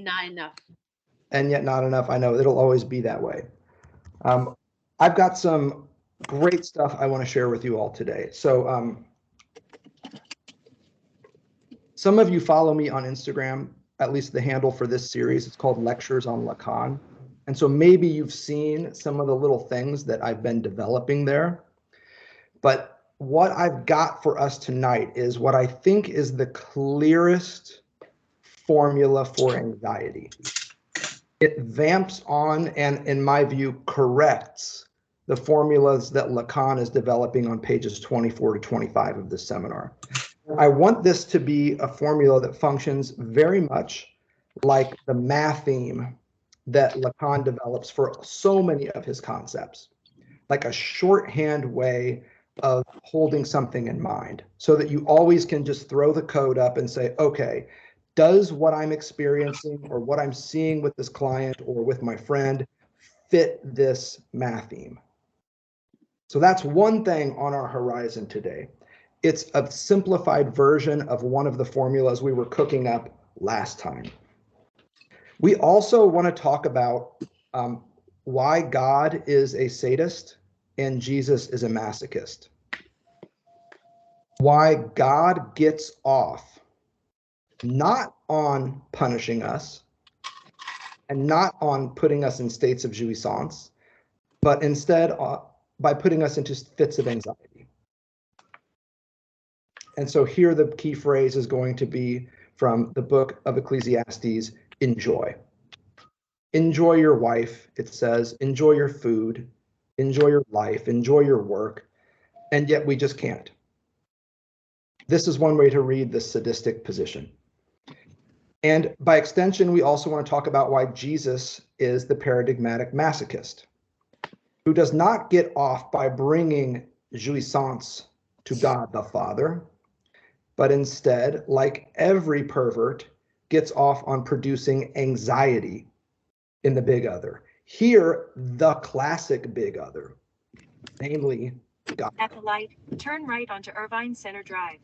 not enough. And yet not enough. I know it'll always be that way. I've got some great stuff I want to share with you all today. So some of you follow me on Instagram, at least the handle for this series. It's called Lectures on Lacan. And so maybe you've seen some of the little things that I've been developing there. But what I've got for us tonight is what I think is the clearest formula for anxiety. It vamps on and, in my view, corrects the formulas that Lacan is developing on pages 24 to 25 of this seminar. I want this to be a formula that functions very much like the matheme that Lacan develops for so many of his concepts, like a shorthand way of holding something in mind so that you always can just throw the code up and say, okay, does what I'm experiencing or what I'm seeing with this client or with my friend fit this matheme? So that's one thing on our horizon today. It's a simplified version of one of the formulas we were cooking up last time. We also want to talk about why God is a sadist and Jesus is a masochist. Why God gets off not on punishing us and not on putting us in states of jouissance, but instead by putting us into fits of anxiety. And so here the key phrase is going to be from the book of Ecclesiastes, enjoy. Enjoy your wife, it says, enjoy your food, enjoy your life, enjoy your work, and yet we just can't. This is one way to read the sadistic position. And by extension, we also want to talk about why Jesus is the paradigmatic masochist, who does not get off by bringing jouissance to God the Father, but instead, like every pervert, gets off on producing anxiety in the big other. Here, the classic big other, namely God. At the light, turn right onto Irvine Center Drive.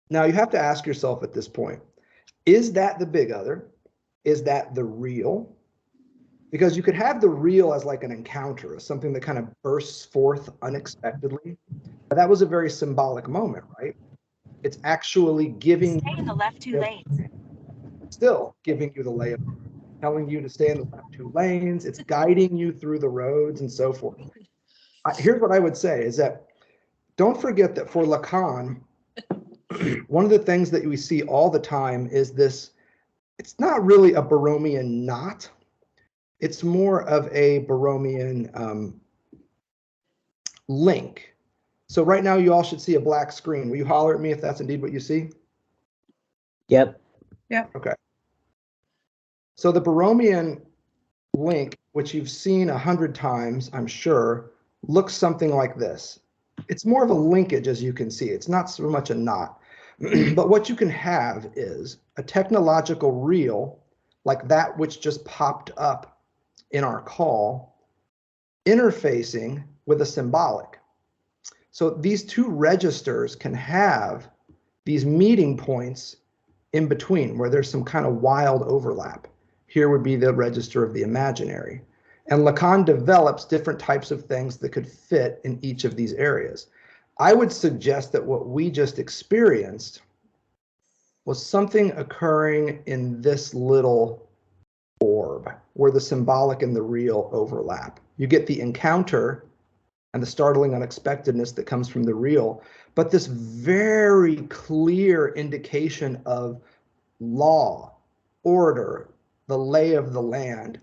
Now you have to ask yourself at this point, is that the big other? Is that the real? Because you could have the real as like an encounter, as something that kind of bursts forth unexpectedly. But that was a very symbolic moment, right? It's actually giving. Stay in the left 2 lanes. Still giving you the layout, telling you to stay in the left 2 lanes. It's guiding you through the roads and so forth. Here's what I would say is that don't forget that for Lacan, one of the things that we see all the time is this, it's not really a Borromean knot. It's more of a Borromean link. So right now you all should see a black screen. Will you holler at me if that's indeed what you see? Yep. Yep. Okay. So the Borromean link, which you've seen 100 times, I'm sure, looks something like this. It's more of a linkage, as you can see. It's not so much a knot. But what you can have is a technological reel, like that which just popped up in our call, interfacing with a symbolic. So these 2 registers can have these meeting points in between where there's some kind of wild overlap. Here would be the register of the imaginary. And Lacan develops different types of things that could fit in each of these areas. I would suggest that what we just experienced was something occurring in this little orb where the symbolic and the real overlap. You get the encounter and the startling unexpectedness that comes from the real, but this very clear indication of law, order, the lay of the land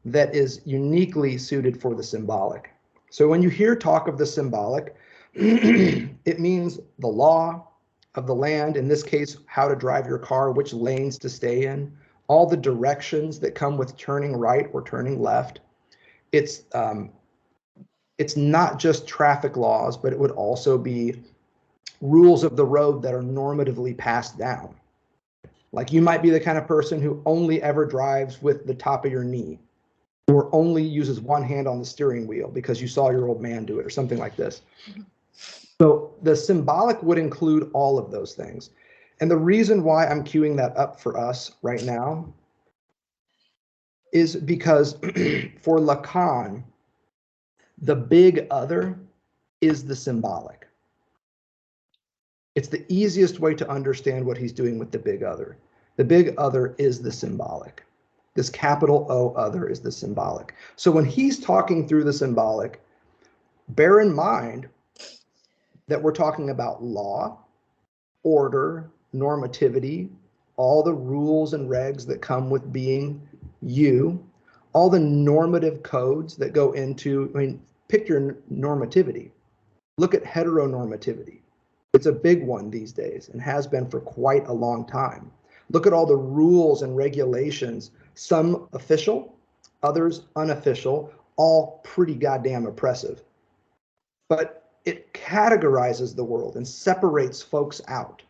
that is uniquely suited for the symbolic. So when you hear talk of the symbolic, it means the law of the land, in this case, how to drive your car, which lanes to stay in, all the directions that come with turning right or turning left. It's not just traffic laws, but it would also be rules of the road that are normatively passed down. Like you might be the kind of person who only ever drives with the top of your knee, or only uses one hand on the steering wheel because you saw your old man do it, or something like this. So the symbolic would include all of those things. And the reason why I'm queuing that up for us right now is because for Lacan, the big other is the symbolic. It's the easiest way to understand what he's doing with the big other. The big other is the symbolic. This capital O other is the symbolic. So when he's talking through the symbolic, bear in mind that we're talking about law, order, normativity, all the rules and regs that come with being you, all the normative codes that go into, I mean, pick your normativity. Look at heteronormativity. It's a big one these days and has been for quite a long time. Look at all the rules and regulations, some official, others unofficial, all pretty goddamn oppressive. But it categorizes the world and separates folks out.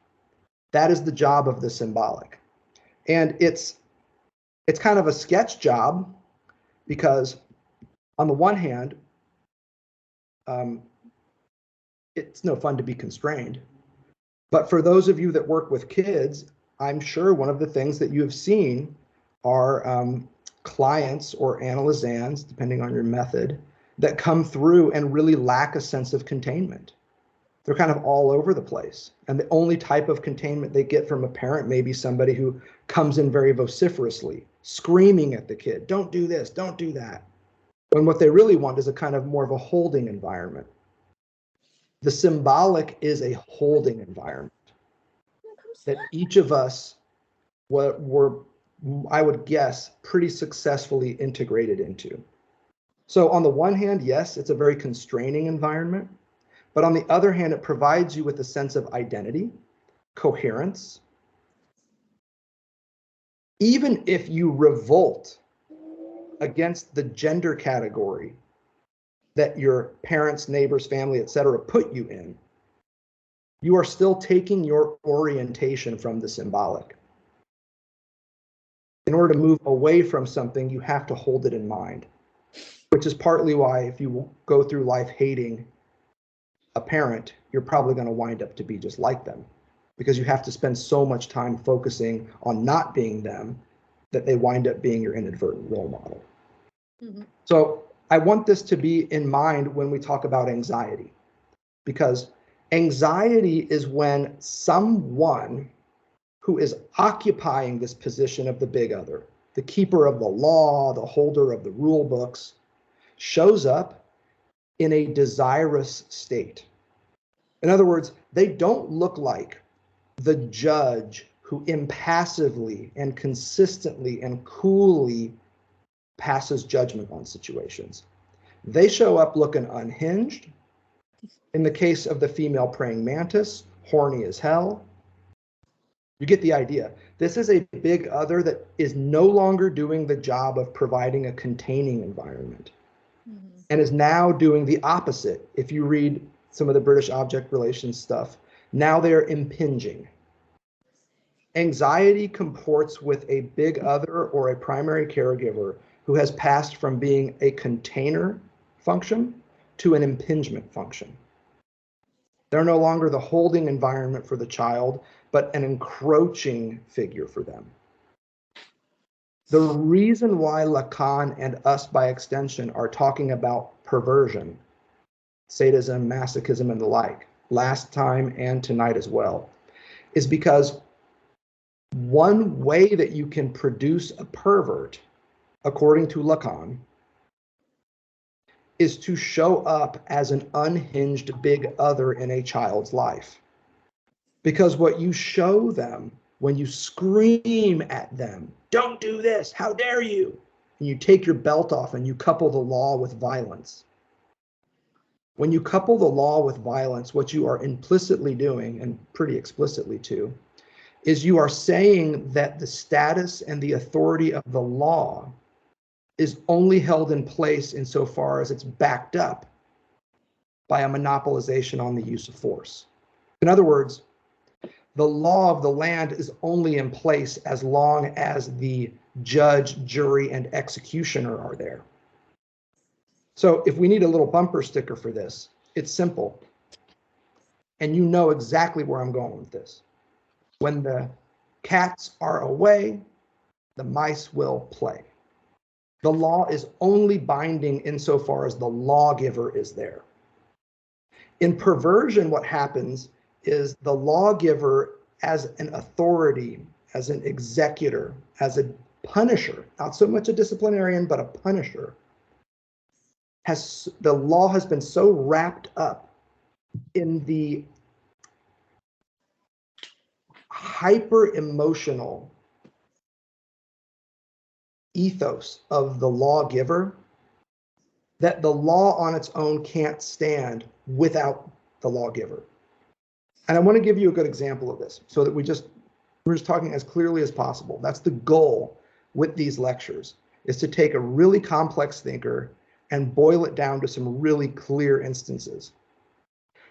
That is the job of the symbolic. And it's kind of a sketch job because on the one hand, it's no fun to be constrained. But for those of you that work with kids, I'm sure one of the things that you have seen are clients or analyzans, depending on your method, that come through and really lack a sense of containment. They're kind of all over the place. And the only type of containment they get from a parent may be somebody who comes in very vociferously, screaming at the kid, don't do this, don't do that. When what they really want is a kind of more of a holding environment. The symbolic is a holding environment that each of us were, I would guess, pretty successfully integrated into. So on the one hand, yes, it's a very constraining environment, but on the other hand, it provides you with a sense of identity, coherence. Even if you revolt against the gender category that your parents, neighbors, family, etc. put you in, you are still taking your orientation from the symbolic. In order to move away from something, you have to hold it in mind, which is partly why if you go through life hating a parent, you're probably going to wind up to be just like them, because you have to spend so much time focusing on not being them that they wind up being your inadvertent role model. Mm-hmm. So I want this to be in mind when we talk about anxiety, because anxiety is when someone who is occupying this position of the big other, the keeper of the law, the holder of the rule books, shows up in a desirous state. In other words, they don't look like the judge who impassively and consistently and coolly passes judgment on situations. They show up looking unhinged. In the case of the female praying mantis, horny as hell. You get the idea. This is a big other that is no longer doing the job of providing a containing environment, and is now doing the opposite. If you read some of the British object relations stuff, now they're impinging. Anxiety comports with a big other or a primary caregiver who has passed from being a container function to an impingement function. They're no longer the holding environment for the child, but an encroaching figure for them. The reason why Lacan and us by extension are talking about perversion, sadism, masochism, and the like, last time and tonight as well, is because one way that you can produce a pervert, according to Lacan, is to show up as an unhinged big other in a child's life. Because what you show them when you scream at them, don't do this, how dare you? And you take your belt off and you couple the law with violence. When you couple the law with violence, what you are implicitly doing, and pretty explicitly too, is you are saying that the status and the authority of the law is only held in place insofar as it's backed up by a monopolization on the use of force. In other words, the law of the land is only in place as long as the judge, jury, and executioner are there. So if we need a little bumper sticker for this, it's simple. And you know exactly where I'm going with this. When the cats are away, the mice will play. The law is only binding insofar as the lawgiver is there. In perversion, what happens is the lawgiver, as an authority, as an executor, as a punisher, not so much a disciplinarian, but a punisher, the law has been so wrapped up in the hyper emotional ethos of the lawgiver that the law on its own can't stand without the lawgiver. And I want to give you a good example of this so that we're just talking as clearly as possible. That's the goal with these lectures, is to take a really complex thinker and boil it down to some really clear instances.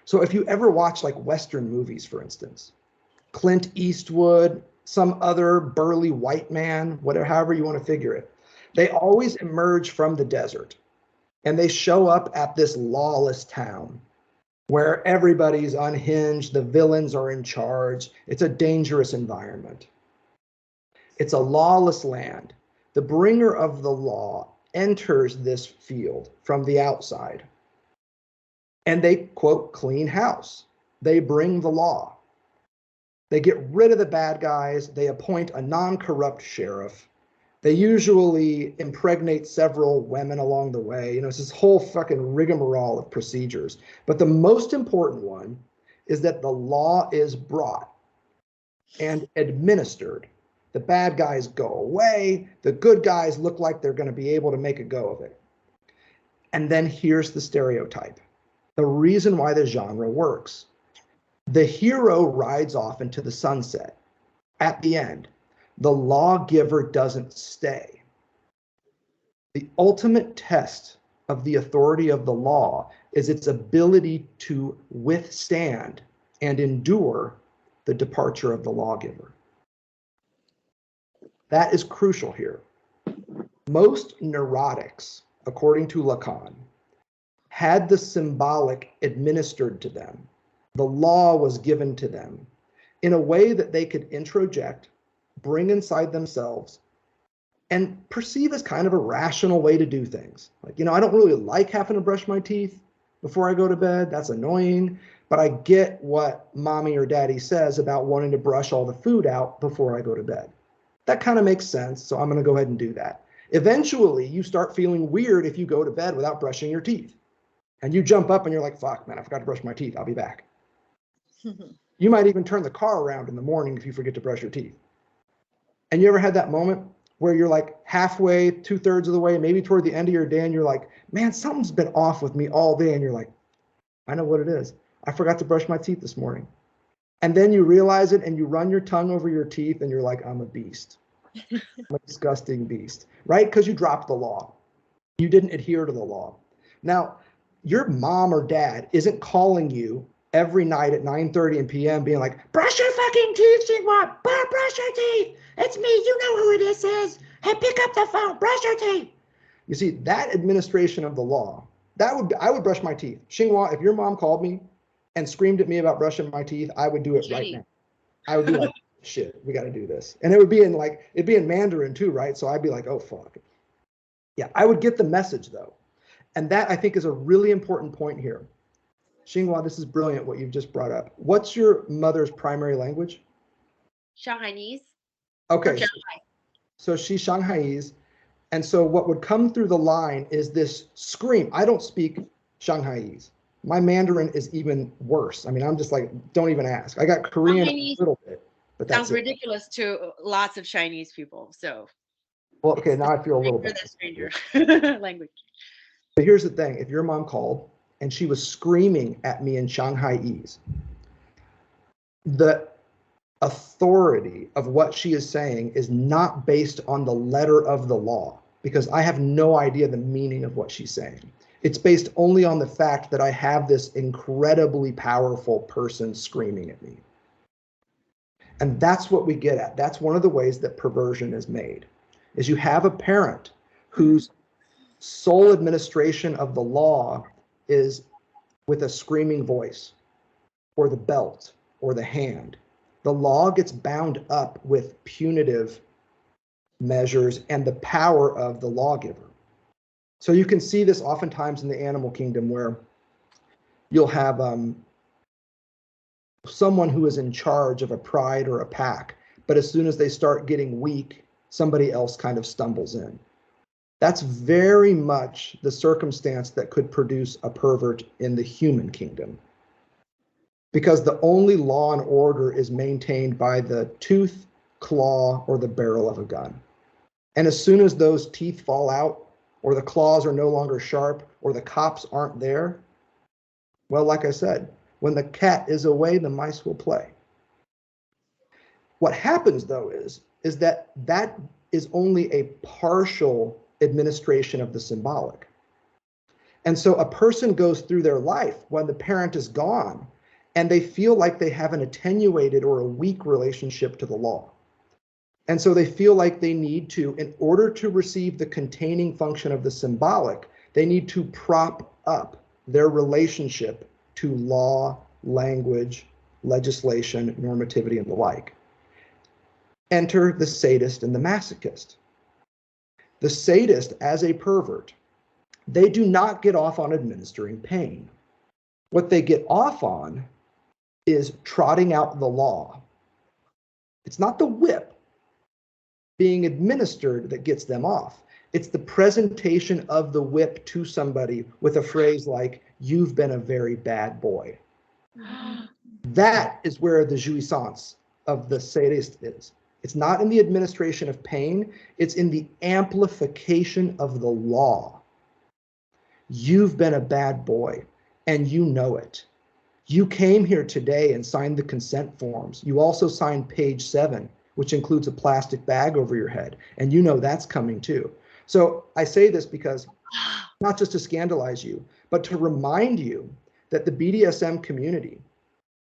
So if you ever watch like Western movies, for instance, Clint Eastwood, some other burly white man, whatever, however you want to figure it, they always emerge from the desert and they show up at this lawless town where everybody's unhinged, the villains are in charge. It's a dangerous environment. It's a lawless land. The bringer of the law enters this field from the outside. And they, quote, clean house. They bring the law. They get rid of the bad guys. They appoint a non-corrupt sheriff. They usually impregnate several women along the way. You know, it's this whole fucking rigmarole of procedures. But the most important one is that the law is brought and administered. The bad guys go away. The good guys look like they're going to be able to make a go of it. And then here's the stereotype. The reason why the genre works. The hero rides off into the sunset. At the end, the lawgiver doesn't stay. The ultimate test of the authority of the law is its ability to withstand and endure the departure of the lawgiver. That is crucial here. Most neurotics, according to Lacan, had the symbolic administered to them. The law was given to them in a way that they could introject, bring inside themselves, and perceive as kind of a rational way to do things. Like, you know, I don't really like having to brush my teeth before I go to bed. That's annoying. But I get what mommy or daddy says about wanting to brush all the food out before I go to bed. That kind of makes sense. So I'm going to go ahead and do that. Eventually, you start feeling weird if you go to bed without brushing your teeth. And you jump up and you're like, fuck, man, I forgot to brush my teeth. I'll be back. You might even turn the car around in the morning if you forget to brush your teeth. And you ever had that moment where you're like halfway, 2/3 of the way, maybe toward the end of your day, and you're like, man, something's been off with me all day. And you're like, I know what it is. I forgot to brush my teeth this morning. And then you realize it and you run your tongue over your teeth and you're like, I'm a beast. I'm a disgusting beast, right? Because you dropped the law. You didn't adhere to the law. Now, your mom or dad isn't calling you every night at 9:30 p.m. being like, brush your fucking teeth, Xinhua. Brush your teeth. It's me. You know who this is. Hey, pick up the phone. Brush your teeth. You see, that administration of the law, I would brush my teeth. Xinhua, if your mom called me and screamed at me about brushing my teeth, I would do it right now. I would be like, shit, we got to do this. And it'd be in Mandarin too, right? So I'd be like, oh, fuck. Yeah, I would get the message though. And that I think is a really important point here. Xinhua, this is brilliant what you've just brought up. What's your mother's primary language? Shanghainese. Okay, so she's Shanghaiese. And so what would come through the line is this scream. I don't speak Shanghaiese. My Mandarin is even worse. I mean, I'm just like, don't even ask. I got Korean a little bit, but that's sounds ridiculous to lots of Chinese people. So, well, okay, now I feel a little bit. Stranger language. But here's the thing: if your mom called and she was screaming at me in Shanghaiese, the authority of what she is saying is not based on the letter of the law, because I have no idea the meaning of what she's saying. It's based only on the fact that I have this incredibly powerful person screaming at me. And that's what we get at. That's one of the ways that perversion is made, is you have a parent whose sole administration of the law is with a screaming voice, or the belt, or the hand. The law gets bound up with punitive measures, and the power of the lawgiver. So you can see this oftentimes in the animal kingdom where you'll have someone who is in charge of a pride or a pack, but as soon as they start getting weak, somebody else kind of stumbles in. That's very much the circumstance that could produce a pervert in the human kingdom. Because the only law and order is maintained by the tooth, claw, or the barrel of a gun. And as soon as those teeth fall out, or the claws are no longer sharp, or the cops aren't there, well, like I said, when the cat is away, the mice will play. What happens, though, is that is only a partial administration of the symbolic. And so a person goes through their life when the parent is gone, and they feel like they have an attenuated or a weak relationship to the law. And so they feel like they need to, in order to receive the containing function of the symbolic, they need to prop up their relationship to law, language, legislation, normativity, and the like. Enter the sadist and the masochist. The sadist, as a pervert, they do not get off on administering pain. What they get off on is trotting out the law. It's not the whip being administered that gets them off. It's the presentation of the whip to somebody with a phrase like, "You've been a very bad boy." That is where the jouissance of the sadist is. It's not in the administration of pain, it's in the amplification of the law. You've been a bad boy, and you know it. You came here today and signed the consent forms. You also signed page 7, which includes a plastic bag over your head, and you know that's coming too. So I say this because not just to scandalize you, but to remind you that the BDSM community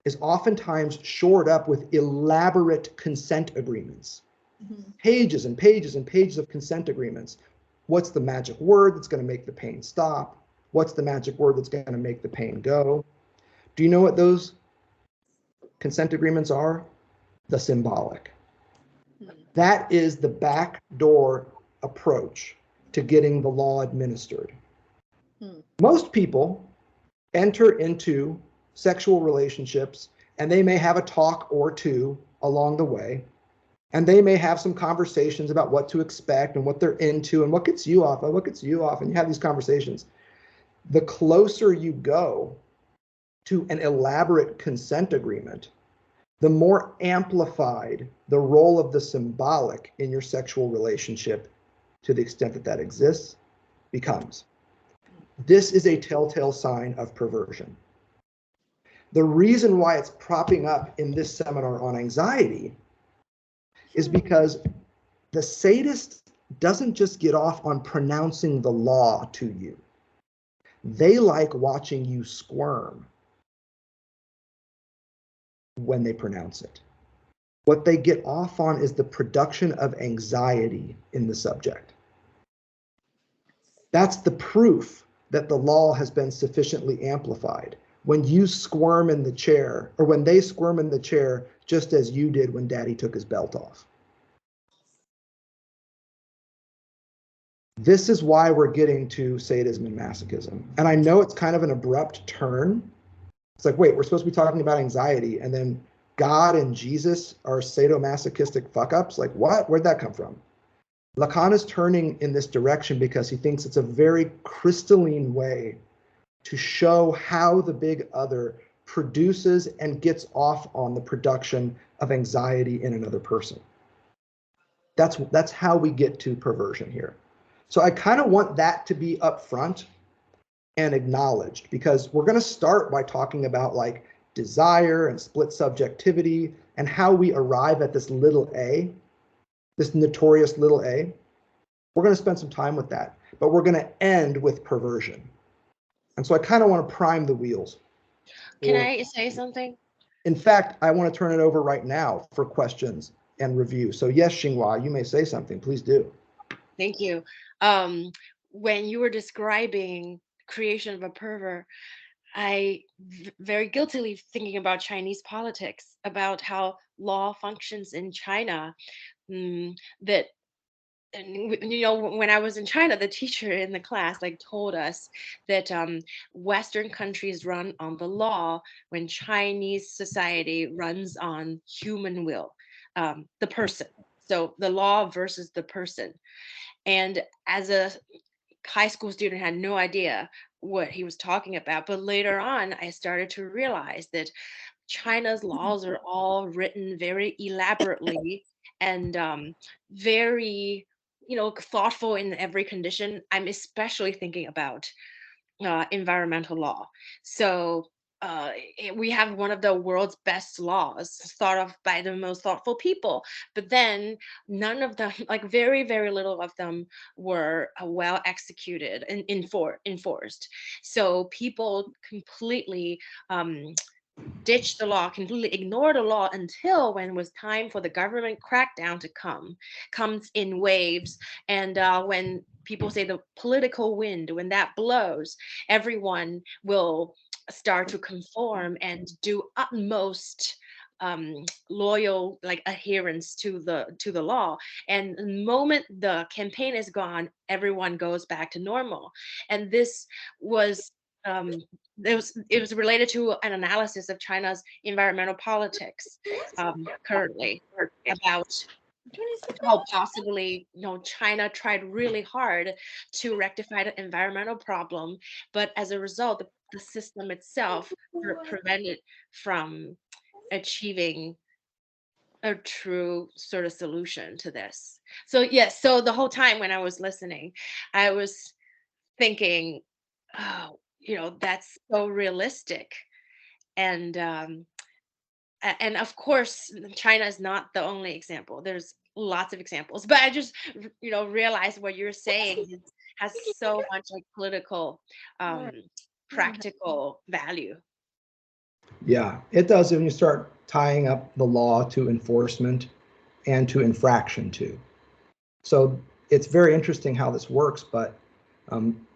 is oftentimes shored up with elaborate consent agreements. Pages and pages and pages of consent agreements. What's the magic word that's going to make the pain stop? What's the magic word that's going to make the pain go? Do you know what those consent agreements are? The symbolic. That is the backdoor approach to getting the law administered. Most people enter into sexual relationships and they may have a talk or two along the way, and they may have some conversations about what to expect and what they're into and what gets you off, and what gets you off, and you have these conversations. The closer you go to an elaborate consent agreement, the more amplified the role of the symbolic in your sexual relationship, to the extent that that exists, becomes. This is a telltale sign of perversion. The reason why it's propping up in this seminar on anxiety is because the sadist doesn't just get off on pronouncing the law to you. They like watching you squirm when they pronounce it. What they get off on is the production of anxiety in the subject. That's the proof that the law has been sufficiently amplified. When you squirm in the chair, or when they squirm in the chair, just as you did when Daddy took his belt off. This is why we're getting to sadism and masochism. And I know it's kind of an abrupt turn. It's like, wait, we're supposed to be talking about anxiety, and then God and Jesus are sadomasochistic fuck-ups? Like, what? Where'd that come from? Lacan is turning in this direction because he thinks it's a very crystalline way to show how the big other produces and gets off on the production of anxiety in another person. That's how we get to perversion here. So I kind of want that to be upfront and acknowledged, because we're going to start by talking about like desire and split subjectivity and how we arrive at this little a, this notorious little a. We're going to spend some time with that, but we're going to end with perversion. And so I kind of want to prime the wheels. Can I say something? In fact, I want to turn it over right now for questions and review. So yes, Xinghua, you may say something. Please do. Thank you. When you were describing creation of a pervert, I very guiltily thinking about Chinese politics, about how law functions in China, that when I was in China, the teacher in the class like told us that Western countries run on the law when Chinese society runs on human will, the person. So the law versus the person. And as a high school student, I had no idea what he was talking about. But later on, I started to realize that China's laws are all written very elaborately and very, thoughtful in every condition. I'm especially thinking about environmental law. So we have one of the world's best laws thought of by the most thoughtful people, but then none of them, like very, very little of them were well executed and enforced. So people completely ditch the law, completely ignore the law until when it was time for the government crackdown to comes in waves. And when people say the political wind, when that blows, everyone will start to conform and do utmost loyal like adherence to the law. And the moment the campaign is gone, everyone goes back to normal. And this was um, it was related to an analysis of China's environmental politics currently, about how possibly China tried really hard to rectify the environmental problem, but as a result, the system itself prevented from achieving a true sort of solution to this. So yes, so the whole time when I was listening, I was thinking, oh, that's so realistic. And and of course, China is not the only example. There's lots of examples, but I just realized what you're saying has so much like political, um, practical value. Yeah, it does when you start tying up the law to enforcement and to infraction too. So it's very interesting how this works, but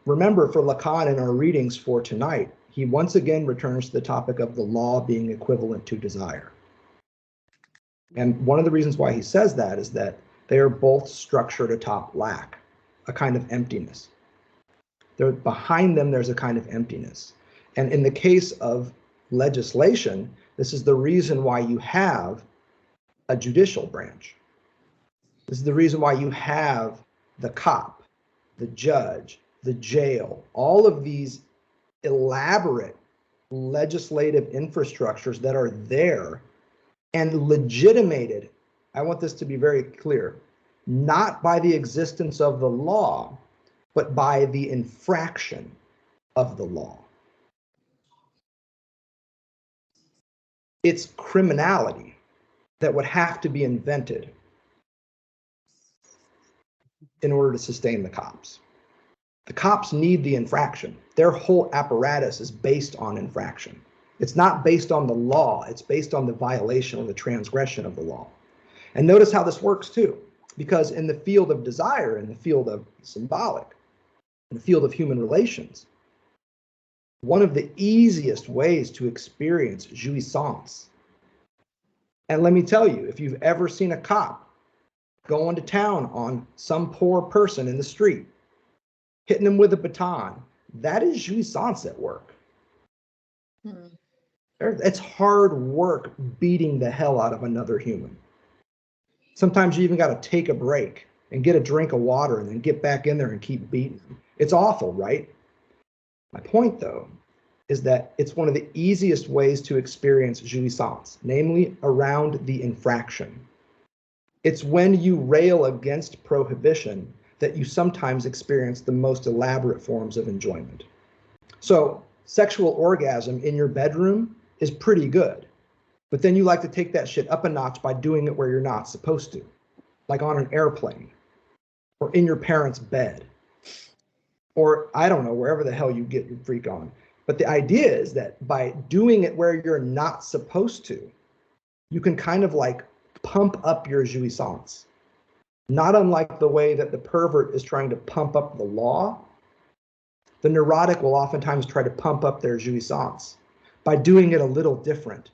remember for Lacan in our readings for tonight, he once again returns to the topic of the law being equivalent to desire. And one of the reasons why he says that is that they are both structured atop lack, a kind of emptiness. Behind them, there's a kind of emptiness. And in the case of legislation, this is the reason why you have a judicial branch. This is the reason why you have the cop, the judge, the jail, all of these elaborate legislative infrastructures that are there and legitimated. I want this to be very clear, not by the existence of the law, but by the infraction of the law. It's criminality that would have to be invented in order to sustain the cops. The cops need the infraction. Their whole apparatus is based on infraction. It's not based on the law, it's based on the violation or the transgression of the law. And notice how this works too, because in the field of desire, in the field of symbolic, in the field of human relations, one of the easiest ways to experience jouissance, and let me tell you, if you've ever seen a cop going to town on some poor person in the street, hitting them with a baton, that is jouissance at work. It's hard work beating the hell out of another human. Sometimes you even got to take a break and get a drink of water and then get back in there and keep beating them. It's awful, right? My point, though, is that it's one of the easiest ways to experience jouissance, namely around the infraction. It's when you rail against prohibition that you sometimes experience the most elaborate forms of enjoyment. So sexual orgasm in your bedroom is pretty good, but then you like to take that shit up a notch by doing it where you're not supposed to, like on an airplane or in your parents' bed, or I don't know, wherever the hell you get your freak on. But the idea is that by doing it where you're not supposed to, you can kind of like pump up your jouissance. Not unlike the way that the pervert is trying to pump up the law, the neurotic will oftentimes try to pump up their jouissance by doing it a little different.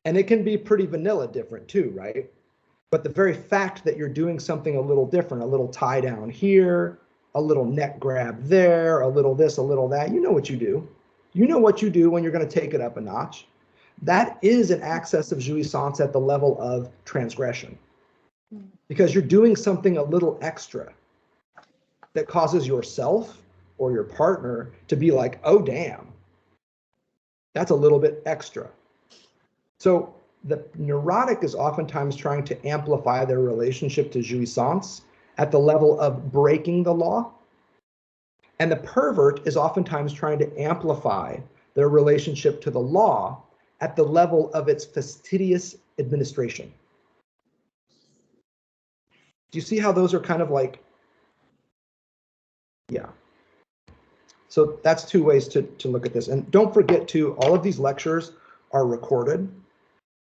And it can be pretty vanilla different too, right? But the very fact that you're doing something a little different, a little tie down here, a little neck grab there, a little this, a little that, you know what you do. You know what you do when you're going to take it up a notch. That is an access of jouissance at the level of transgression, because you're doing something a little extra that causes yourself or your partner to be like, oh, damn, that's a little bit extra. So the neurotic is oftentimes trying to amplify their relationship to jouissance at the level of breaking the law. And the pervert is oftentimes trying to amplify their relationship to the law at the level of its fastidious administration. Do you see how those are kind of like, yeah. So that's two ways to look at this. And don't forget too, all of these lectures are recorded.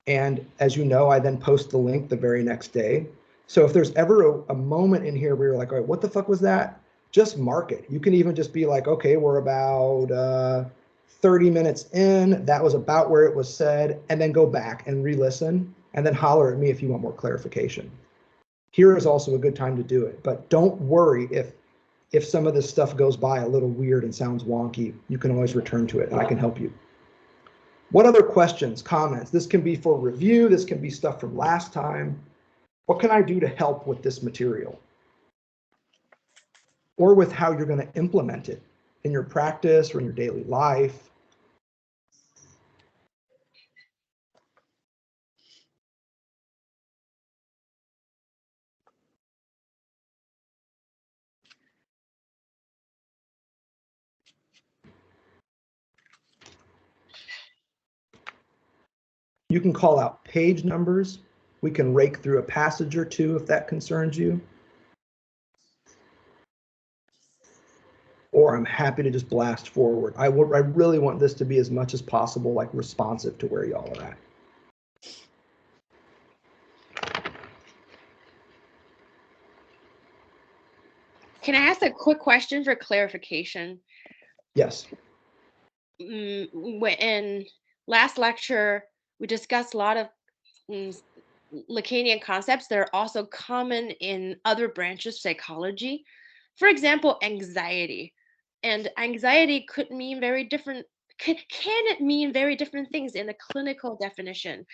And as you know, I then post the link the very next day. So if there's ever a moment in here where you're like, all right, what the fuck was that? Just mark it. You can even just be like, okay, we're about 30 minutes in. That was about where it was said. And then go back and re-listen and then holler at me if you want more clarification. Here is also a good time to do it. But don't worry if some of this stuff goes by a little weird and sounds wonky. You can always return to it and I can help you. What other questions, comments? This can be for review. This can be stuff from last time. What can I do to help with this material? Or with how you're going to implement it in your practice or in your daily life? You can call out page numbers. We can rake through a passage or two if that concerns you. Or I'm happy to just blast forward. I really want this to be as much as possible like responsive to where y'all are at. Can I ask a quick question for clarification? Yes. In last lecture, we discussed a lot of Lacanian concepts that are also common in other branches of psychology. For example, anxiety. And anxiety could mean very different, can it mean very different things in the clinical definition?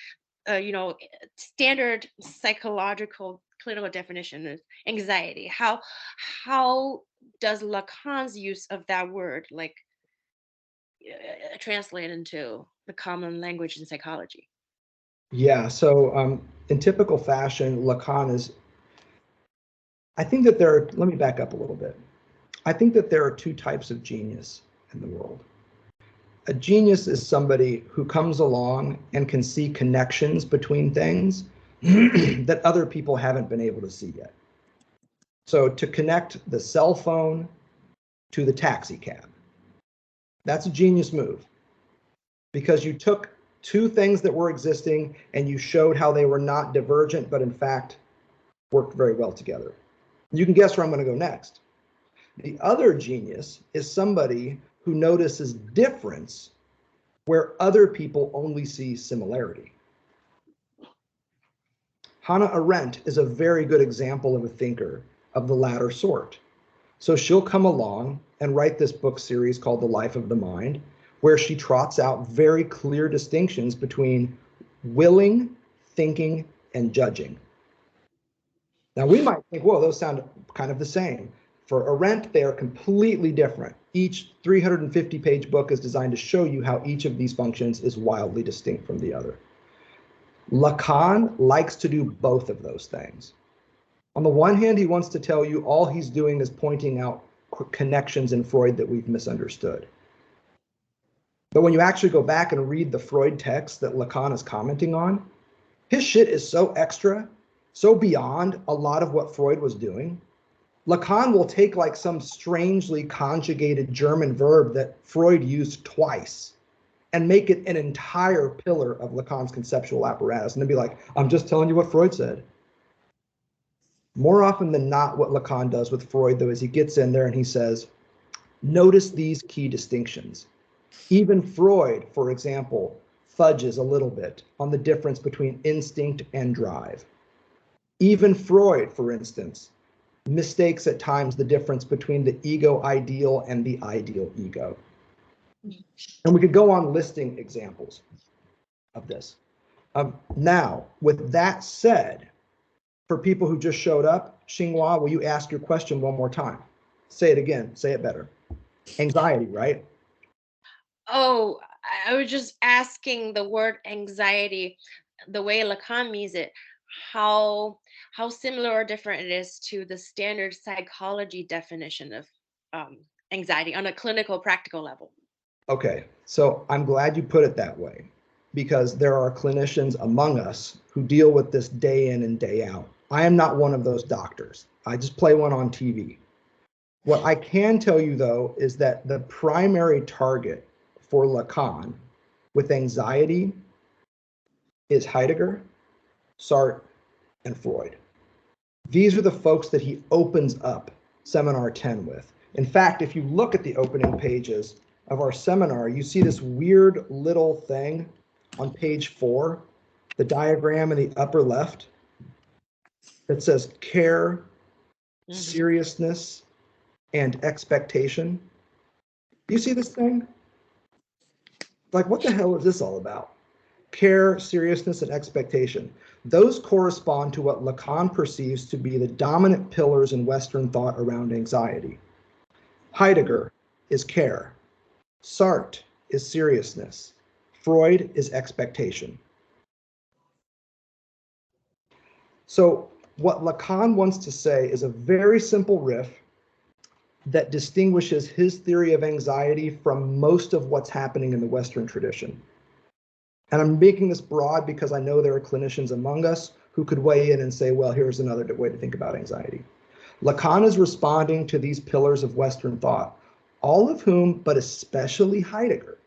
Standard psychological clinical definition is anxiety. How does Lacan's use of that word translate into the common language in psychology? Yeah, so in typical fashion, Lacan is, I think that let me back up a little bit. I think that there are two types of genius in the world. A genius is somebody who comes along and can see connections between things that other people haven't been able to see yet. So to connect the cell phone to the taxi cab, that's a genius move, because you took two things that were existing and you showed how they were not divergent, but in fact worked very well together. You can guess where I'm going to go next. The other genius is somebody who notices difference where other people only see similarity. Hannah Arendt is a very good example of a thinker of the latter sort. So she'll come along and write this book series called The Life of the Mind, where she trots out very clear distinctions between willing, thinking, and judging. Now we might think, whoa, those sound kind of the same. For Arendt, they are completely different. Each 350-page book is designed to show you how each of these functions is wildly distinct from the other. Lacan likes to do both of those things. On the one hand, he wants to tell you all he's doing is pointing out connections in Freud that we've misunderstood. But when you actually go back and read the Freud text that Lacan is commenting on, his shit is so extra, so beyond a lot of what Freud was doing. Lacan will take like some strangely conjugated German verb that Freud used twice and make it an entire pillar of Lacan's conceptual apparatus, and then be like, I'm just telling you what Freud said. More often than not, what Lacan does with Freud, though, is he gets in there and he says, notice these key distinctions. Even Freud, for example, fudges a little bit on the difference between instinct and drive. Even Freud, for instance, mistakes at times the difference between the ego ideal and the ideal ego. And we could go on listing examples of this. Now, with that said, for people who just showed up, Xinghua, will you ask your question one more time? Say it again, say it better. Anxiety, right? Oh, I was just asking the word anxiety, the way Lacan means it, how similar or different it is to the standard psychology definition of anxiety on a clinical, practical level. Okay, so I'm glad you put it that way, because there are clinicians among us who deal with this day in and day out. I am not one of those doctors. I just play one on TV. What I can tell you, though, is that the primary target for Lacan with anxiety is Heidegger, Sartre, and Freud. These are the folks that he opens up Seminar 10 with. In fact, if you look at the opening pages of our seminar, you see this weird little thing on page 4, the diagram in the upper left, that says care, seriousness, and expectation. Do you see this thing? Like, what the hell is this all about? Care, seriousness, and expectation. Those correspond to what Lacan perceives to be the dominant pillars in Western thought around anxiety. Heidegger is care. Sartre is seriousness. Freud is expectation. So what Lacan wants to say is a very simple riff that distinguishes his theory of anxiety from most of what's happening in the Western tradition. And I'm making this broad because I know there are clinicians among us who could weigh in and say, well, here's another way to think about anxiety. Lacan is responding to these pillars of Western thought, all of whom, but especially Heidegger,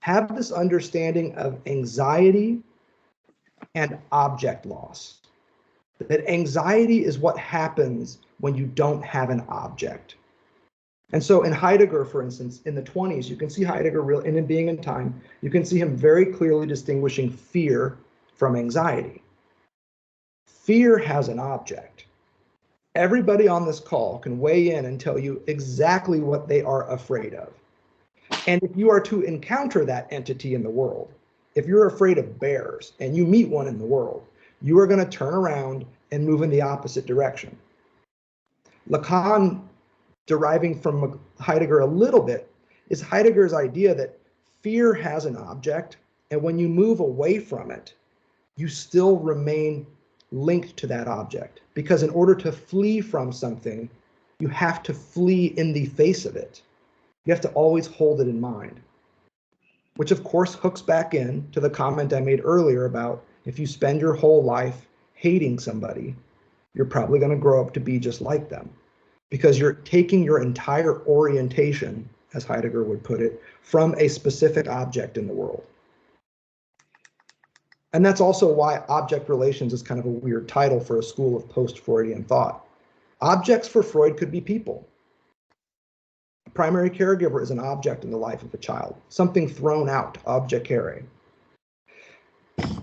have this understanding of anxiety and object loss. That anxiety is what happens when you don't have an object. And so in Heidegger, for instance, in the 20s, you can see Heidegger, and in Being and Time, you can see him very clearly distinguishing fear from anxiety. Fear has an object. Everybody on this call can weigh in and tell you exactly what they are afraid of. And if you are to encounter that entity in the world, if you're afraid of bears and you meet one in the world, you are going to turn around and move in the opposite direction. Lacan, deriving from Heidegger a little bit, is Heidegger's idea that fear has an object, and when you move away from it, you still remain linked to that object. Because in order to flee from something, you have to flee in the face of it. You have to always hold it in mind. Which of course hooks back in to the comment I made earlier about if you spend your whole life hating somebody, you're probably going to grow up to be just like them. Because you're taking your entire orientation, as Heidegger would put it, from a specific object in the world. And that's also why object relations is kind of a weird title for a school of post-Freudian thought. Objects for Freud could be people. A primary caregiver is an object in the life of a child, something thrown out, object carrying.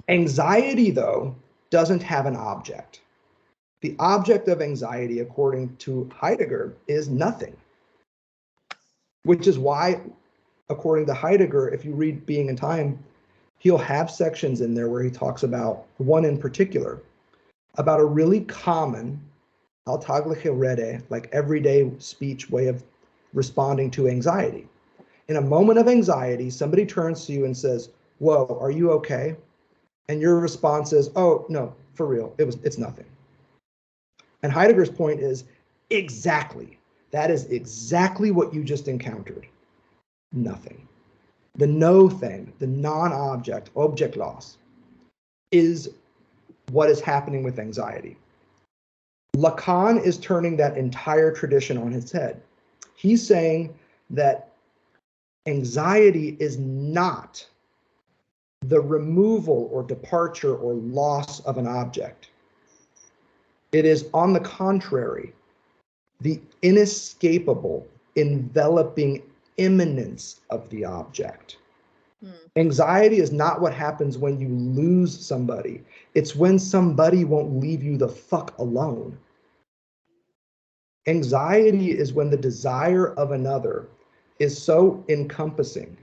Anxiety, though, doesn't have an object. The object of anxiety, according to Heidegger, is nothing. Which is why, according to Heidegger, if you read Being and Time, he'll have sections in there where he talks about, one in particular, about a really common alltägliche Rede, like everyday speech way of responding to anxiety. In a moment of anxiety, somebody turns to you and says, whoa, are you okay? And your response is, oh, no, for real, it's nothing. And Heidegger's point is, exactly. That is exactly what you just encountered. Nothing. The no thing, the non-object, object loss, is what is happening with anxiety. Lacan is turning that entire tradition on its head. He's saying that anxiety is not the removal or departure or loss of an object. It is, on the contrary, the inescapable, enveloping immanence of the object. Anxiety is not what happens when you lose somebody. It's when somebody won't leave you the fuck alone. Anxiety is when the desire of another is so encompassing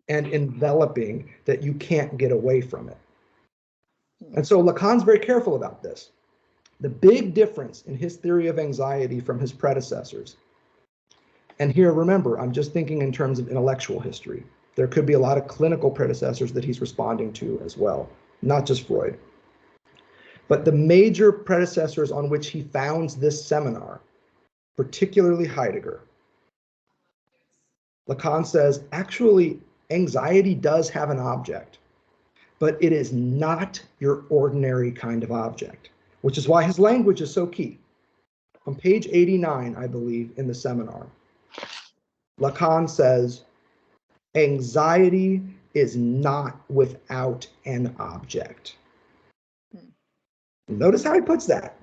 and enveloping that you can't get away from it. And so Lacan's very careful about this. The big difference in his theory of anxiety from his predecessors, and here, remember, I'm just thinking in terms of intellectual history. There could be a lot of clinical predecessors that he's responding to as well, not just Freud. But the major predecessors on which he founds this seminar, particularly Heidegger, Lacan says, actually, anxiety does have an object, but it is not your ordinary kind of object, which is why his language is so key. On page 89, I believe, in the seminar, Lacan says, anxiety is not without an object. Notice how he puts that.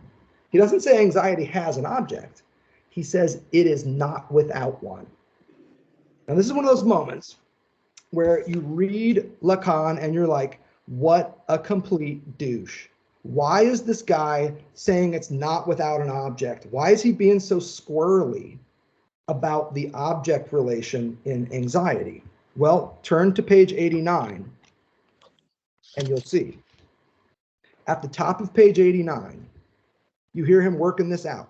He doesn't say anxiety has an object. He says it is not without one. Now, this is one of those moments where you read Lacan and you're like, what a complete douche. Why is this guy saying it's not without an object? Why is he being so squirrely about the object relation in anxiety? Well, turn to page 89 and you'll see. At the top of page 89, you hear him working this out.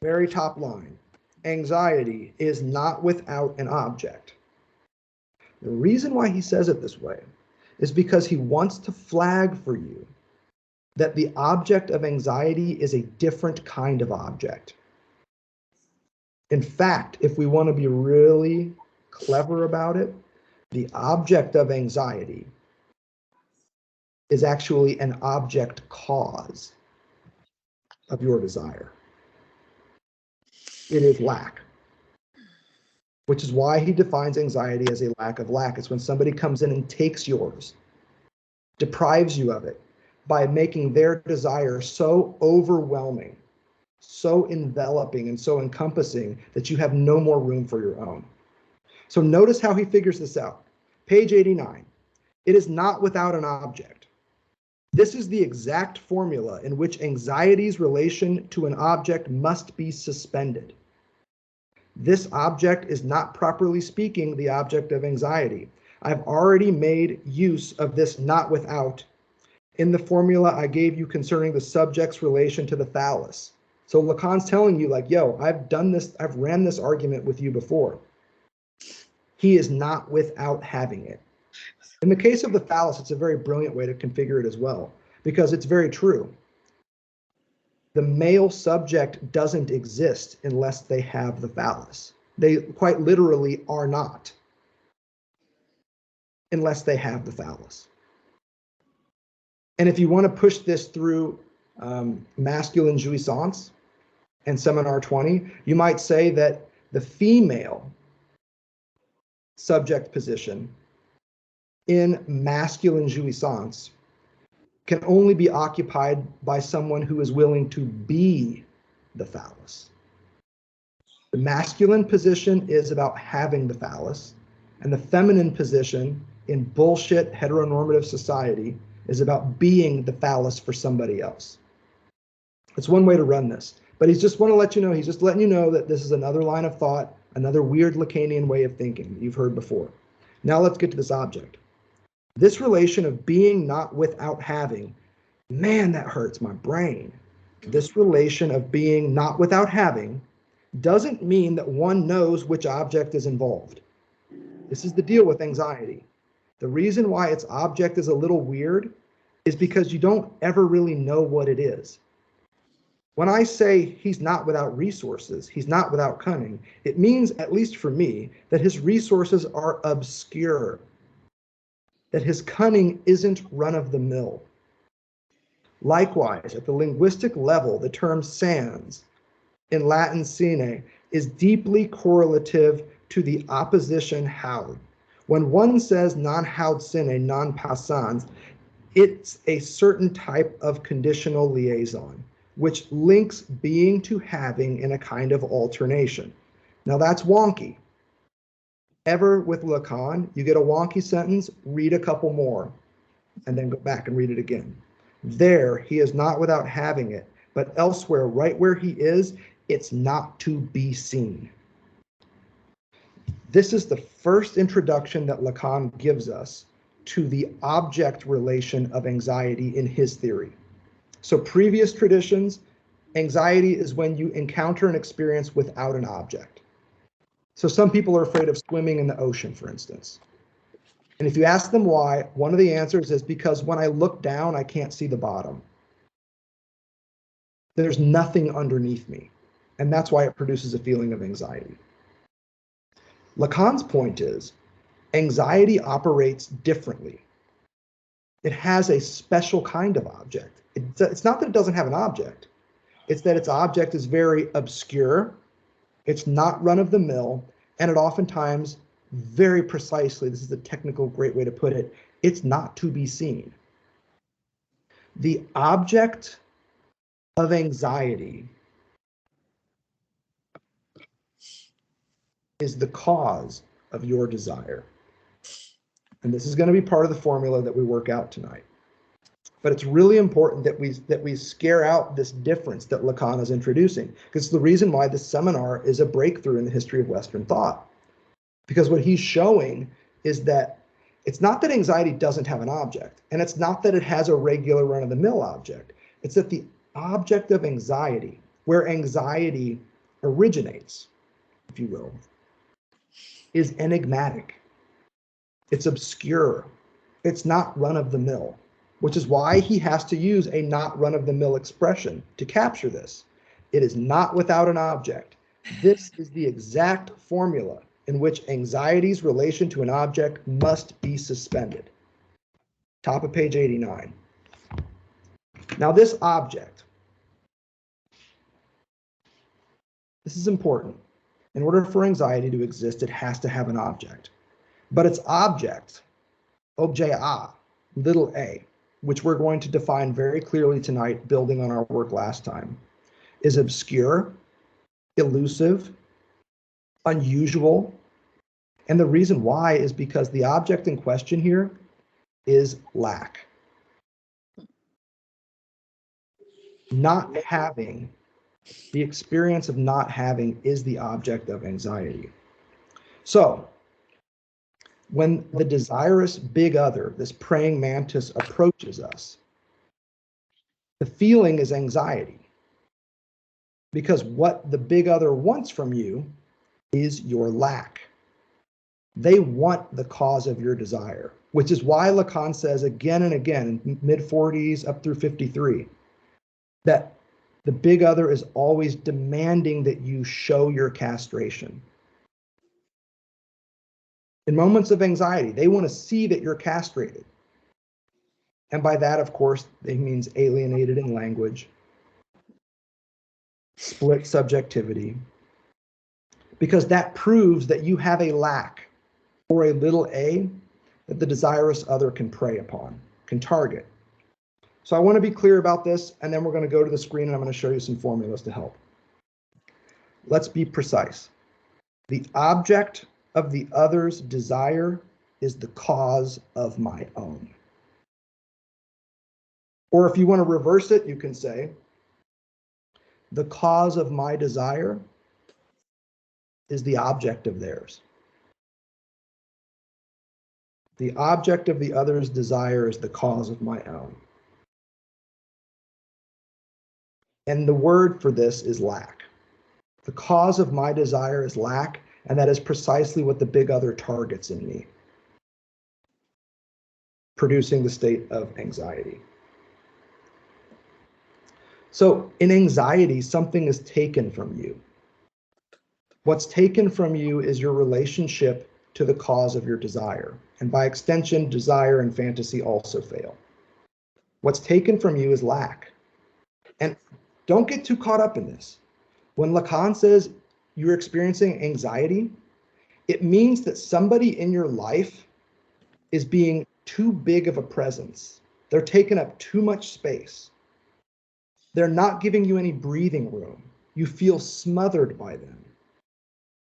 Very top line. Anxiety is not without an object. The reason why he says it this way is because he wants to flag for you that the object of anxiety is a different kind of object. In fact, if we want to be really clever about it, the object of anxiety is actually an object cause of your desire. It is lack, which is why he defines anxiety as a lack of lack. It's when somebody comes in and takes yours, deprives you of it by making their desire so overwhelming, so enveloping, and so encompassing that you have no more room for your own. So notice how he figures this out. Page 89, it is not without an object. This is the exact formula in which anxiety's relation to an object must be suspended. This object is not, properly speaking, the object of anxiety. I've already made use of this not without in the formula I gave you concerning the subject's relation to the phallus. So Lacan's telling you, like, yo, I've done this, I've ran this argument with you before. He is not without having it. In the case of the phallus, it's a very brilliant way to configure it as well, because it's very true. The male subject doesn't exist unless they have the phallus. They quite literally are not, unless they have the phallus. And if you want to push this through masculine jouissance and Seminar 20, you might say that the female subject position in masculine jouissance can only be occupied by someone who is willing to be the phallus. The masculine position is about having the phallus, and the feminine position in bullshit heteronormative society is about being the phallus for somebody else. It's one way to run this, but he's just want to let you know, he's just letting you know that this is another line of thought, another weird Lacanian way of thinking that you've heard before. Now let's get to this object. This relation of being not without having, man, that hurts my brain. This relation of being not without having doesn't mean that one knows which object is involved. This is the deal with anxiety. The reason why its object is a little weird is because you don't ever really know what it is. When I say he's not without resources, he's not without cunning, it means, at least for me, that his resources are obscure, that his cunning isn't run-of-the-mill. Likewise, at the linguistic level, the term sans, in Latin sine, is deeply correlative to the opposition haud. When one says non haud sine, non passans, it's a certain type of conditional liaison, which links being to having in a kind of alternation. Now that's wonky. Ever with Lacan, you get a wonky sentence, read a couple more. and then go back and read it again. There, he is not without having it, but elsewhere, right where he is, it's not to be seen. This is the first introduction that Lacan gives us to the object relation of anxiety in his theory. So previous traditions, anxiety is when you encounter an experience without an object. So some people are afraid of swimming in the ocean, for instance. And if you ask them why, one of the answers is because when I look down, I can't see the bottom. There's nothing underneath me. And that's why it produces a feeling of anxiety. Lacan's point is, anxiety operates differently. It has a special kind of object. It's not that it doesn't have an object. It's that its object is very obscure. It's not run-of-the-mill, and it oftentimes, very precisely, this is a technical great way to put it, it's not to be seen. The object of anxiety is the cause of your desire. And this is going to be part of the formula that we work out tonight. But it's really important that we scare out this difference that Lacan is introducing, because it's the reason why this seminar is a breakthrough in the history of Western thought. Because what he's showing is that it's not that anxiety doesn't have an object, and it's not that it has a regular run-of-the-mill object. It's that the object of anxiety, where anxiety originates, if you will, is enigmatic. It's obscure. It's not run-of-the-mill, which is why he has to use a not run-of-the-mill expression to capture this. It is not without an object. This is the exact formula in which anxiety's relation to an object must be suspended. Top of page 89. Now this object, this is important. In order for anxiety to exist, it has to have an object. But its object, objet A, little a, which we're going to define very clearly tonight, building on our work last time, is obscure, elusive, unusual. And the reason why is because the object in question here is lack. Not having, the experience of not having is the object of anxiety. So, when the desirous big other, this praying mantis, approaches us, the feeling is anxiety. Because what the big other wants from you is your lack. They want the cause of your desire, which is why Lacan says again and again, in mid-40s up through 53, that the big other is always demanding that you show your castration. In moments of anxiety, they want to see that you're castrated. And by that, of course, it means alienated in language, split subjectivity, because that proves that you have a lack or a little a that the desirous other can prey upon, can target. So I want to be clear about this, and then we're going to go to the screen and I'm going to show you some formulas to help. Let's be precise. The object of the other's desire is the cause of my own. Or if you want to reverse it, you can say, the cause of my desire is the object of theirs. The object of the other's desire is the cause of my own. And the word for this is lack. The cause of my desire is lack, and that is precisely what the big other targets in me, producing the state of anxiety. So in anxiety, something is taken from you. What's taken from you is your relationship to the cause of your desire. And by extension, desire and fantasy also fail. What's taken from you is lack. And don't get too caught up in this. When Lacan says you're experiencing anxiety, it means that somebody in your life is being too big of a presence. They're taking up too much space. They're not giving you any breathing room. You feel smothered by them.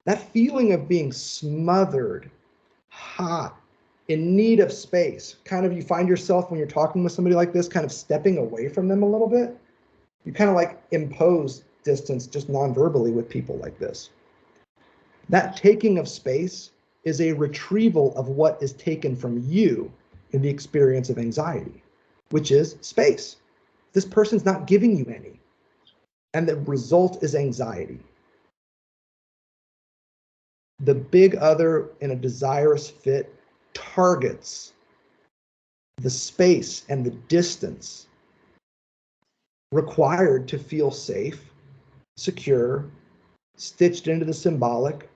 That feeling of being smothered, hot, in need of space. Kind of you find yourself when you're talking with somebody like this, kind of stepping away from them a little bit. You kind of like impose distance just non-verbally with people like this. That taking of space is a retrieval of what is taken from you in the experience of anxiety, which is space. This person's not giving you any. And the result is anxiety. The big other in a desirous fit targets the space and the distance required to feel safe, secure, stitched into the symbolic,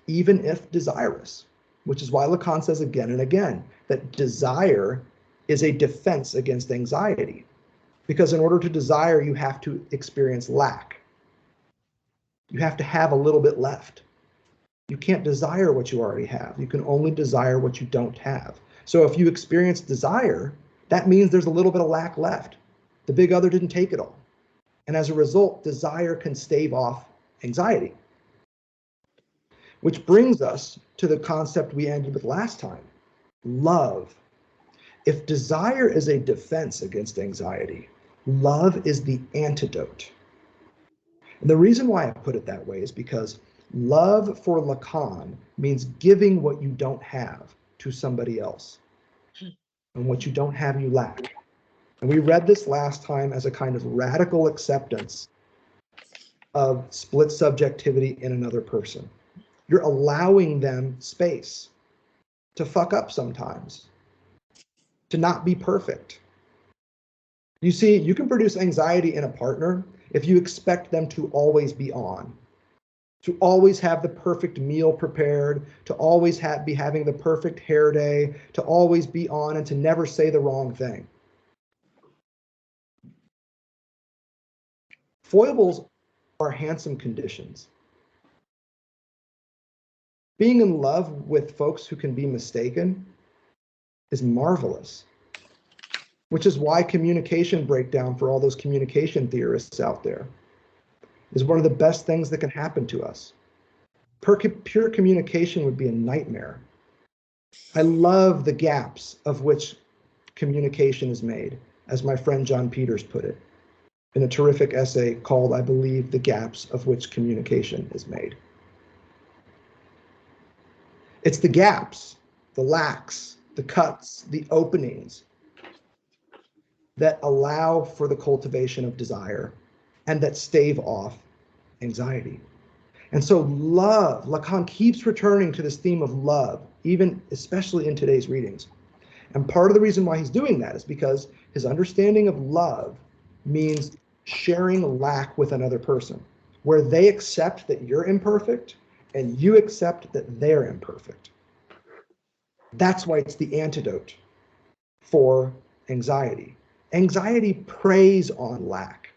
even if desirous, which is why Lacan says again and again that desire is a defense against anxiety. Because in order to desire, you have to experience lack. You have to have a little bit left. You can't desire what you already have. You can only desire what you don't have. So if you experience desire, that means there's a little bit of lack left. The big other didn't take it all. And as a result, desire can stave off anxiety. Which brings us to the concept we ended with last time, love. If desire is a defense against anxiety, love is the antidote. And the reason why I put it that way is because love for Lacan means giving what you don't have to somebody else. And what you don't have, you lack. And we read this last time as a kind of radical acceptance of split subjectivity in another person. You're allowing them space to fuck up sometimes, to not be perfect. You see, you can produce anxiety in a partner if you expect them to always be on, to always have the perfect meal prepared, to always be having the perfect hair day, to always be on and to never say the wrong thing. Foibles are handsome conditions. Being in love with folks who can be mistaken is marvelous, which is why communication breakdown for all those communication theorists out there is one of the best things that can happen to us. Pure communication would be a nightmare. I love the gaps of which communication is made, as my friend John Peters put it, in a terrific essay called, I believe, The Gaps of Which Communication is Made. It's the gaps, the lacks, the cuts, the openings that allow for the cultivation of desire and that stave off anxiety. And so love, Lacan keeps returning to this theme of love, even especially in today's readings. And part of the reason why he's doing that is because his understanding of love means sharing lack with another person, where they accept that you're imperfect and you accept that they're imperfect. That's why it's the antidote for anxiety. Anxiety preys on lack.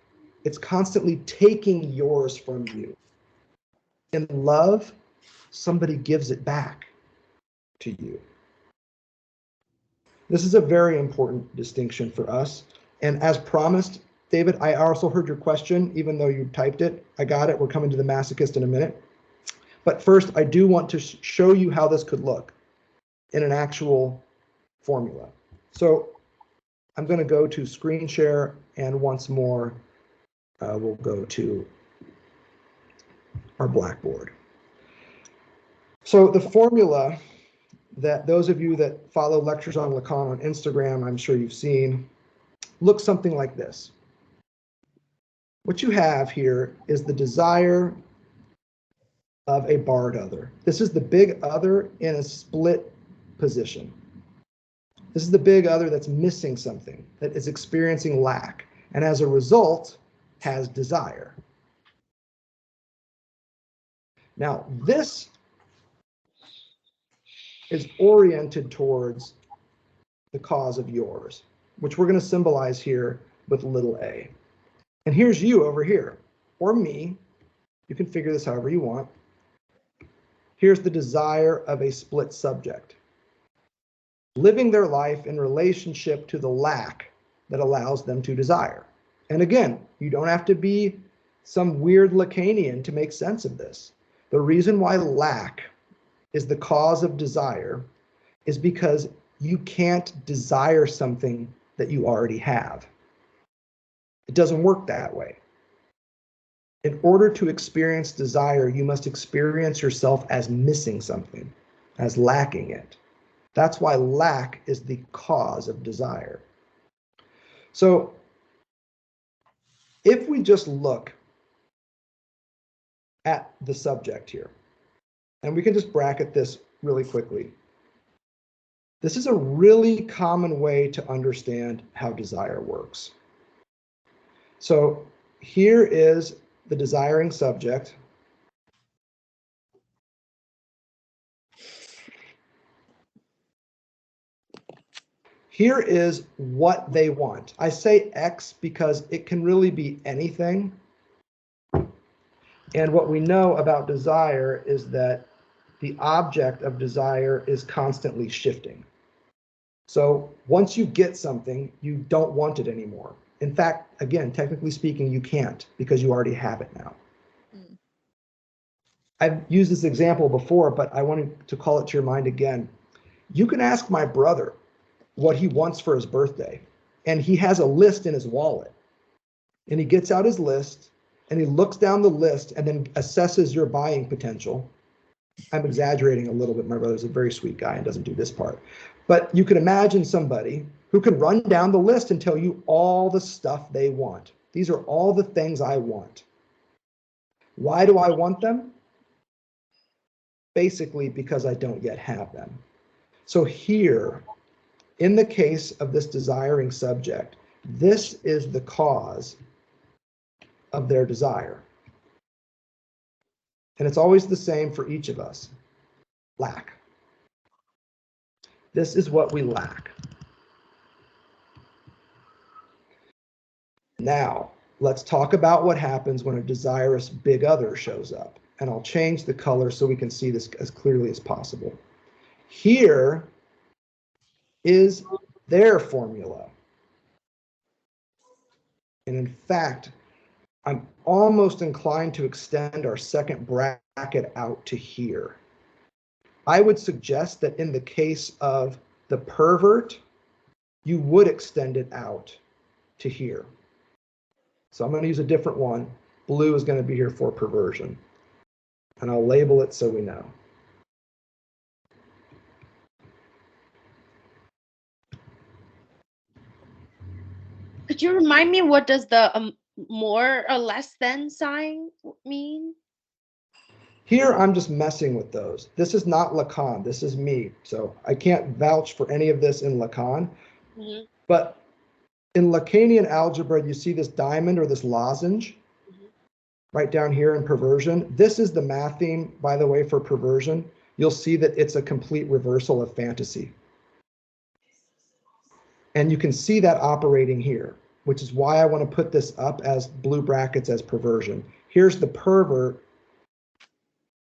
It's constantly taking yours from you. In love, somebody gives it back to you. This is a very important distinction for us. And as promised, David, I also heard your question, even though you typed it. I got it. We're coming to the masochist in a minute. But first, I do want to show you how this could look in an actual formula. So I'm going to go to screen share, and once more, we'll go to our Blackboard. So the formula that those of you that follow lectures on Lacan on Instagram, I'm sure you've seen, looks something like this. What you have here is the desire of a barred other. This is the big other in a split position. This is the big other that's missing something, that is experiencing lack, and as a result has desire. Now, this is oriented towards the cause of yours, which we're going to symbolize here with little a. And here's you over here, or me. You can figure this however you want. Here's the desire of a split subject, living their life in relationship to the lack that allows them to desire. And again, you don't have to be some weird Lacanian to make sense of this. The reason why lack is the cause of desire is because you can't desire something that you already have. It doesn't work that way. In order to experience desire, you must experience yourself as missing something, as lacking it. That's why lack is the cause of desire. So if we just look at the subject here, and we can just bracket this really quickly. This is a really common way to understand how desire works. So here is the desiring subject. Here is what they want. I say X because it can really be anything. And what we know about desire is that the object of desire is constantly shifting. So once you get something, you don't want it anymore. In fact, again, technically speaking, you can't because you already have it now. I've used this example before, but I wanted to call it to your mind again. You can ask my brother what he wants for his birthday, and he has a list in his wallet. And he gets out his list, and he looks down the list and then assesses your buying potential. I'm exaggerating a little bit. My brother's a very sweet guy and doesn't do this part. But you can imagine somebody who can run down the list and tell you all the stuff they want. These are all the things I want. Why do I want them? Basically, because I don't yet have them. So here, in the case of this desiring subject, this is the cause of their desire. And it's always the same for each of us. Lack. This is what we lack. Now, let's talk about what happens when a desirous big other shows up. And I'll change the color so we can see this as clearly as possible. Here is their formula. And in fact, I'm almost inclined to extend our second bracket out to here. I would suggest that in the case of the pervert, you would extend it out to here. So I'm going to use a different one. Blue is going to be here for perversion. And I'll label it so we know. Could you remind me, what does the more or less than sign mean? Here, I'm just messing with those. This is not Lacan. This is me. So I can't vouch for any of this in Lacan. Mm-hmm. But in Lacanian algebra, you see this diamond or this lozenge right down here in perversion. This is the math theme, by the way, for perversion. You'll see that it's a complete reversal of fantasy. And you can see that operating here, which is why I want to put this up as blue brackets as perversion. Here's the pervert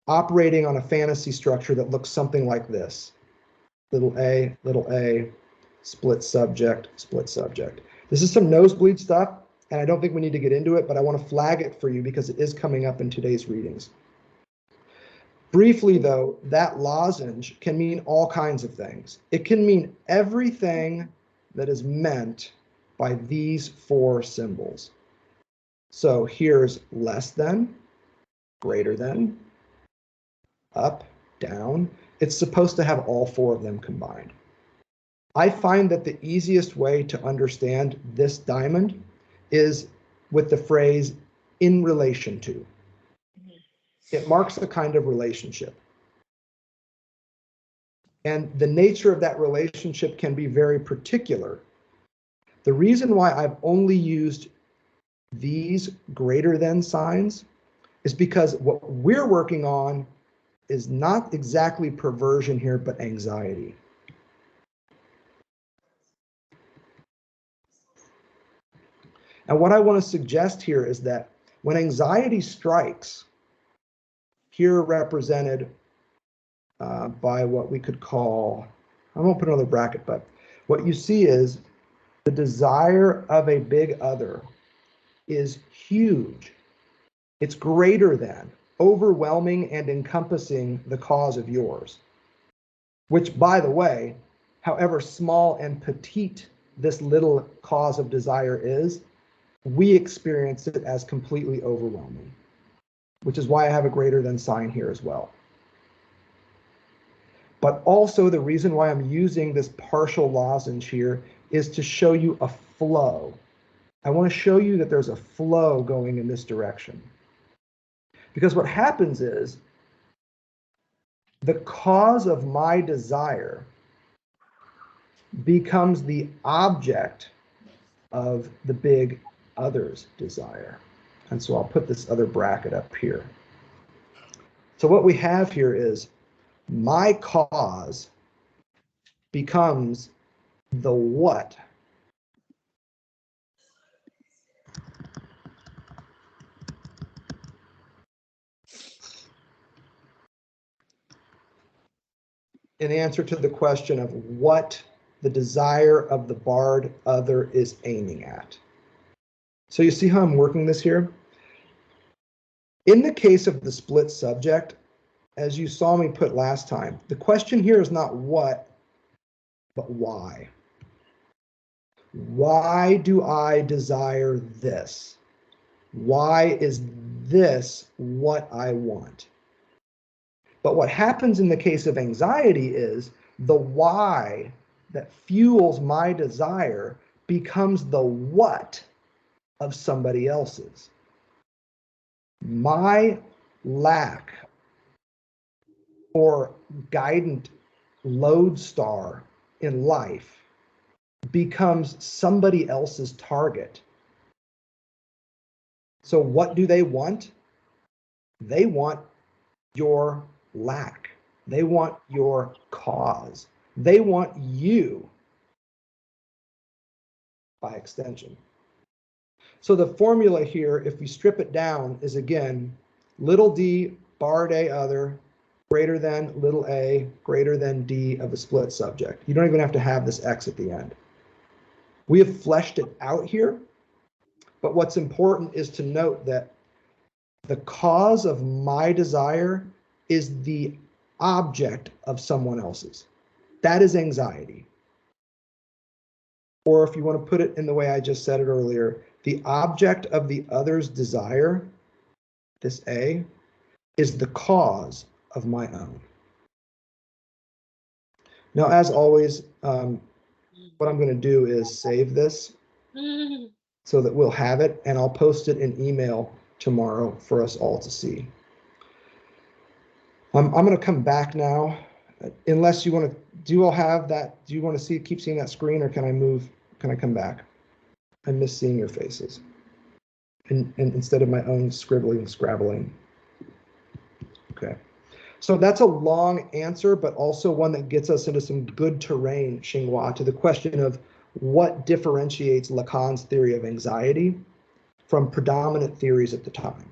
operating on a fantasy structure that looks something like this. Little a, split subject, split subject. This is some nosebleed stuff, and I don't think we need to get into it, but I want to flag it for you because it is coming up in today's readings. Briefly, though, that lozenge can mean all kinds of things. It can mean everything that is meant by these four symbols. So here's less than, greater than, up, down. It's supposed to have all four of them combined. I find that the easiest way to understand this diamond is with the phrase in relation to. It marks a kind of relationship. And the nature of that relationship can be very particular. The reason why I've only used these greater than signs is because what we're working on is not exactly perversion here, but anxiety. And what I want to suggest here is that when anxiety strikes, here represented by what we could call, I won't put another bracket, but what you see is the desire of a big other is huge. It's greater than, overwhelming and encompassing the cause of yours. which, by the way, however small and petite this little cause of desire is, we experience it as completely overwhelming, which is why I have a greater than sign here as well. But also the reason why I'm using this partial lozenge here is to show you a flow. I want to show you that there's a flow going in this direction. Because what happens is the cause of my desire becomes the object of the big other's desire. And so I'll put this other bracket up here. So what we have here is my cause becomes the what in answer to the question of what the desire of the barred other is aiming at. So you see how I'm working this here? In the case of the split subject, as you saw me put last time, the question here is not what, but why. Why do I desire this? Why is this what I want? But what happens in the case of anxiety is the why that fuels my desire becomes the what of somebody else's. My lack or guidant lodestar in life becomes somebody else's target. So what do they want? They want your lack. They want your cause. They want you by extension. So the formula here, if we strip it down, is again, little d barred a other greater than little a greater than d of a split subject. You don't even have to have this x at the end. We have fleshed it out here, but what's important is to note that the cause of my desire is the object of someone else's. That is anxiety. Or if you want to put it in the way I just said it earlier, the object of the other's desire, this A, is the cause of my own. Now, as always, what I'm going to do is save this so that we'll have it, and I'll post it in email tomorrow for us all to see. I'm going to come back now, unless you want to, do you all have that? Do you want to see, keep seeing that screen, or can I move? Can I come back? I miss seeing your faces. And instead of my own scribbling, scrabbling. Okay. So that's a long answer, but also one that gets us into some good terrain, Xinghua, to the question of what differentiates Lacan's theory of anxiety from predominant theories at the time.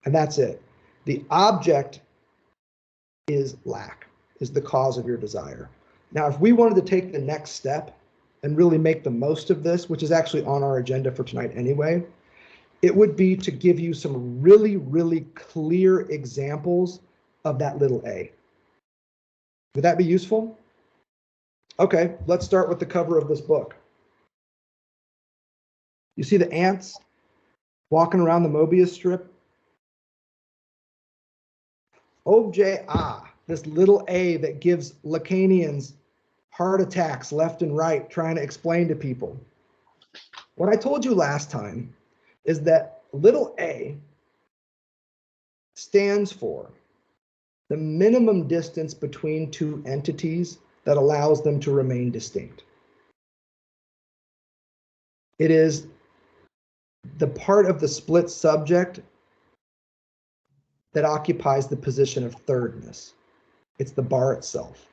And that's it. The object is lack, is the cause of your desire. Now, if we wanted to take the next step and really make the most of this, which is actually on our agenda for tonight anyway, it would be to give you some really, really clear examples of that little a. Would that be useful? Okay, let's start with the cover of this book. You see the ants walking around the Mobius strip? Objet A, this little a that gives Lacanians heart attacks left and right trying to explain to people. What I told you last time is that little a stands for the minimum distance between two entities that allows them to remain distinct. It is the part of the split subject that occupies the position of thirdness. It's the bar itself.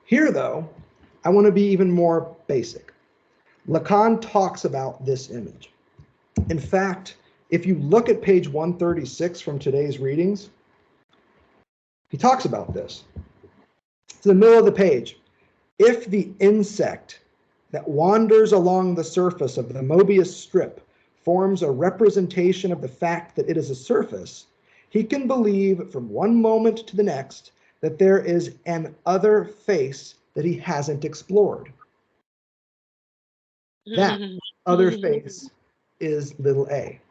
Here, though, I want to be even more basic. Lacan talks about this image. In fact, if you look at page 136 from today's readings, he talks about this. It's in the middle of the page. If the insect that wanders along the surface of the Mobius strip forms a representation of the fact that it is a surface, he can believe from one moment to the next that there is an other face that he hasn't explored. That other face is little a.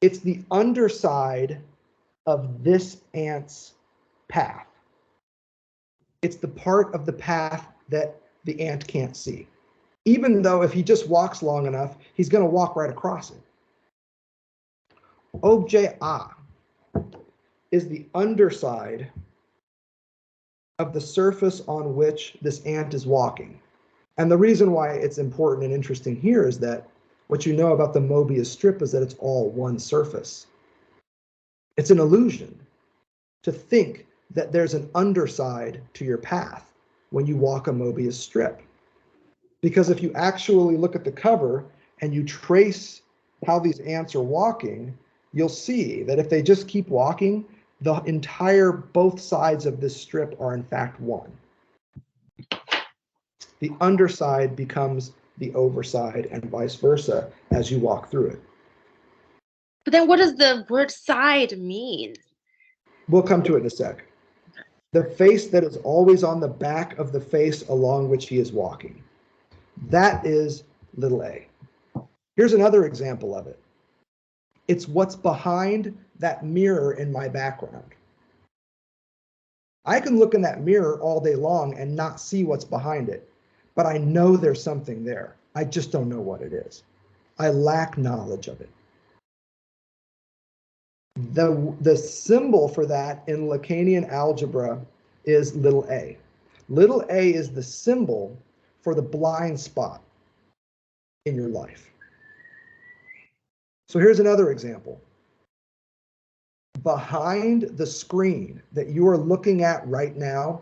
It's the underside of this ant's path. It's the part of the path that the ant can't see. Even though if he just walks long enough, he's going to walk right across it. Objet A is the underside of the surface on which this ant is walking. And the reason why it's important and interesting here is that what you know about the Mobius strip is that it's all one surface. It's an illusion to think that there's an underside to your path when you walk a Mobius strip. Because if you actually look at the cover and you trace how these ants are walking, you'll see that if they just keep walking, the entire both sides of this strip are in fact one. The underside becomes the overside and vice versa as you walk through it. But then what does the word side mean? We'll come to it in a sec. The face that is always on the back of the face along which he is walking. That is little a. Here's another example of it. It's what's behind that mirror in my background. I can look in that mirror all day long and not see what's behind it, but I know there's something there. I just don't know what it is. I lack knowledge of it. The symbol for that in Lacanian algebra is little a. Little a is the symbol for the blind spot in your life. So here's another example. Behind the screen that you are looking at right now,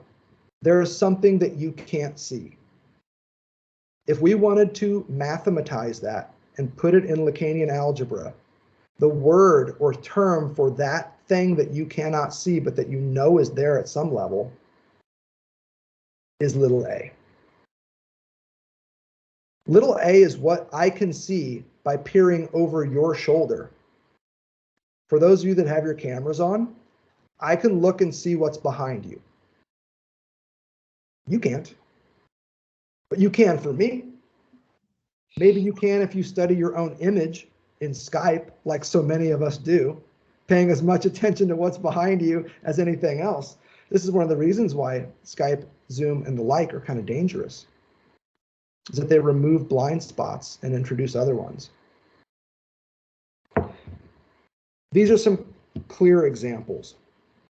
there is something that you can't see. If we wanted to mathematize that and put it in Lacanian algebra, the word or term for that thing that you cannot see but that you know is there at some level is little a. Little a is what I can see by peering over your shoulder. For those of you that have your cameras on, I can look and see what's behind you. You can't, but you can for me. Maybe you can if you study your own image in Skype, like so many of us do, paying as much attention to what's behind you as anything else. This is one of the reasons why Skype, Zoom, and the like are kind of dangerous, is that they remove blind spots and introduce other ones. These are some clear examples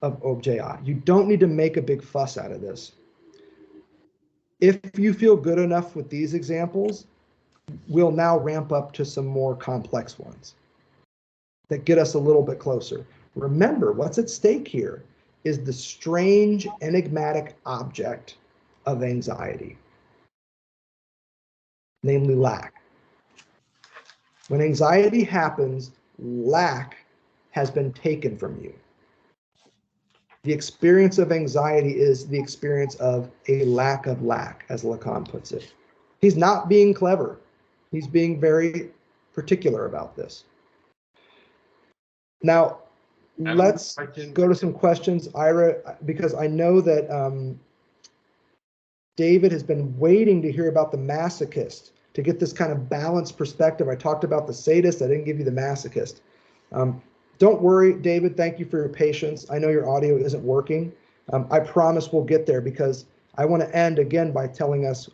of objet A. You don't need to make a big fuss out of this. If you feel good enough with these examples, we'll now ramp up to some more complex ones that get us a little bit closer. Remember, what's at stake here is the strange, enigmatic object of anxiety, namely lack. When anxiety happens, lack has been taken from you. The experience of anxiety is the experience of a lack of lack, as Lacan puts it. He's not being clever. He's being very particular about this. Now, let's go to some questions, Ira, because I know that David has been waiting to hear about the masochist, to get this kind of balanced perspective. I talked about the sadist, I didn't give you the masochist. Don't worry, David, thank you for your patience. I know your audio isn't working. I promise we'll get there, because I want to end again by telling us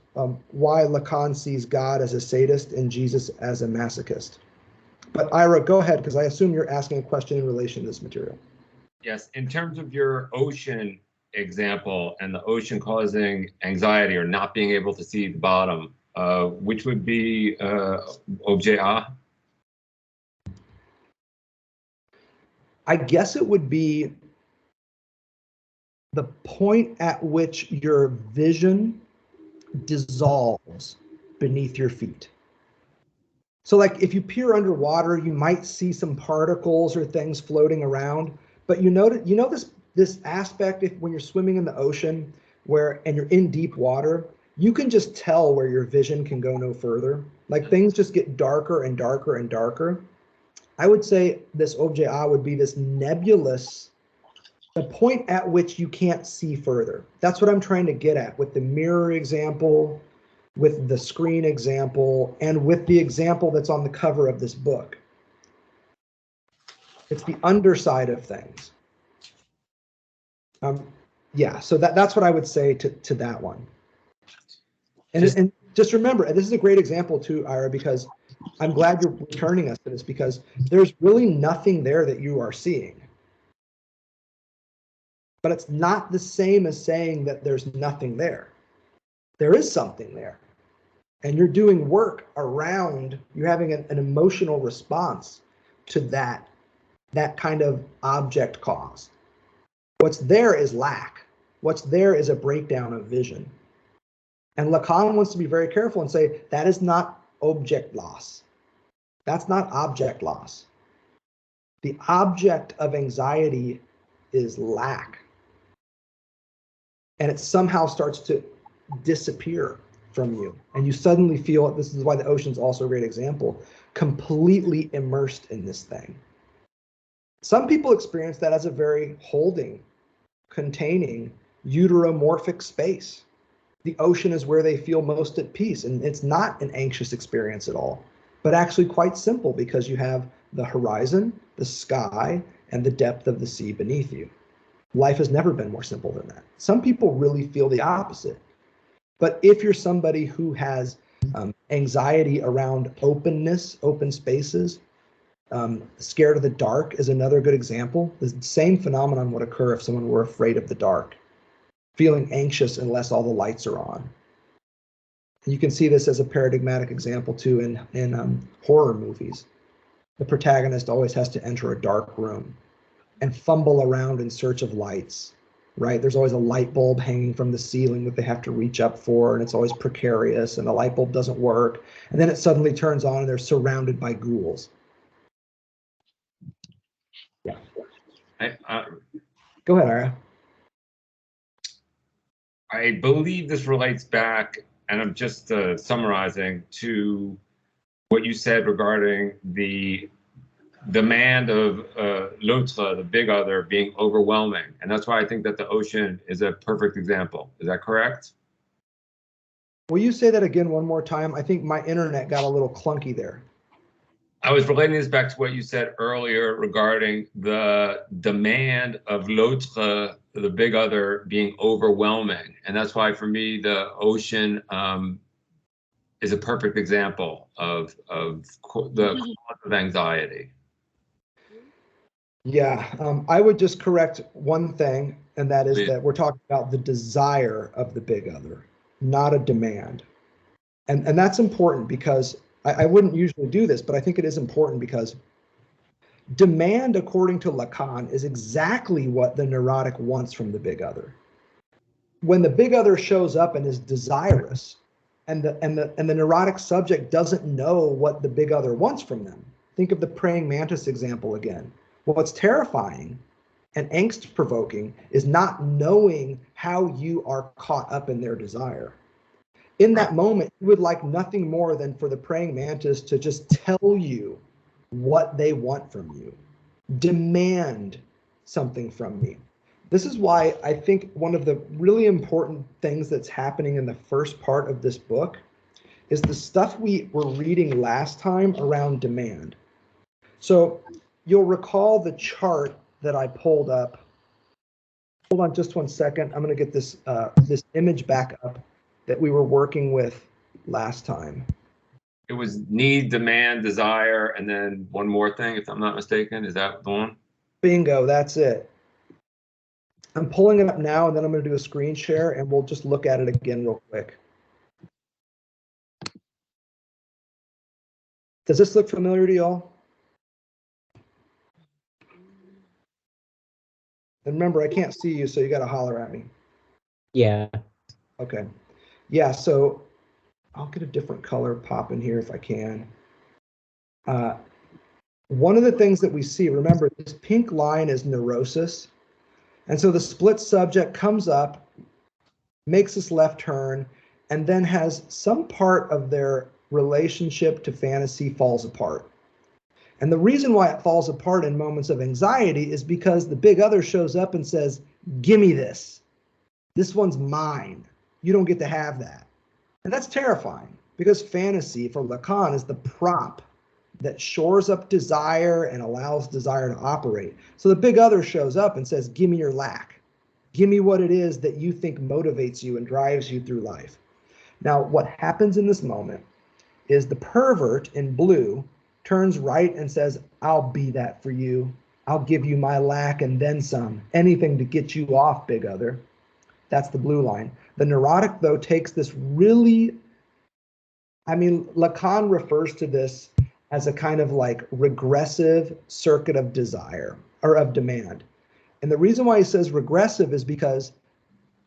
why Lacan sees God as a sadist and Jesus as a masochist. But Ira, go ahead, because I assume you're asking a question in relation to this material. Yes, in terms of your ocean example and the ocean causing anxiety or not being able to see the bottom, which would be objet A? I guess it would be the point at which your vision dissolves beneath your feet. So like if you peer underwater, you might see some particles or things floating around, but you know this aspect when you're swimming in the ocean and you're in deep water, you can just tell where your vision can go no further. Like things just get darker and darker and darker. I would say this objet A would be this nebulous the point at which you can't see further. That's what I'm trying to get at with the mirror example, with the screen example, and with the example that's on the cover of this book. It's the underside of things. Yeah, so that's what I would say to that one. And just remember, and this is a great example too, Ira, because I'm glad you're returning us to this, because there's really nothing there that you are seeing. But it's not the same as saying that there's nothing there. There is something there. And you're doing work around, you're having an emotional response to that kind of object cause. What's there is lack. What's there is a breakdown of vision. And Lacan wants to be very careful and say that is not object loss. That's not object loss. The object of anxiety is lack. And it somehow starts to disappear from you. And you suddenly feel, this is why the ocean's also a great example, completely immersed in this thing. Some people experience that as a very holding, containing, uteromorphic space. The ocean is where they feel most at peace, and it's not an anxious experience at all, but actually quite simple because you have the horizon, the sky, and the depth of the sea beneath you. Life has never been more simple than that. Some people really feel the opposite. But if you're somebody who has anxiety around openness, open spaces, scared of the dark is another good example. The same phenomenon would occur if someone were afraid of the dark, feeling anxious unless all the lights are on. And you can see this as a paradigmatic example too in horror movies. The protagonist always has to enter a dark room and fumble around in search of lights, right? There's always a light bulb hanging from the ceiling that they have to reach up for, and it's always precarious, and the light bulb doesn't work. And then it suddenly turns on and they're surrounded by ghouls. Yeah. Go ahead, Ira. I believe this relates back, and I'm just summarizing, to what you said regarding the demand of l'autre, the big other, being overwhelming. And that's why I think that the ocean is a perfect example. Is that correct? Will you say that again one more time? I think my internet got a little clunky there. I was relating this back to what you said earlier regarding the demand of l'autre, the big other, being overwhelming. And that's why, for me, the ocean is a perfect example of the cause of anxiety. Yeah, I would just correct one thing, and that is that we're talking about the desire of the big other, not a demand. And that's important because I wouldn't usually do this, but I think it is important because demand, according to Lacan, is exactly what the neurotic wants from the big other. When the big other shows up and is desirous, and the neurotic subject doesn't know what the big other wants from them. Think of the praying mantis example again. What's terrifying and angst-provoking is not knowing how you are caught up in their desire. In that moment, you would like nothing more than for the praying mantis to just tell you what they want from you. Demand something from me. This is why I think one of the really important things that's happening in the first part of this book is the stuff we were reading last time around demand. So you'll recall the chart that I pulled up. Hold on just one second. I'm going to get this this image back up that we were working with last time. It was need, demand, desire, and then one more thing, if I'm not mistaken. Is that the one? Bingo, that's it. I'm pulling it up now, and then I'm going to do a screen share, and we'll just look at it again real quick. Does this look familiar to y'all? And remember, I can't see you, so you got to holler at me. Yeah. Okay. Yeah, so I'll get a different color pop in here if I can. One of the things that we see, remember, this pink line is neurosis. And so the split subject comes up, makes this left turn, and then has some part of their relationship to fantasy falls apart. And the reason why it falls apart in moments of anxiety is because the big other shows up and says, give me this. This one's mine. You don't get to have that. And that's terrifying because fantasy for Lacan is the prop that shores up desire and allows desire to operate. So the big other shows up and says, give me your lack. Give me what it is that you think motivates you and drives you through life. Now, what happens in this moment is the pervert in blue turns right and says, I'll be that for you. I'll give you my lack and then some. Anything to get you off, big other. That's the blue line. The neurotic, though, takes this really, Lacan refers to this as a kind of like regressive circuit of desire or of demand. And the reason why he says regressive is because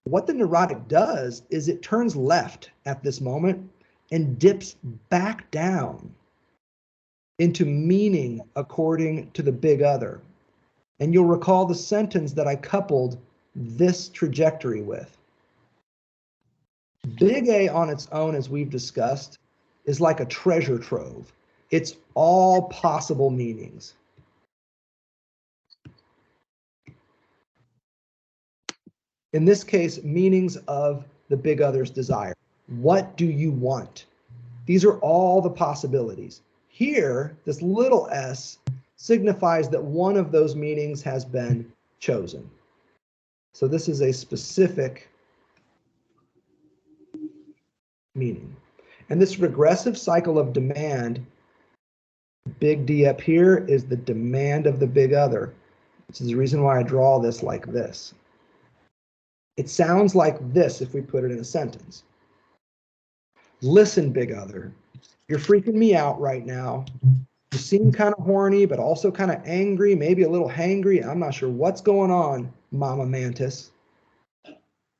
what the neurotic does is it turns left at this moment and dips back down into meaning according to the big other. And you'll recall the sentence that I coupled this trajectory with. Big A on its own, as we've discussed, is like a treasure trove. It's all possible meanings. In this case, meanings of the big other's desire. What do you want? These are all the possibilities. Here, this little s signifies that one of those meanings has been chosen. So this is a specific meaning. And this regressive cycle of demand, big D up here, is the demand of the big other. This is the reason why I draw this like this. It sounds like this if we put it in a sentence. Listen, big other, you're freaking me out right now. You seem kind of horny, but also kind of angry, maybe a little hangry. I'm not sure what's going on, Mama Mantis.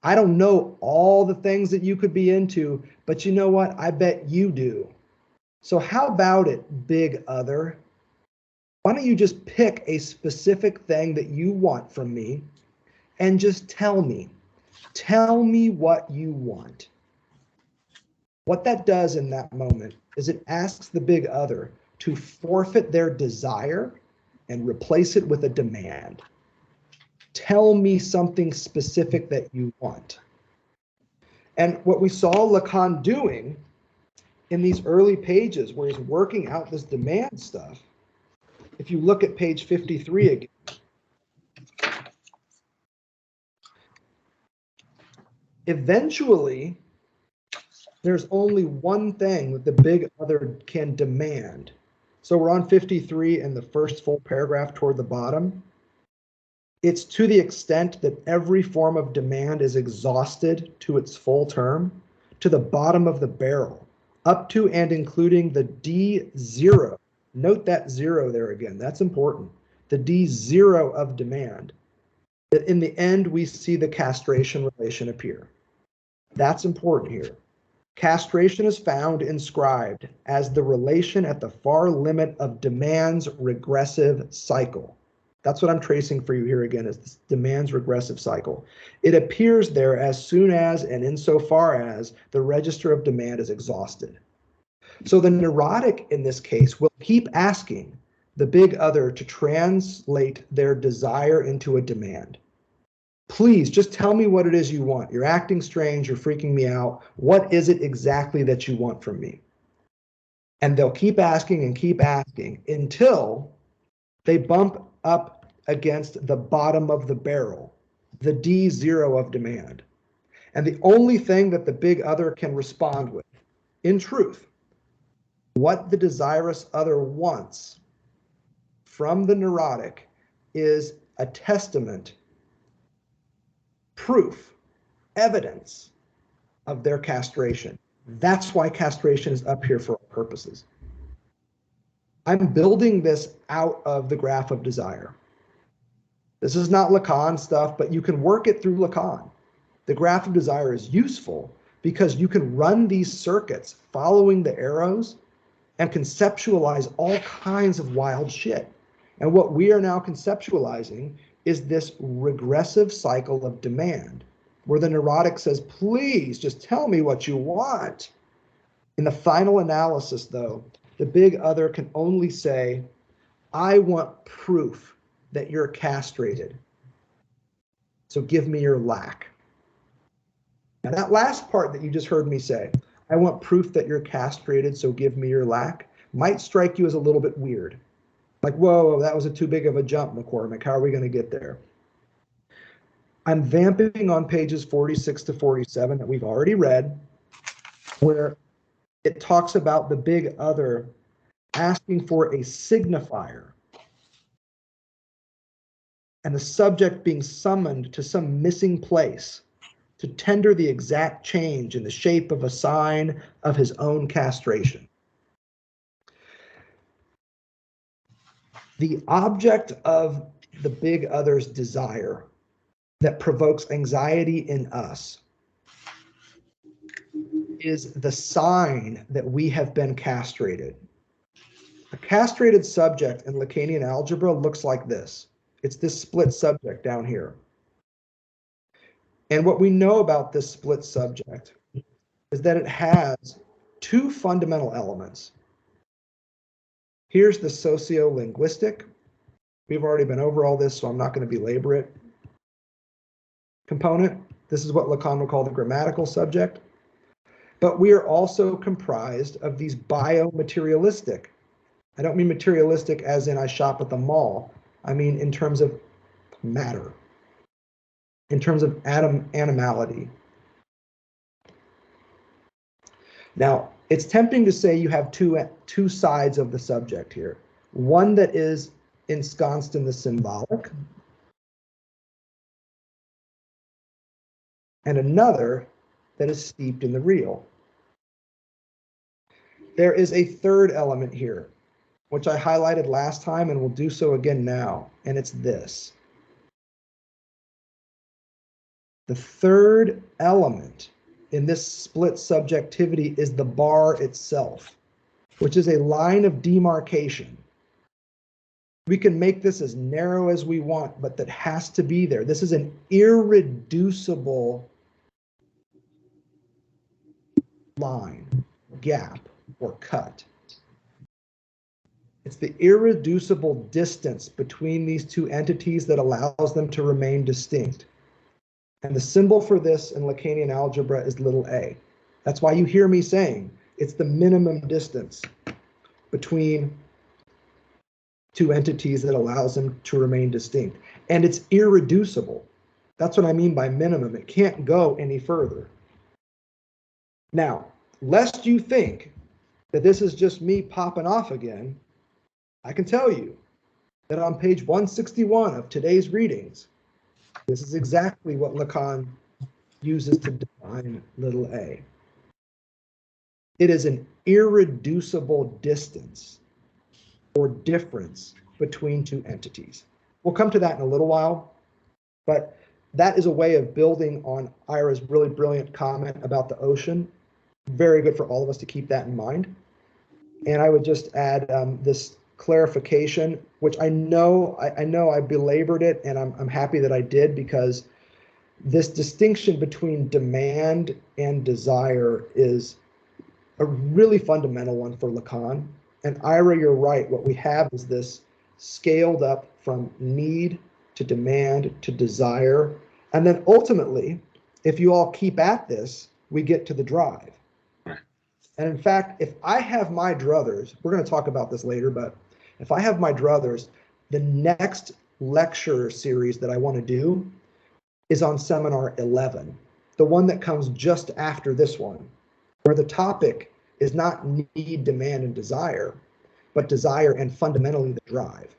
I don't know all the things that you could be into, but you know what? I bet you do. So how about it, big other? Why don't you just pick a specific thing that you want from me and just tell me? Tell me what you want. What that does in that moment is it asks the big other to forfeit their desire and replace it with a demand. Tell me something specific that you want. And what we saw Lacan doing in these early pages where he's working out this demand stuff, if you look at page 53 again, eventually, there's only one thing that the big other can demand. So we're on 53 in the first full paragraph toward the bottom. It's to the extent that every form of demand is exhausted to its full term, to the bottom of the barrel, up to and including the D0. Note that zero there again, that's important. The D0 of demand. That in the end, we see the castration relation appear. That's important here. Castration is found inscribed as the relation at the far limit of demand's regressive cycle. That's what I'm tracing for you here again, is this demand's regressive cycle. It appears there as soon as and insofar as the register of demand is exhausted. So the neurotic in this case will keep asking the big other to translate their desire into a demand. Please just tell me what it is you want. You're acting strange, you're freaking me out. What is it exactly that you want from me? And they'll keep asking and keep asking until they bump up against the bottom of the barrel, the D0 of demand. And the only thing that the big other can respond with, in truth, what the desirous other wants from the neurotic is a testament, proof, evidence of their castration. That's why castration is up here for all purposes. I'm building this out of the graph of desire. This is not Lacan stuff, but you can work it through Lacan. The graph of desire is useful because you can run these circuits following the arrows and conceptualize all kinds of wild shit. And what we are now conceptualizing is this regressive cycle of demand, where the neurotic says, please just tell me what you want. In the final analysis, though, the big other can only say, I want proof that you're castrated. So give me your lack. Now that last part that you just heard me say, I want proof that you're castrated, so give me your lack, might strike you as a little bit weird. Like, whoa, that was too big of a jump, McCormick. How are we going to get there? I'm vamping on pages 46 to 47 that we've already read, where it talks about the big other asking for a signifier and the subject being summoned to some missing place to tender the exact change in the shape of a sign of his own castration. The object of the big other's desire that provokes anxiety in us is the sign that we have been castrated. A castrated subject in Lacanian algebra looks like this. It's this split subject down here. And what we know about this split subject is that it has two fundamental elements. Here's the sociolinguistic. We've already been over all this, so I'm not going to belabor it. Component. This is what Lacan would call the grammatical subject. But we are also comprised of these biomaterialistic. I don't mean materialistic as in I shop at the mall. I mean in terms of matter, in terms of animality. Now, it's tempting to say you have two sides of the subject here. One that is ensconced in the symbolic, and another that is steeped in the real. There is a third element here, which I highlighted last time and will do so again now, and it's this. The third element in this split subjectivity is the bar itself, which is a line of demarcation. We can make this as narrow as we want, but that has to be there. This is an irreducible line, gap, or cut. It's the irreducible distance between these two entities that allows them to remain distinct. And the symbol for this in Lacanian algebra is little a. That's why you hear me saying it's the minimum distance between two entities that allows them to remain distinct. And it's irreducible. That's what I mean by minimum. It can't go any further. Now, lest you think that this is just me popping off again, I can tell you that on page 161 of today's readings, this is exactly what Lacan uses to define little a. It is an irreducible distance or difference between two entities. We'll come to that in a little while, but that is a way of building on Ira's really brilliant comment about the ocean. Very good for all of us to keep that in mind. And I would just add this clarification, which I know I belabored it, and I'm happy that I did, because this distinction between demand and desire is a really fundamental one for Lacan. And Ira, you're right. What we have is this scaled up from need to demand to desire. And then ultimately, if you all keep at this, we get to the drive. And in fact, if I have my druthers, we're going to talk about this later, but if I have my druthers, the next lecture series that I want to do is on seminar 11, the one that comes just after this one, where the topic is not need, demand, and desire, but desire and fundamentally the drive.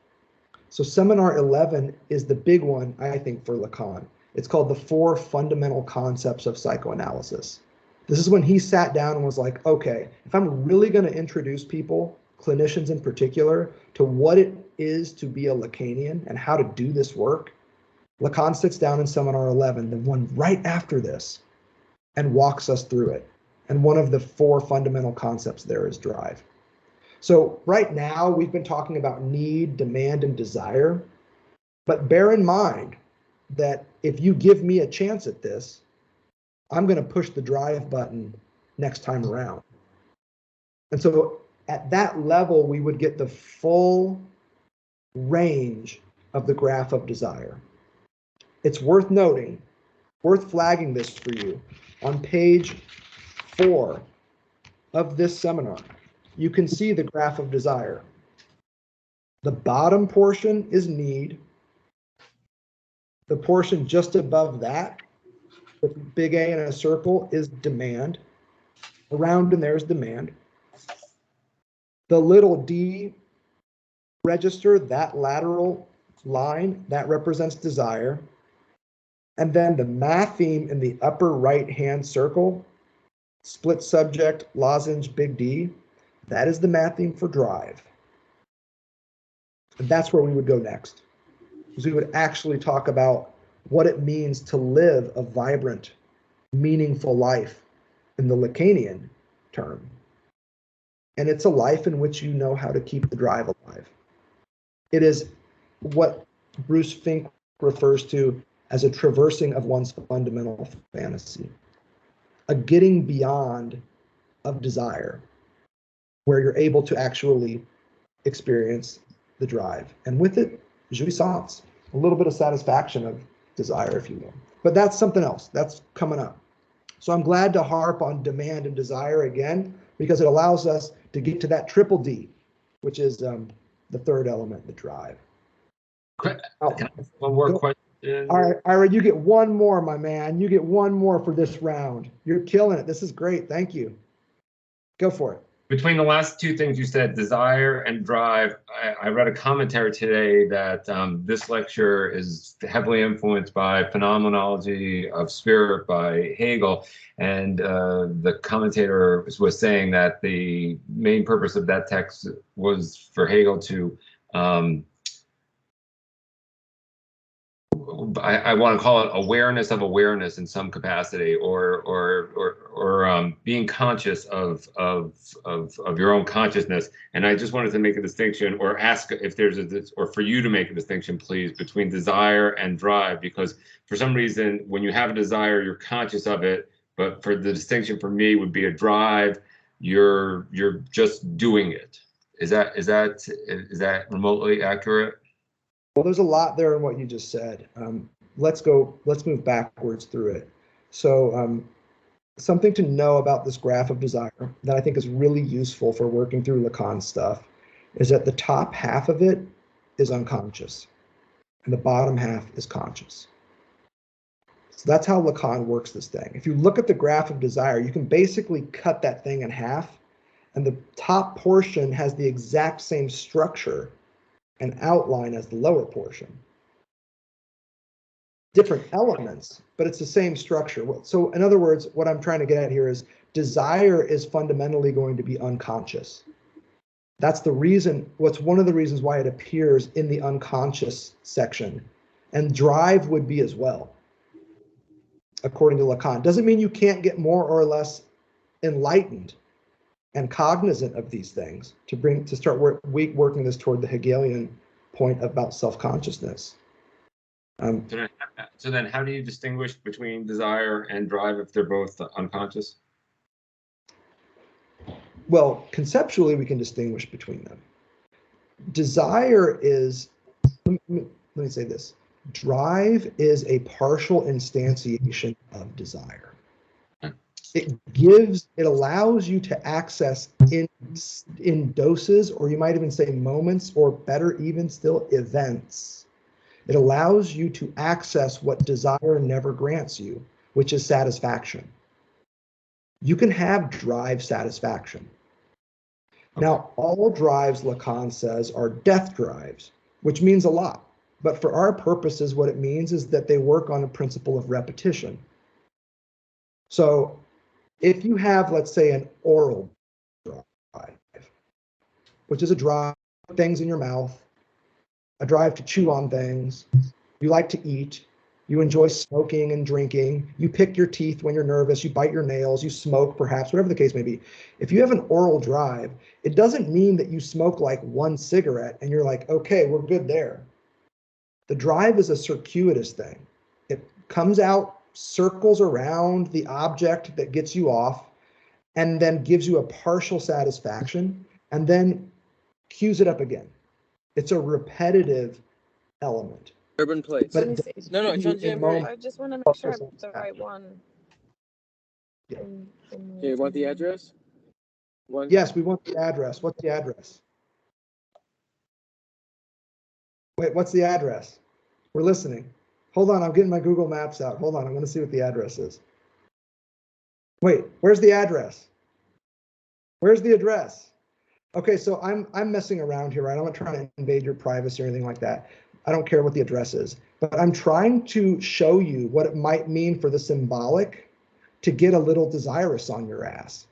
So seminar 11 is the big one, I think, for Lacan. It's called The Four Fundamental Concepts of Psychoanalysis. This is when he sat down and was like, okay, if I'm really going to introduce people, clinicians in particular, to what it is to be a Lacanian and how to do this work, Lacan sits down in seminar 11, the one right after this, and walks us through it. And one of the four fundamental concepts there is drive. So right now we've been talking about need, demand, and desire, but bear in mind that if you give me a chance at this, I'm going to push the drive button next time around. And so at that level, we would get the full range of the graph of desire. It's worth noting, worth flagging this for you. On page 4 of this seminar, you can see the graph of desire. The bottom portion is need. The portion just above that, with big A in a circle, is demand. Around in there is demand. The little d register, that lateral line, that represents desire. And then the math theme in the upper right-hand circle, split subject, lozenge, big D, that is the math theme for drive. And that's where we would go next, because we would actually talk about what it means to live a vibrant, meaningful life in the Lacanian term. And it's a life in which you know how to keep the drive alive. It is what Bruce Fink refers to as a traversing of one's fundamental fantasy, a getting beyond of desire, where you're able to actually experience the drive. And with it, jouissance, a little bit of satisfaction of desire, if you will. But that's something else. That's coming up. So I'm glad to harp on demand and desire again, because it allows us to get to that triple D, which is the third element, the drive. Can I ask one more question? All right, Ira, you get one more, my man. You get one more for this round. You're killing it. This is great. Thank you. Go for it. Between the last two things you said, desire and drive, I read a commentary today that this lecture is heavily influenced by Phenomenology of Spirit by Hegel. And the commentator was saying that the main purpose of that text was for Hegel to I want to call it awareness of awareness in some capacity, or being conscious of your own consciousness. And I just wanted to make a distinction, or ask if there's or for you to make a distinction, please, between desire and drive, because for some reason, when you have a desire, you're conscious of it. But for the distinction for me would be a drive, you're just doing it. Is that remotely accurate? Well, there's a lot there in what you just said. Let's move backwards through it. So something to know about this graph of desire that I think is really useful for working through Lacan stuff is that the top half of it is unconscious and the bottom half is conscious. So that's how Lacan works this thing. If you look at the graph of desire, you can basically cut that thing in half, and the top portion has the exact same structure and outline as the lower portion. Different elements, but it's the same structure. So in other words, what I'm trying to get at here is desire is fundamentally going to be unconscious. That's the reason, one of the reasons why it appears in the unconscious section, and drive would be as well, according to Lacan. Doesn't mean you can't get more or less enlightened and cognizant of these things to start working this toward the Hegelian point about self-consciousness. So then how do you distinguish between desire and drive if they're both unconscious? Well, conceptually, we can distinguish between them. Desire is, let me say this, drive is a partial instantiation of desire. It allows you to access in doses, or you might even say moments, or better even still, events. It allows you to access what desire never grants you, which is satisfaction. You can have drive satisfaction. Okay. Now, all drives, Lacan says, are death drives, which means a lot. But for our purposes, what it means is that they work on a principle of repetition. So if you have, let's say, an oral drive, which is a drive to things in your mouth, a drive to chew on things, you like to eat, you enjoy smoking and drinking, you pick your teeth when you're nervous, you bite your nails, you smoke perhaps, whatever the case may be. If you have an oral drive, it doesn't mean that you smoke like one cigarette and you're like, okay, we're good there. The drive is a circuitous thing. It comes out, circles around the object that gets you off, and then gives you a partial satisfaction, and then cues it up again. It's a repetitive element. Urban place. But Let me it see. No, it's on doesn't give you a Jamboree. moment I just want to of make sure I personal have the right one. Yeah. Okay, you want the address? Yes, we want the address. What's the address? Wait, what's the address? We're listening. Hold on, I'm getting my Google Maps out. Hold on, I want to see what the address is. Wait, where's the address? Where's the address? Okay, so I'm messing around here, right? I'm not trying to invade your privacy or anything like that. I don't care what the address is, but I'm trying to show you what it might mean for the symbolic to get a little desirous on your ass.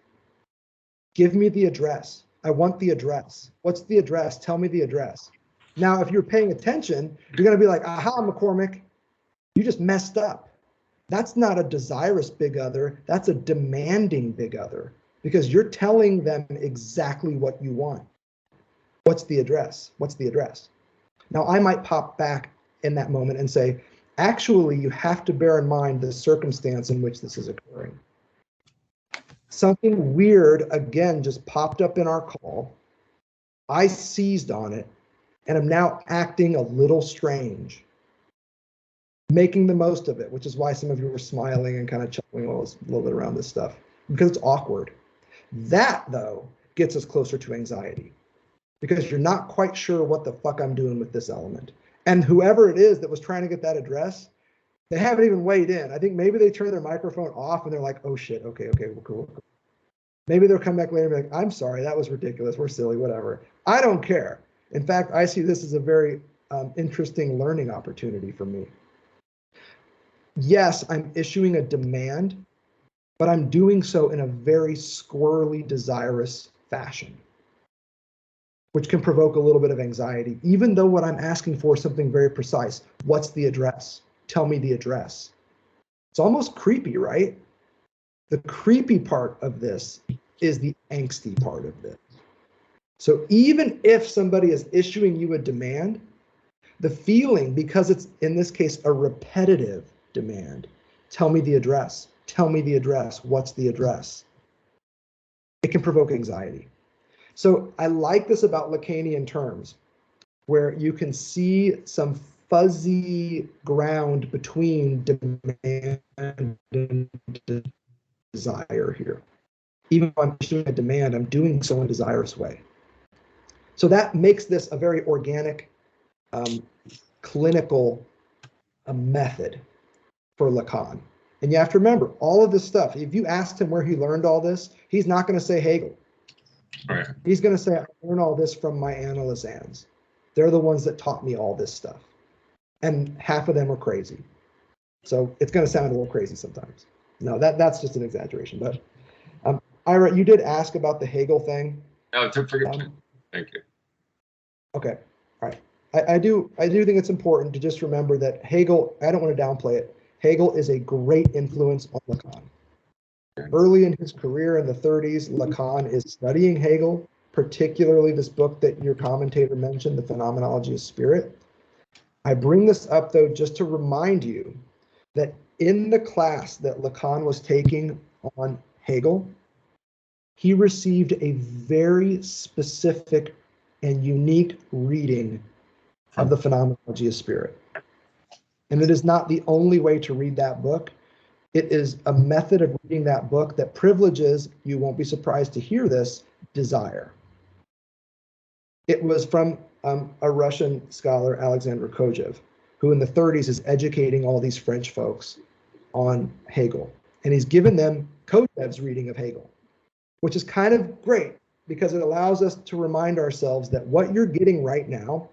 Give me the address. I want the address. What's the address? Tell me the address. Now, if you're paying attention, you're going to be like, aha, McCormick, you just messed up. That's not a desirous big other. That's a demanding big other, because you're telling them exactly what you want. What's the address? What's the address? Now, I might pop back in that moment and say, actually, you have to bear in mind the circumstance in which this is occurring. Something weird, again, just popped up in our call. I seized on it, and I'm now acting a little strange, making the most of it, which is why some of you were smiling and kind of chuckling a little bit around this stuff, because it's awkward. That, though, gets us closer to anxiety, because you're not quite sure what the fuck I'm doing with this element. And whoever it is that was trying to get that address, they haven't even weighed in. I think maybe they turn their microphone off and they're like, oh shit, okay, well, cool. Maybe they'll come back later and be like, I'm sorry, that was ridiculous, we're silly, whatever. I don't care. In fact, I see this as a very interesting learning opportunity for me. Yes, I'm issuing a demand, but I'm doing so in a very squirrely, desirous fashion, which can provoke a little bit of anxiety, even though what I'm asking for is something very precise. What's the address? Tell me the address. It's almost creepy, right? The creepy part of this is the angsty part of this. So even if somebody is issuing you a demand, the feeling, because it's in this case a repetitive demand, tell me the address, tell me the address, what's the address? It can provoke anxiety. So I like this about Lacanian terms, where you can see some fuzzy ground between demand and desire here. Even if I'm issuing a demand, I'm doing so in a desirous way. So that makes this a very organic, clinical method for Lacan. And you have to remember, all of this stuff, if you asked him where he learned all this, he's not going to say Hegel. Right. He's going to say, I learned all this from my analysans. They're the ones that taught me all this stuff. And half of them are crazy. So it's going to sound a little crazy sometimes. No, that's just an exaggeration. But Ira, you did ask about the Hegel thing. No, thank you. Okay, all right. I do think it's important to just remember that Hegel, I don't want to downplay it, Hegel is a great influence on Lacan. Early in his career in the 30s, Lacan is studying Hegel, particularly this book that your commentator mentioned, The Phenomenology of Spirit. I bring this up, though, just to remind you that in the class that Lacan was taking on Hegel, he received a very specific and unique reading of The Phenomenology of Spirit. And it is not the only way to read that book. It is a method of reading that book that privileges, you won't be surprised to hear this, desire. It was from a Russian scholar, Alexander Kojev, who in the 30s is educating all these French folks on Hegel. And he's given them Kojev's reading of Hegel, which is kind of great because it allows us to remind ourselves that what you're getting right now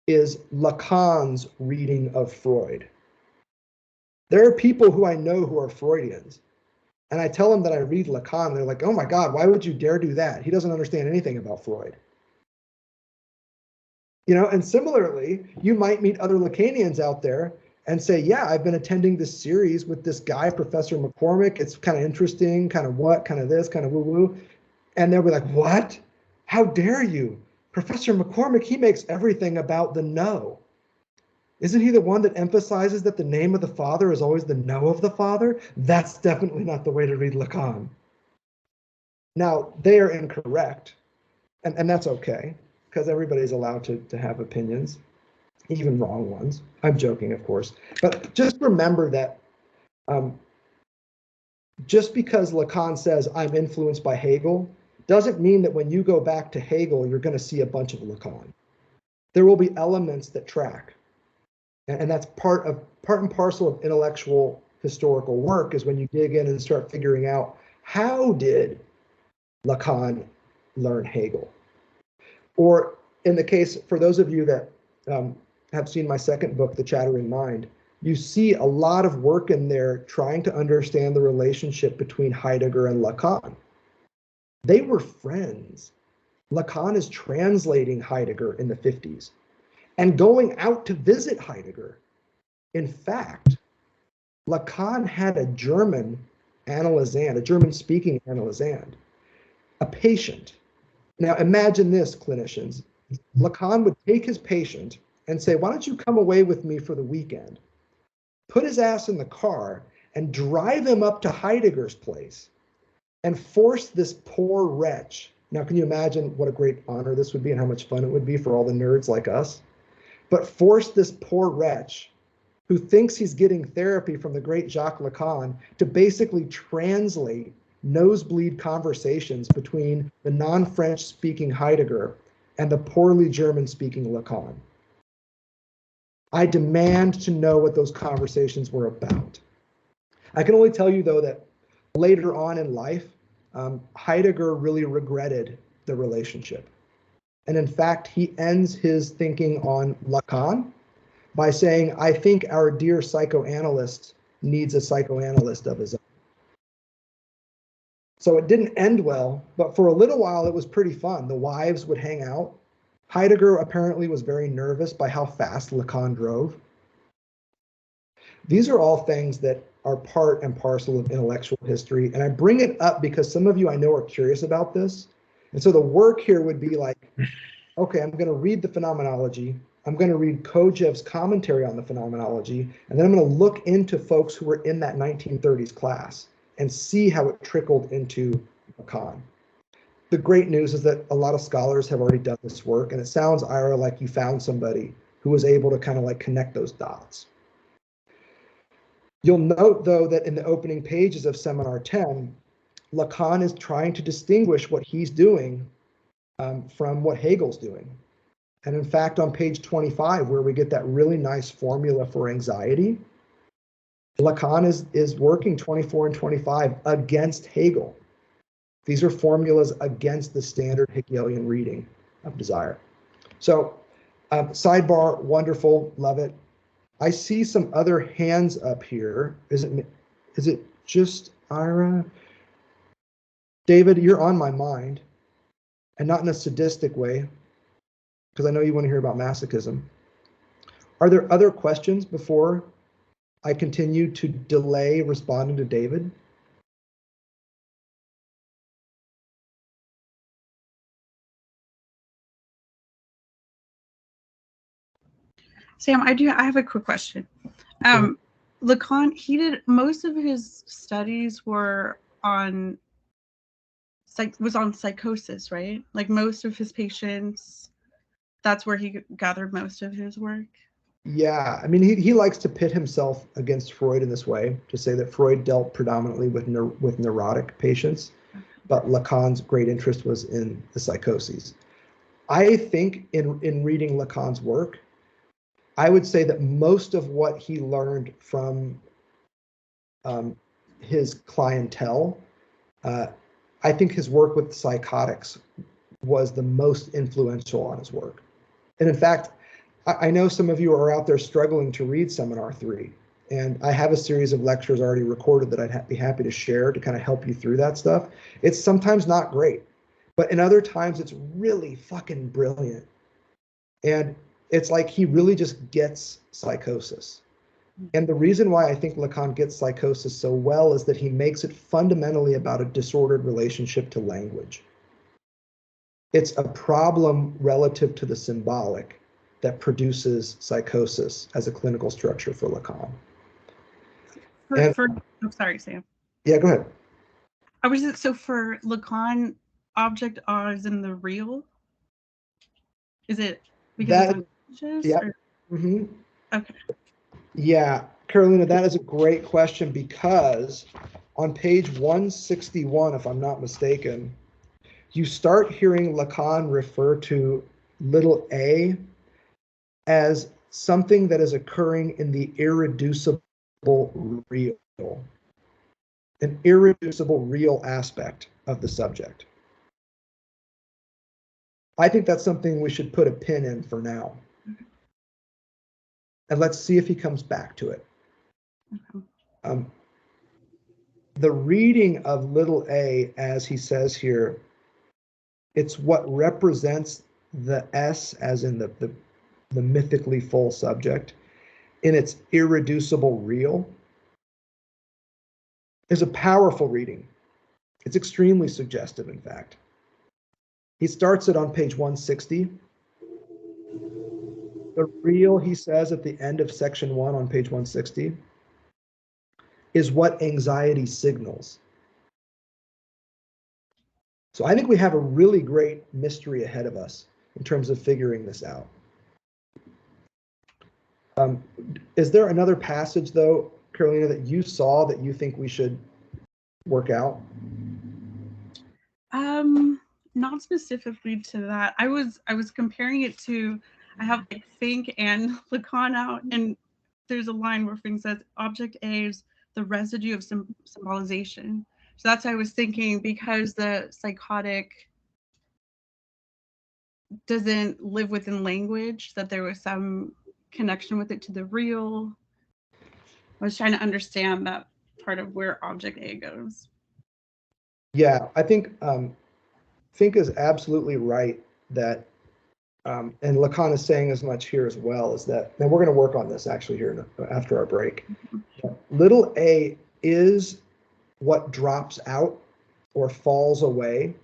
is Lacan's reading of Freud. There are people who I know who are Freudians, and I tell them that I read Lacan, and they're like, oh my God, why would you dare do that? He doesn't understand anything about Freud. You know, and similarly, you might meet other Lacanians out there and say, yeah, I've been attending this series with this guy, Professor McCormick. It's kind of interesting, kind of what, kind of this, kind of woo-woo. And they'll be like, what? How dare you? Professor McCormick, he makes everything about the no. Isn't he the one that emphasizes that the name of the Father is always the no of the Father? That's definitely not the way to read Lacan. Now, they are incorrect, and that's okay. because everybody's allowed to have opinions, even wrong ones. I'm joking, of course. But just remember that just because Lacan says I'm influenced by Hegel doesn't mean that when you go back to Hegel, you're going to see a bunch of Lacan. There will be elements that track. And that's part and parcel of intellectual historical work, is when you dig in and start figuring out, how did Lacan learn Hegel? Or in the case, for those of you that have seen my second book, The Chattering Mind, you see a lot of work in there trying to understand the relationship between Heidegger and Lacan. They were friends. Lacan is translating Heidegger in the 50s and going out to visit Heidegger. In fact, Lacan had a German analysand, a German-speaking analysand, a patient. Now imagine this, clinicians. Lacan would take his patient and say, why don't you come away with me for the weekend? Put his ass in the car and drive him up to Heidegger's place and force this poor wretch. Now, can you imagine what a great honor this would be and how much fun it would be for all the nerds like us? But force this poor wretch who thinks he's getting therapy from the great Jacques Lacan to basically translate nosebleed conversations between the non-French speaking Heidegger and the poorly German speaking Lacan. I demand to know what those conversations were about. I can only tell you, though, that later on in life, Heidegger really regretted the relationship. And in fact, he ends his thinking on Lacan by saying, I think our dear psychoanalyst needs a psychoanalyst of his own. So it didn't end well, but for a little while it was pretty fun. The wives would hang out. Heidegger apparently was very nervous by how fast Lacan drove. These are all things that are part and parcel of intellectual history. And I bring it up because some of you I know are curious about this. And so the work here would be like, okay, I'm going to read the phenomenology. I'm going to read Kojève's commentary on the phenomenology. And then I'm going to look into folks who were in that 1930s class and see how it trickled into Lacan. The great news is that a lot of scholars have already done this work. And it sounds, Ira, like you found somebody who was able to kind of like connect those dots. You'll note, though, that in the opening pages of Seminar 10, Lacan is trying to distinguish what he's doing from what Hegel's doing. And in fact, on page 25, where we get that really nice formula for anxiety, Lacan is working 24 and 25 against Hegel. These are formulas against the standard Hegelian reading of desire. So sidebar, wonderful, love it. I see some other hands up here. Is it just Ira? David, you're on my mind, and not in a sadistic way, because I know you want to hear about masochism. Are there other questions before I continue to delay responding to David? Sam, I have a quick question. Lacan, most of his studies were on psychosis, right? Like most of his patients, that's where he gathered most of his work. Yeah, I mean, he likes to pit himself against Freud in this way, to say that Freud dealt predominantly with neurotic patients, but Lacan's great interest was in the psychoses. I think in reading Lacan's work, I would say that most of what he learned from his clientele, I think his work with psychotics was the most influential on his work. And in fact, I know some of you are out there struggling to read Seminar 3, and I have a series of lectures already recorded that I'd be happy to share to kind of help you through that stuff. It's sometimes not great, but in other times it's really fucking brilliant. And it's like he really just gets psychosis. And the reason why I think Lacan gets psychosis so well is that he makes it fundamentally about a disordered relationship to language. It's a problem relative to the symbolic that produces psychosis as a clinical structure for Lacan. I'm sorry, Sam. Yeah, go ahead. So for Lacan, object R is in the real? Is it because That, it's unconscious? yeah. Or- Mhm. Okay. Yeah, Carolina, that is a great question because on page 161, if I'm not mistaken, you start hearing Lacan refer to little a as something that is occurring in the irreducible real, an irreducible real aspect of the subject. I think that's something we should put a pin in for now. And let's see if he comes back to it. Okay. The reading of little a, as he says here, it's what represents the S, as in the mythically full subject, in its irreducible real, is a powerful reading. It's extremely suggestive, in fact. He starts it on page 160. The real, he says at the end of section 1 on page 160, is what anxiety signals. So I think we have a really great mystery ahead of us in terms of figuring this out. Is there another passage, though, Carolina, that you saw that you think we should work out? Not specifically to that. I was comparing it to, I have like Fink and Lacan out, and there's a line where Fink says object A is the residue of symbolization. So that's what I was thinking, because the psychotic doesn't live within language, that there was some connection with it to the real. I was trying to understand that part of where object A goes. Yeah, I think Fink is absolutely right that, and Lacan is saying as much here as well, is that, and we're going to work on this actually here after our break. Little a is what drops out or falls away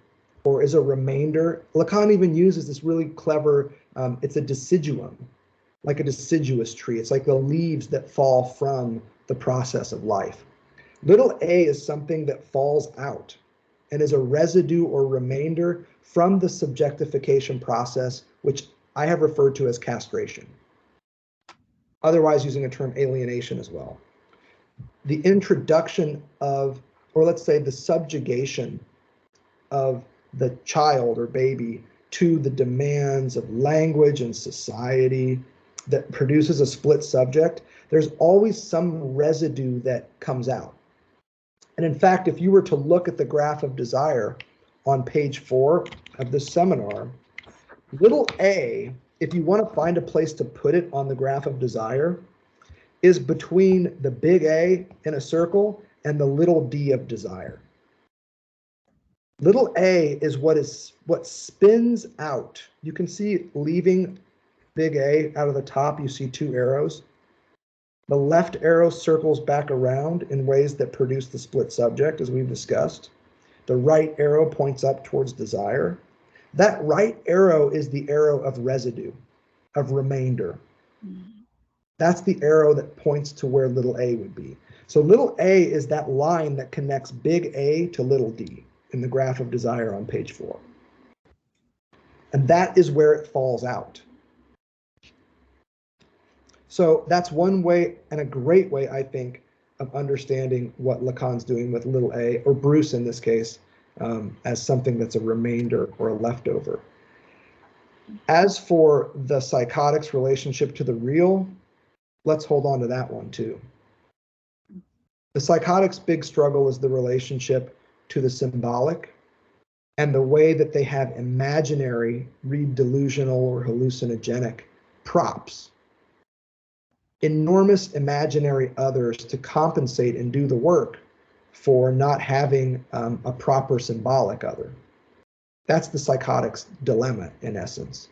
or is a remainder. Lacan even uses this really clever, it's a deciduum, like a deciduous tree. It's like the leaves that fall from the process of life. Little a is something that falls out and is a residue or remainder from the subjectification process, which I have referred to as castration, otherwise using a term alienation as well. The introduction of, or let's say the subjugation of the child or baby to the demands of language and society that produces a split subject, there's always some residue that comes out. And in fact, if you were to look at the graph of desire on page 4 of this seminar, little a, if you want to find a place to put it on the graph of desire, is between the big A in a circle and the little d of desire. Little a is what spins out. You can see it leaving big A out of the top. You see 2 arrows. The left arrow circles back around in ways that produce the split subject, as we've discussed. The right arrow points up towards desire. That right arrow is the arrow of residue, of remainder. That's the arrow that points to where little a would be. So little a is that line that connects big A to little d in the graph of desire on page 4. And that is where it falls out. So that's one way, and a great way, I think, of understanding what Lacan's doing with little a, or Bruce in this case, as something that's a remainder or a leftover. As for the psychotic's relationship to the real, let's hold on to that one too. The psychotic's big struggle is the relationship to the symbolic and the way that they have imaginary, read delusional or hallucinogenic props, enormous imaginary others to compensate and do the work for not having a proper symbolic other. That's the psychotic's dilemma, in essence,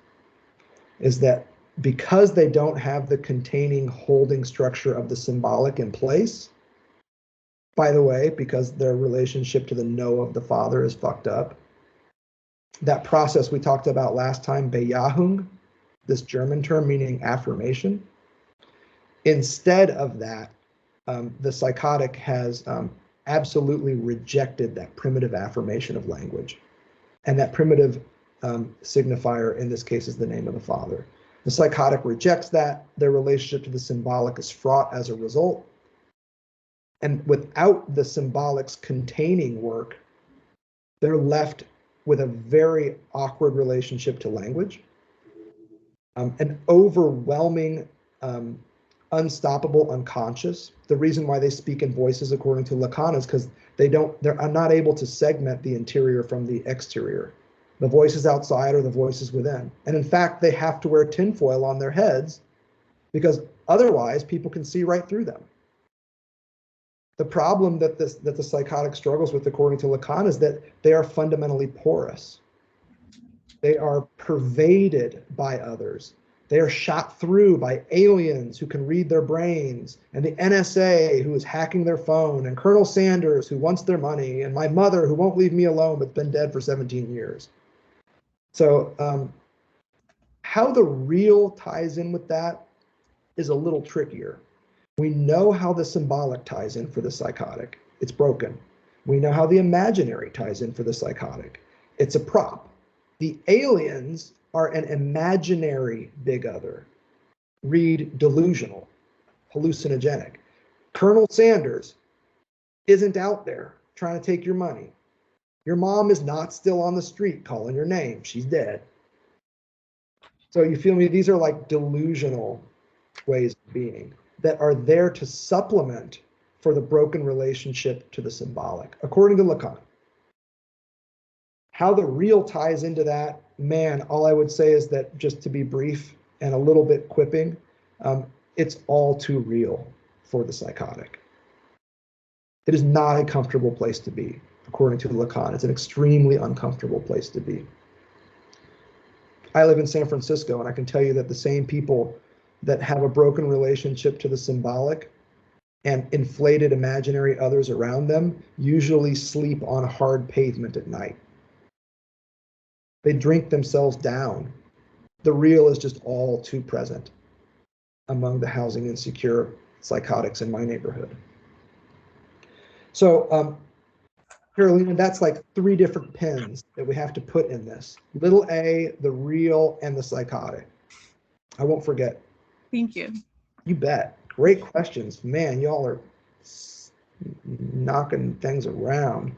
is that because they don't have the containing holding structure of the symbolic in place, by the way, because their relationship to the no of the father is fucked up, that process we talked about last time, Bejahung, this German term meaning affirmation, instead of that, the psychotic has absolutely rejected that primitive affirmation of language. And that primitive signifier in this case is the name of the father. The psychotic rejects that. Their relationship to the symbolic is fraught as a result. And without the symbolics containing work, they're left with a very awkward relationship to language, an overwhelming, unstoppable unconscious. The reason why they speak in voices, according to Lacan, is because they're not able to segment the interior from the exterior. The voices outside are the voices within. And in fact, they have to wear tinfoil on their heads because otherwise people can see right through them. The problem that the psychotic struggles with, according to Lacan, is that they are fundamentally porous. They are pervaded by others. They are shot through by aliens who can read their brains, and the NSA who is hacking their phone, and Colonel Sanders who wants their money, and my mother who won't leave me alone but's been dead for 17 years. So how the real ties in with that is a little trickier. We know how the symbolic ties in for the psychotic. It's broken. We know how the imaginary ties in for the psychotic. It's a prop. The aliens are an imaginary big other. Read delusional, hallucinogenic. Colonel Sanders isn't out there trying to take your money. Your mom is not still on the street calling your name. She's dead. So you feel me? These are like delusional ways of being that are there to supplement for the broken relationship to the symbolic, according to Lacan. How the real ties into that, man, all I would say is that, just to be brief and a little bit quipping, it's all too real for the psychotic. It is not a comfortable place to be, according to Lacan. It's an extremely uncomfortable place to be. I live in San Francisco, and I can tell you that the same people that have a broken relationship to the symbolic and inflated imaginary others around them usually sleep on hard pavement at night. They drink themselves down. The real is just all too present among the housing insecure psychotics in my neighborhood. So, Carolina, that's like 3 different pins that we have to put in this. Little a, the real, and the psychotic. I won't forget. Thank you. You bet. Great questions. Man, y'all are knocking things around.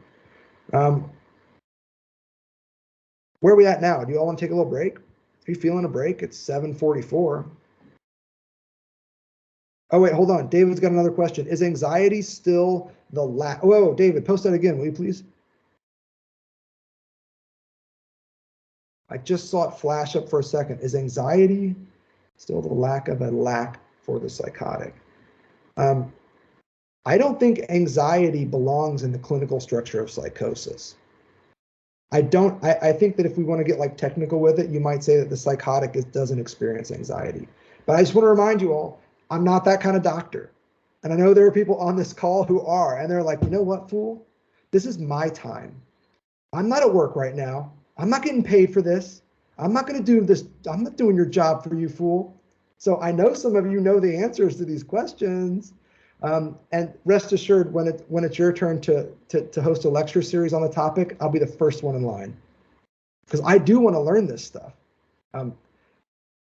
Where are we at now? Do you all want to take a little break? Are you feeling a break? It's 7:44. Oh, wait, hold on. David's got another question. Is anxiety still the lack? Whoa, David, post that again, will you please? I just saw it flash up for a second. Is anxiety still the lack of a lack for the psychotic? I don't think anxiety belongs in the clinical structure of psychosis. I think that if we want to get like technical with it, you might say that the psychotic doesn't experience anxiety. But I just want to remind you all, I'm not that kind of doctor. And I know there are people on this call who are, and they're like, you know what, fool? This is my time. I'm not at work right now. I'm not getting paid for this. I'm not going to do this. I'm not doing your job for you, fool. So I know some of you know the answers to these questions. And rest assured, when it's your turn to host a lecture series on the topic, I'll be the first one in line, because I do want to learn this stuff.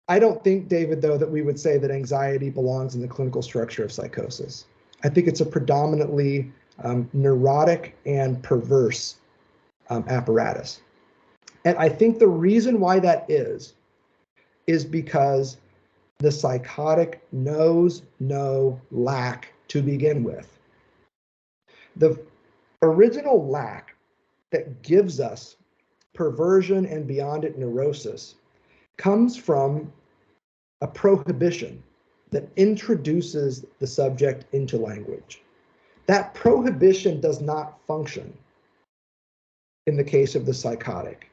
I don't think, David, though, that we would say that anxiety belongs in the clinical structure of psychosis. I think it's a predominantly neurotic and perverse apparatus. And I think the reason why that is because the psychotic knows no lack to begin with. The original lack that gives us perversion and beyond it neurosis comes from a prohibition that introduces the subject into language. That prohibition does not function in the case of the psychotic.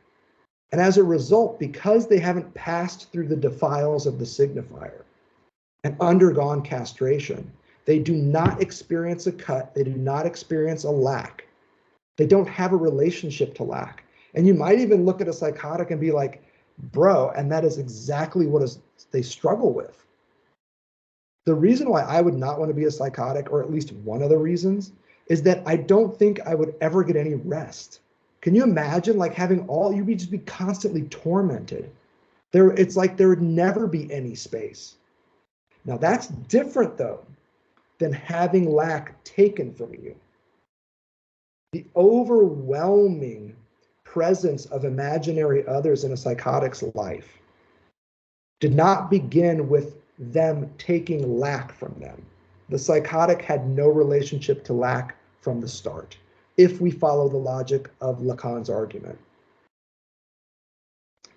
And as a result, because they haven't passed through the defiles of the signifier and undergone castration, they do not experience a cut. They do not experience a lack. They don't have a relationship to lack. And you might even look at a psychotic and be like, bro, and that is exactly what they struggle with. The reason why I would not want to be a psychotic, or at least one of the reasons, is that I don't think I would ever get any rest. Can you imagine like having all, you'd just be constantly tormented. It's like there would never be any space. Now that's different though than having lack taken from you. The overwhelming presence of imaginary others in a psychotic's life did not begin with them taking lack from them. The psychotic had no relationship to lack from the start, if we follow the logic of Lacan's argument.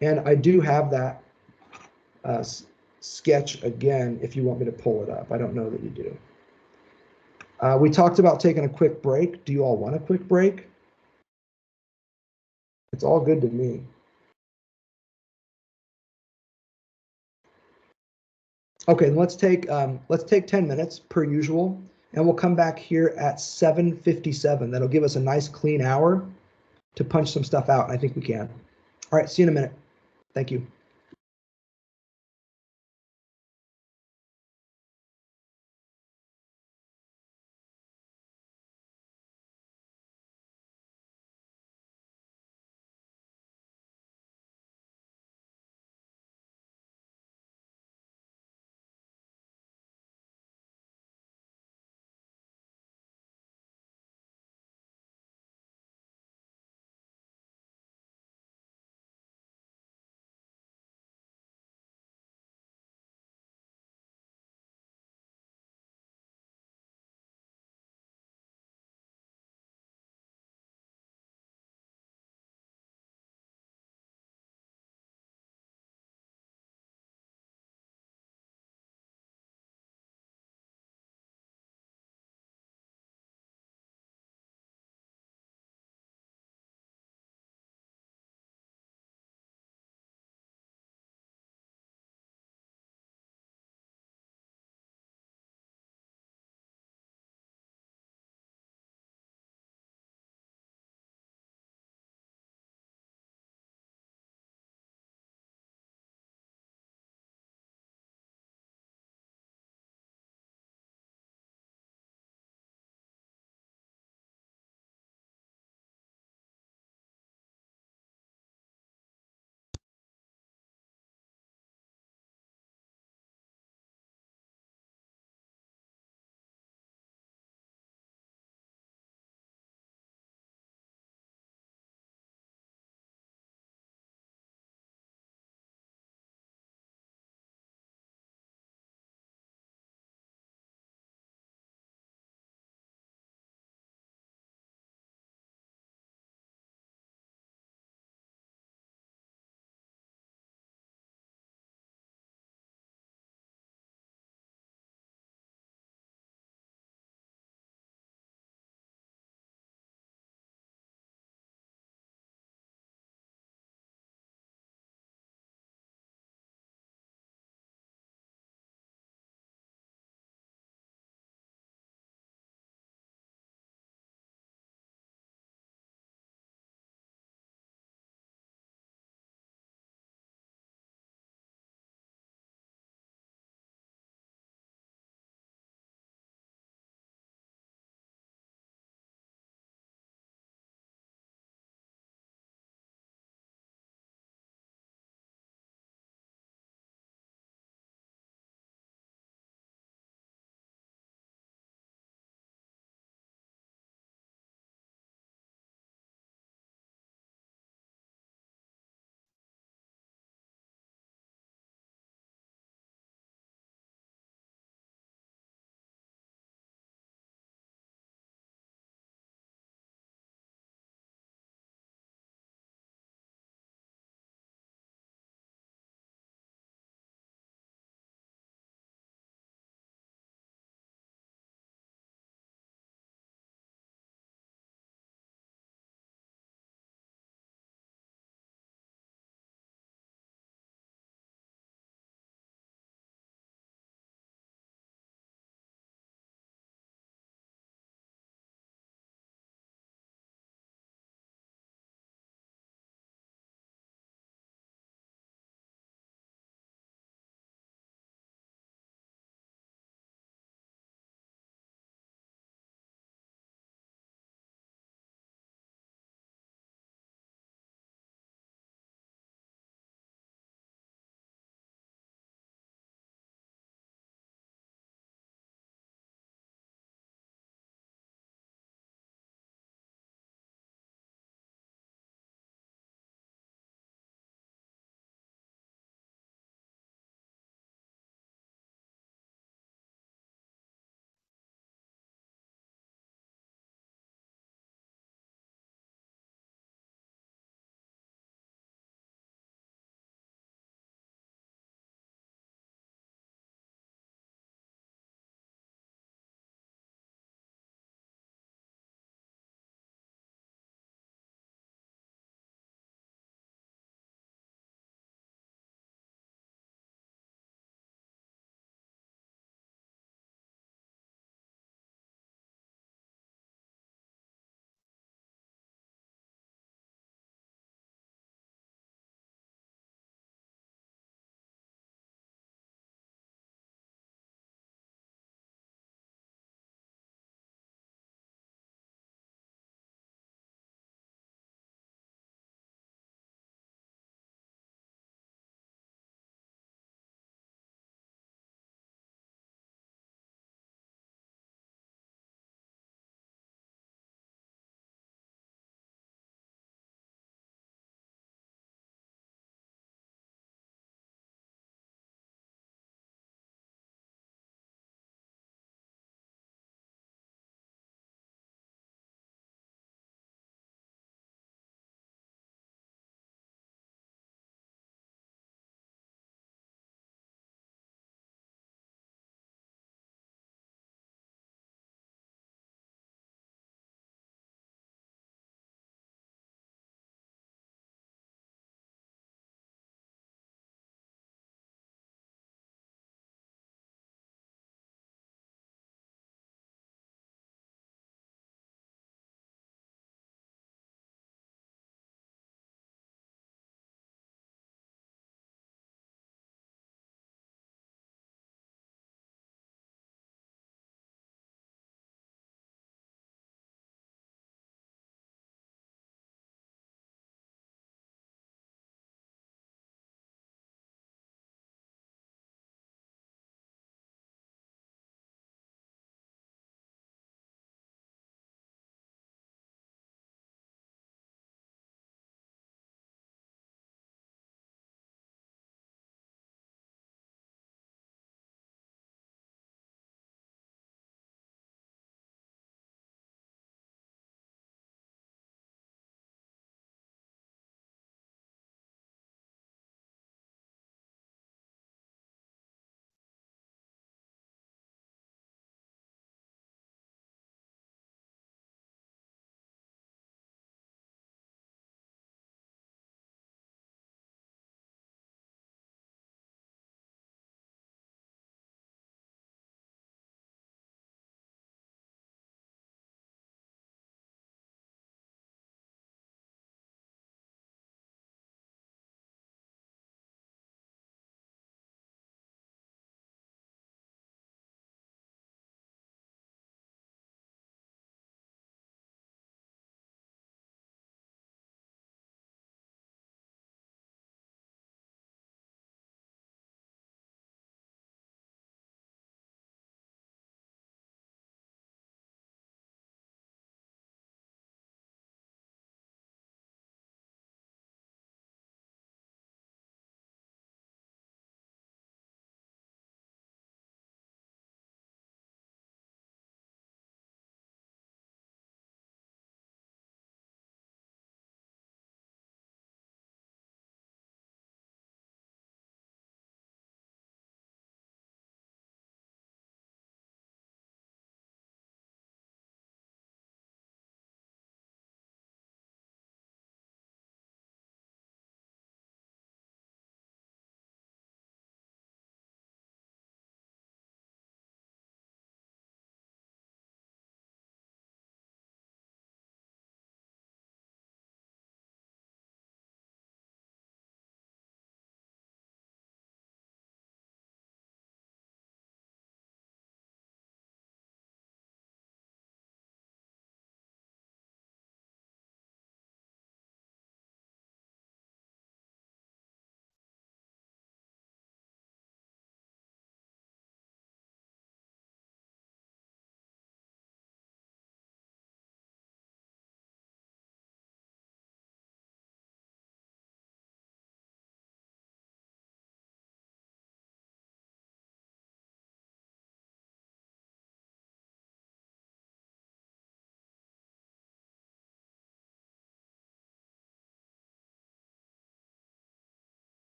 And I do have that sketch again, if you want me to pull it up. I don't know that you do. We talked about taking a quick break. Do you all want a quick break? It's all good to me. Okay, let's take 10 minutes per usual, and we'll come back here at 7:57. That'll give us a nice clean hour to punch some stuff out. I think we can. All right, see you in a minute. Thank you.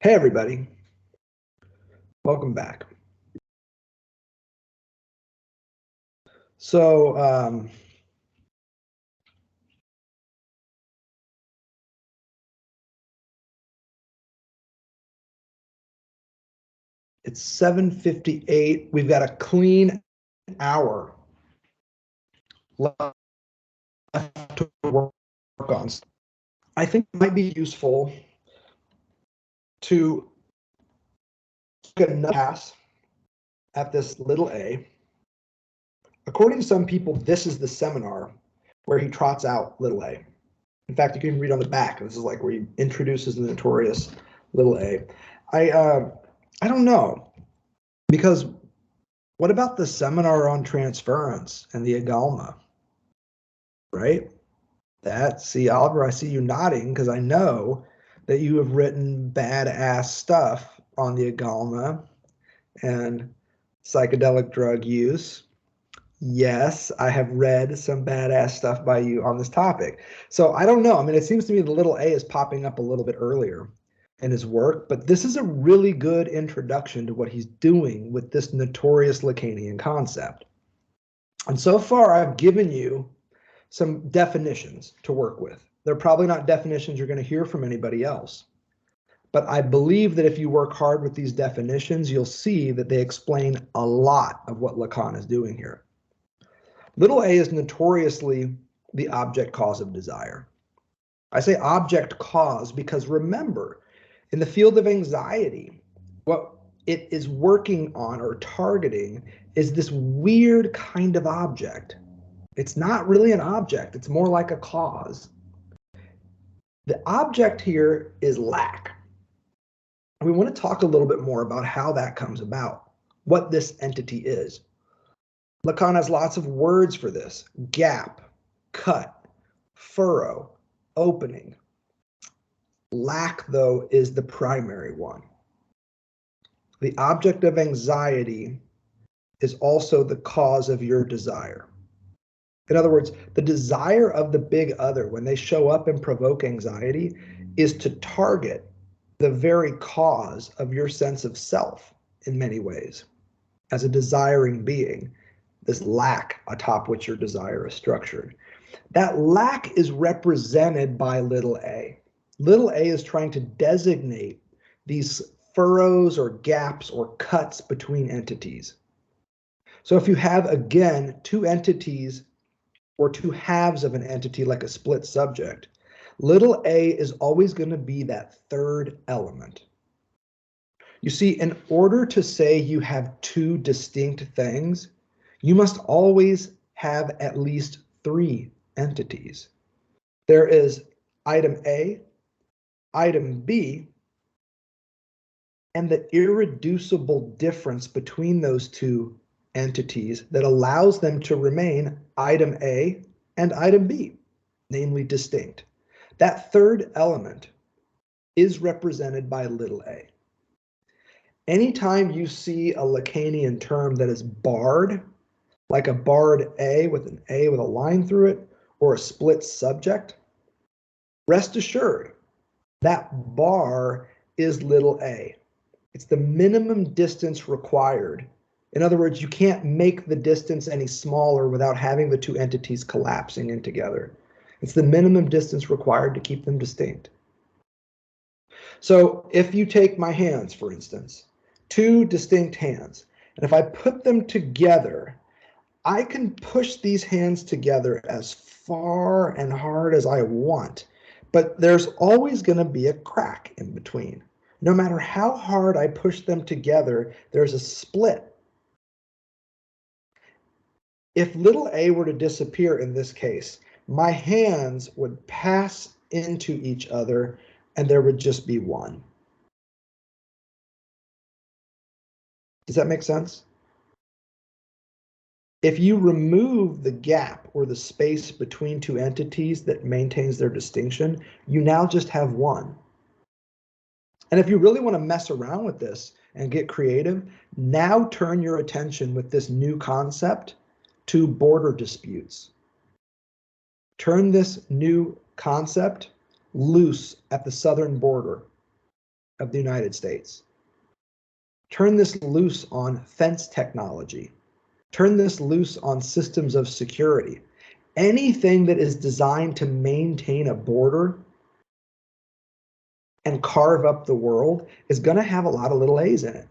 Hey, everybody. Welcome back. So, it's 7:58. We've got a clean hour left to work on. I think it might be useful to get a pass at this little a. According to some people, this is the seminar where he trots out little a. In fact, you can read on the back. This is like where he introduces the notorious little a. I don't know, because what about the seminar on transference and the agalma, right? See, Oliver, I see you nodding because I know that you have written badass stuff on the agalma and psychedelic drug use. Yes, I have read some badass stuff by you on this topic. So I don't know. I mean, it seems to me the little a is popping up a little bit earlier in his work, but this is a really good introduction to what he's doing with this notorious Lacanian concept. And so far, I've given you some definitions to work with. They're probably not definitions you're going to hear from anybody else. But I believe that if you work hard with these definitions, you'll see that they explain a lot of what Lacan is doing here. Little a is notoriously the object cause of desire. I say object cause because remember, in the field of anxiety, what it is working on or targeting is this weird kind of object. It's not really an object, it's more like a cause. The object here is lack. We want to talk a little bit more about how that comes about, what this entity is. Lacan has lots of words for this: gap, cut, furrow, opening. Lack, though, is the primary one. The object of anxiety is also the cause of your desire. In other words, the desire of the big other, when they show up and provoke anxiety, is to target the very cause of your sense of self in many ways. As a desiring being, this lack atop which your desire is structured. That lack is represented by little a. Little a is trying to designate these furrows or gaps or cuts between entities. So if you have, again, two entities or two halves of an entity like a split subject, little a is always going to be that third element. You see, in order to say you have two distinct things, you must always have at least three entities. There is item A, item B, and the irreducible difference between those two entities that allows them to remain item A and item B, namely distinct. That third element is represented by little a. Anytime you see a Lacanian term that is barred, like a barred A with a line through it, or a split subject, rest assured that bar is little a. It's the minimum distance required. In other words, you can't make the distance any smaller without having the two entities collapsing in together. It's the minimum distance required to keep them distinct. So if you take my hands, for instance, two distinct hands, and if I put them together, I can push these hands together as far and hard as I want, but there's always going to be a crack in between. No matter how hard I push them together, there's a split. If little a were to disappear in this case, my hands would pass into each other and there would just be one. Does that make sense? If you remove the gap or the space between two entities that maintains their distinction, you now just have one. And if you really want to mess around with this and get creative, now turn your attention with this new concept to border disputes. Turn this new concept loose at the southern border. of the United States. Turn this loose on fence technology. Turn this loose on systems of security. Anything that is designed to maintain a border and carve up the world is going to have a lot of little a's in it.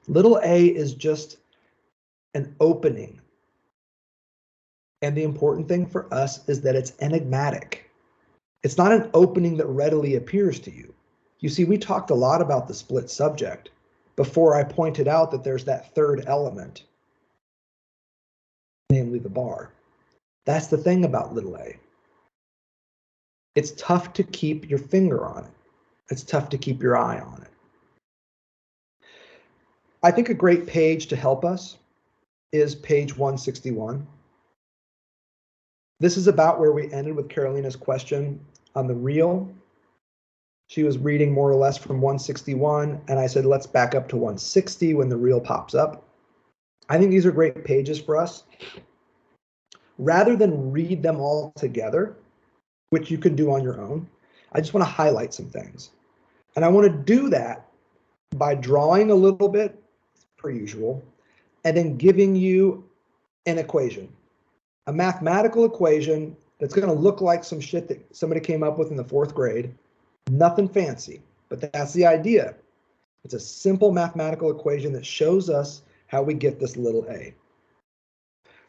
Little a is just an opening. And the important thing for us is that it's enigmatic. It's not an opening that readily appears to you. You see, we talked a lot about the split subject before I pointed out that there's that third element, namely the bar. That's the thing about little a. It's tough to keep your finger on it. It's tough to keep your eye on it. I think a great page to help us is page 161. This is about where we ended with Carolina's question on the real. She was reading more or less from 161, and I said, let's back up to 160 when the real pops up. I think these are great pages for us. Rather than read them all together, which you can do on your own, I just want to highlight some things. And I want to do that by drawing a little bit, per usual, and then giving you an equation, a mathematical equation that's going to look like some shit that somebody came up with in the 4th grade. Nothing fancy, but that's the idea. It's a simple mathematical equation that shows us how we get this little a.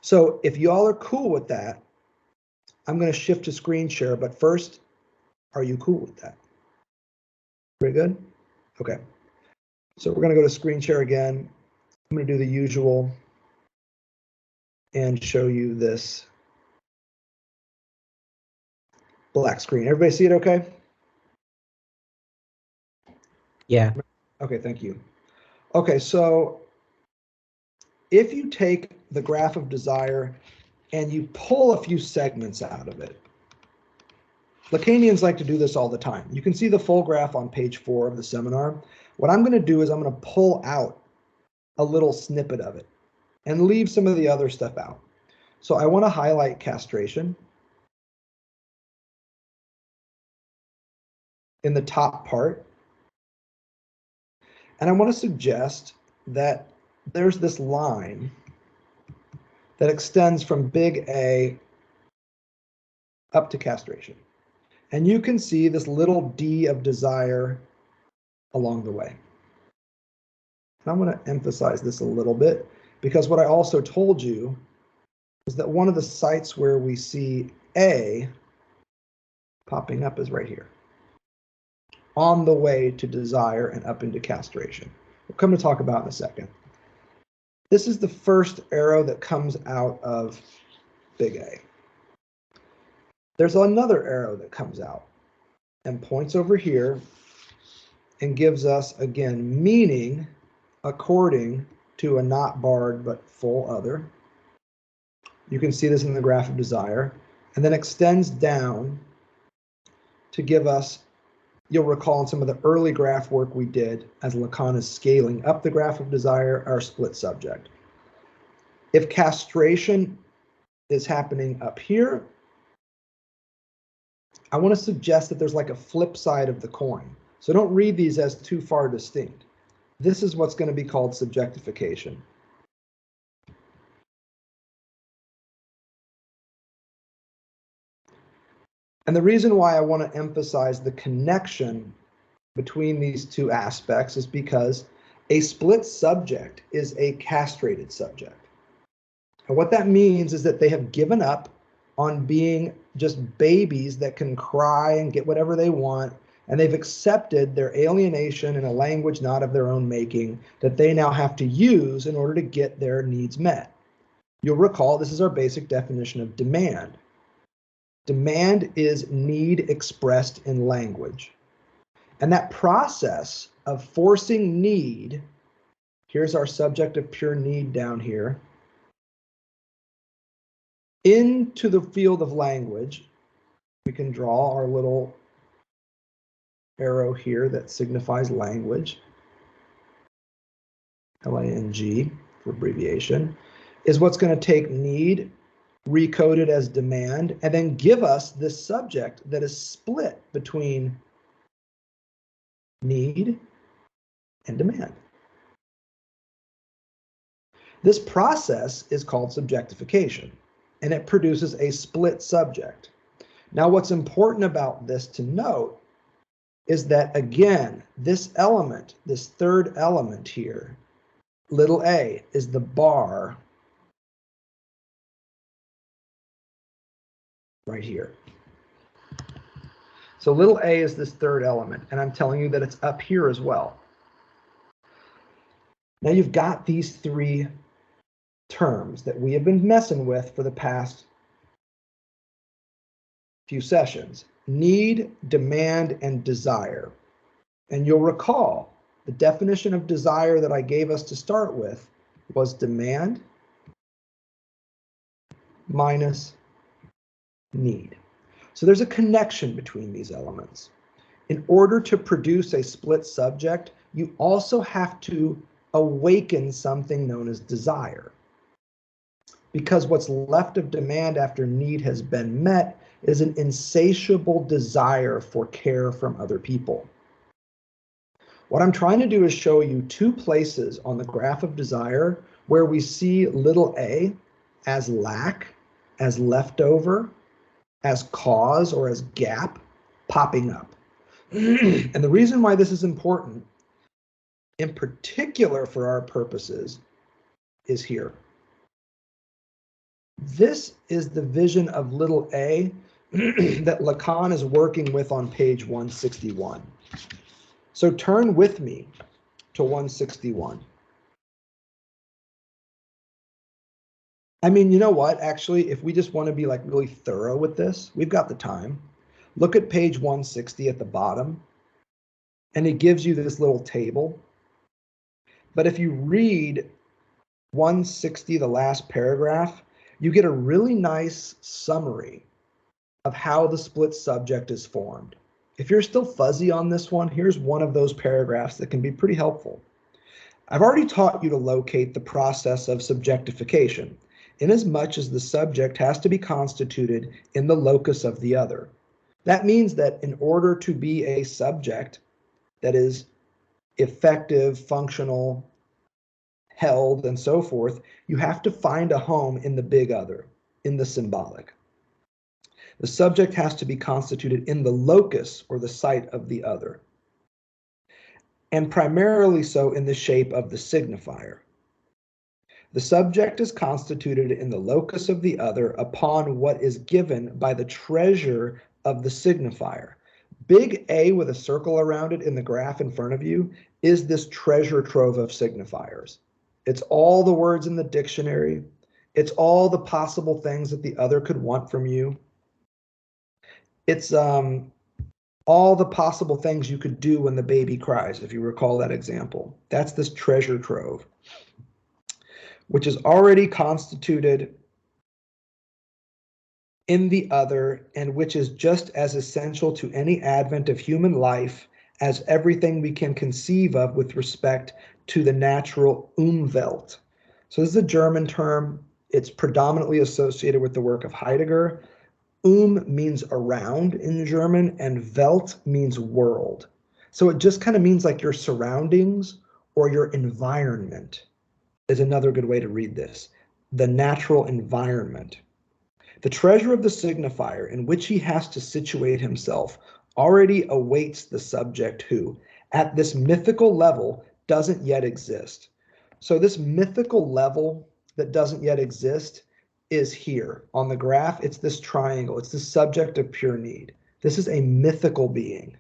So if you all are cool with that, I'm going to shift to screen share, but first, are you cool with that? Pretty good? Okay. So we're going to go to screen share again. I'm going to do the usual and show you this black screen. Everybody see it okay? Yeah. Okay, thank you. Okay, so if you take the graph of desire and you pull a few segments out of it, Lacanians like to do this all the time. You can see the full graph on page 4 of the seminar. What I'm going to do is I'm going to pull out a little snippet of it and leave some of the other stuff out. So I want to highlight castration in the top part. And I want to suggest that there's this line that extends from big A up to castration. And you can see this little d of desire along the way. And I'm going to emphasize this a little bit because what I also told you is that one of the sites where we see A popping up is right here, on the way to desire and up into castration. We'll come to talk about in a second. This is the first arrow that comes out of big A. There's another arrow that comes out and points over here and gives us, again, meaning according to a not barred but full other. You can see this in the graph of desire, and then extends down to give us, you'll recall in some of the early graph work we did as Lacan is scaling up the graph of desire, our split subject. If castration is happening up here, I want to suggest that there's like a flip side of the coin. So don't read these as too far distinct. This is what's going to be called subjectification. And the reason why I want to emphasize the connection between these two aspects is because a split subject is a castrated subject. And what that means is that they have given up on being just babies that can cry and get whatever they want, and they've accepted their alienation in a language not of their own making that they now have to use in order to get their needs met. You'll recall this is our basic definition of demand. Demand is need expressed in language. And that process of forcing need, here's our subject of pure need down here, into the field of language. We can draw our little arrow here that signifies language, L-A-N-G for abbreviation, is what's going to take need, recode it as demand, and then give us this subject that is split between need, and demand. This process is called subjectification, and it produces a split subject. Now, what's important about this to note is that, again, this element, this third element here, little a, is the bar right here. So little a is this third element, and I'm telling you that it's up here as well. Now you've got these three terms that we have been messing with for the past few sessions: need, demand, and desire. And you'll recall the definition of desire that I gave us to start with was demand minus need. So there's a connection between these elements. In order to produce a split subject, you also have to awaken something known as desire. Because what's left of demand after need has been met is an insatiable desire for care from other people. What I'm trying to do is show you two places on the graph of desire where we see little a as lack, as leftover, as cause, or as gap popping up. And the reason why this is important, in particular for our purposes, is here. This is the vision of little a that Lacan is working with on page 161. So turn with me to 161. I mean, you know what? Actually, if we just want to be like really thorough with this, we've got the time. Look at page 160 at the bottom, and it gives you this little table. But if you read 160, the last paragraph, you get a really nice summary of how the split subject is formed. If you're still fuzzy on this one, here's one of those paragraphs that can be pretty helpful. I've already taught you to locate the process of subjectification, inasmuch as the subject has to be constituted in the locus of the other. That means that in order to be a subject that is effective, functional, held, and so forth, you have to find a home in the big other, in the symbolic. The subject has to be constituted in the locus or the site of the other, and primarily so in the shape of the signifier. The subject is constituted in the locus of the other upon what is given by the treasure of the signifier. Big A with a circle around it in the graph in front of you is this treasure trove of signifiers. It's all the words in the dictionary. It's all the possible things that the other could want from you. It's all the possible things you could do when the baby cries, if you recall that example. That's this treasure trove, which is already constituted in the other and which is just as essential to any advent of human life as everything we can conceive of with respect to the natural Umwelt. So this is a German term. It's predominantly associated with the work of Heidegger. Means around in German, and Welt means world. So it just kind of means like your surroundings or your environment is another good way to read this. The natural environment. The treasure of the signifier in which he has to situate himself already awaits the subject who, at this mythical level, doesn't yet exist. So this mythical level that doesn't yet exist is here on the graph. It's this triangle. It's the subject of pure need. This is a mythical being.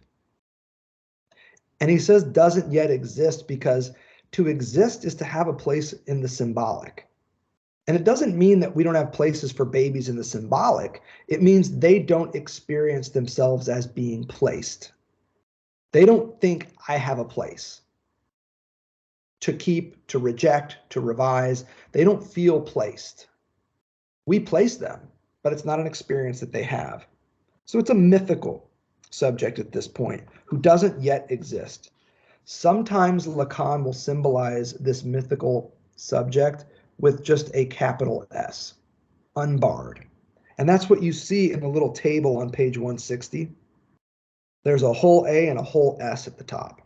And he says doesn't yet exist because to exist is to have a place in the symbolic. And it doesn't mean that we don't have places for babies in the symbolic. It means they don't experience themselves as being placed. They don't think I have a place to keep, to reject, to revise. They don't feel placed. We place them, but it's not an experience that they have. So it's a mythical subject at this point who doesn't yet exist. Sometimes Lacan will symbolize this mythical subject with just a capital S, unbarred. And that's what you see in the little table on page 160. There's a whole A and a whole S at the top.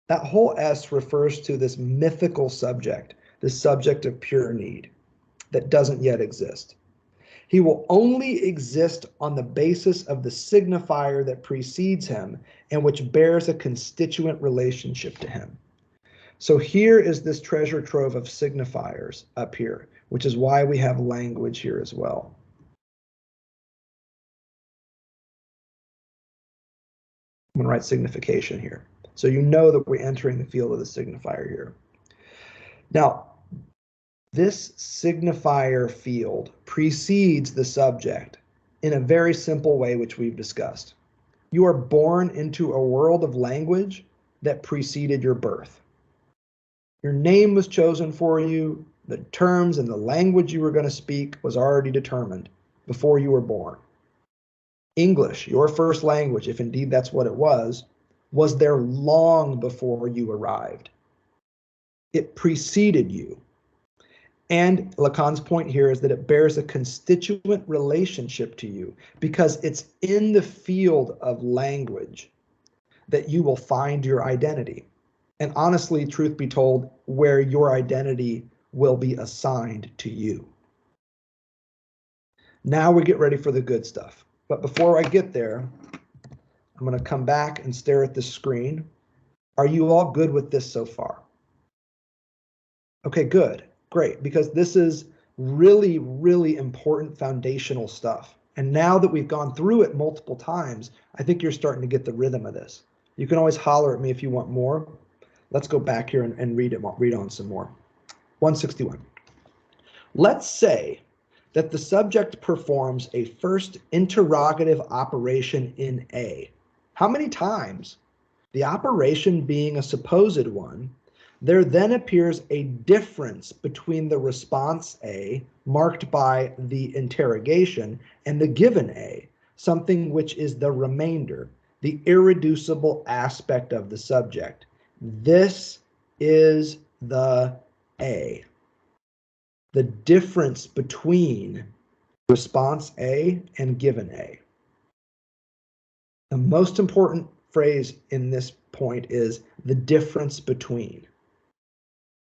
That whole S refers to this mythical subject, the subject of pure need that doesn't yet exist. He will only exist on the basis of the signifier that precedes him and which bears a constituent relationship to him. So here is this treasure trove of signifiers up here, which is why we have language here as well. I'm going to write signification here. So you know that we're entering the field of the signifier here. Now, this signifier field precedes the subject in a very simple way, which we've discussed. You are born into a world of language that preceded your birth. Your name was chosen for you. The terms and the language you were going to speak was already determined before you were born. English, your first language, if indeed that's what it was there long before you arrived. It preceded you. And Lacan's point here is that it bears a constituent relationship to you because it's in the field of language that you will find your identity. And honestly, truth be told, where your identity will be assigned to you. Now we get ready for the good stuff. But before I get there, I'm going to come back and stare at the screen. Are you all good with this so far? Okay, good. Great, because this is really, really important foundational stuff. And now that we've gone through it multiple times, I think you're starting to get the rhythm of this. You can always holler at me if you want more. Let's go back here and read on some more. 161. Let's say that the subject performs a first interrogative operation in A. How many times? The operation being a supposed one, there then appears a difference between the response A, marked by the interrogation, and the given A, something which is the remainder, the irreducible aspect of the subject. This is the A. The difference between response A and given A. The most important phrase in this point is the difference between.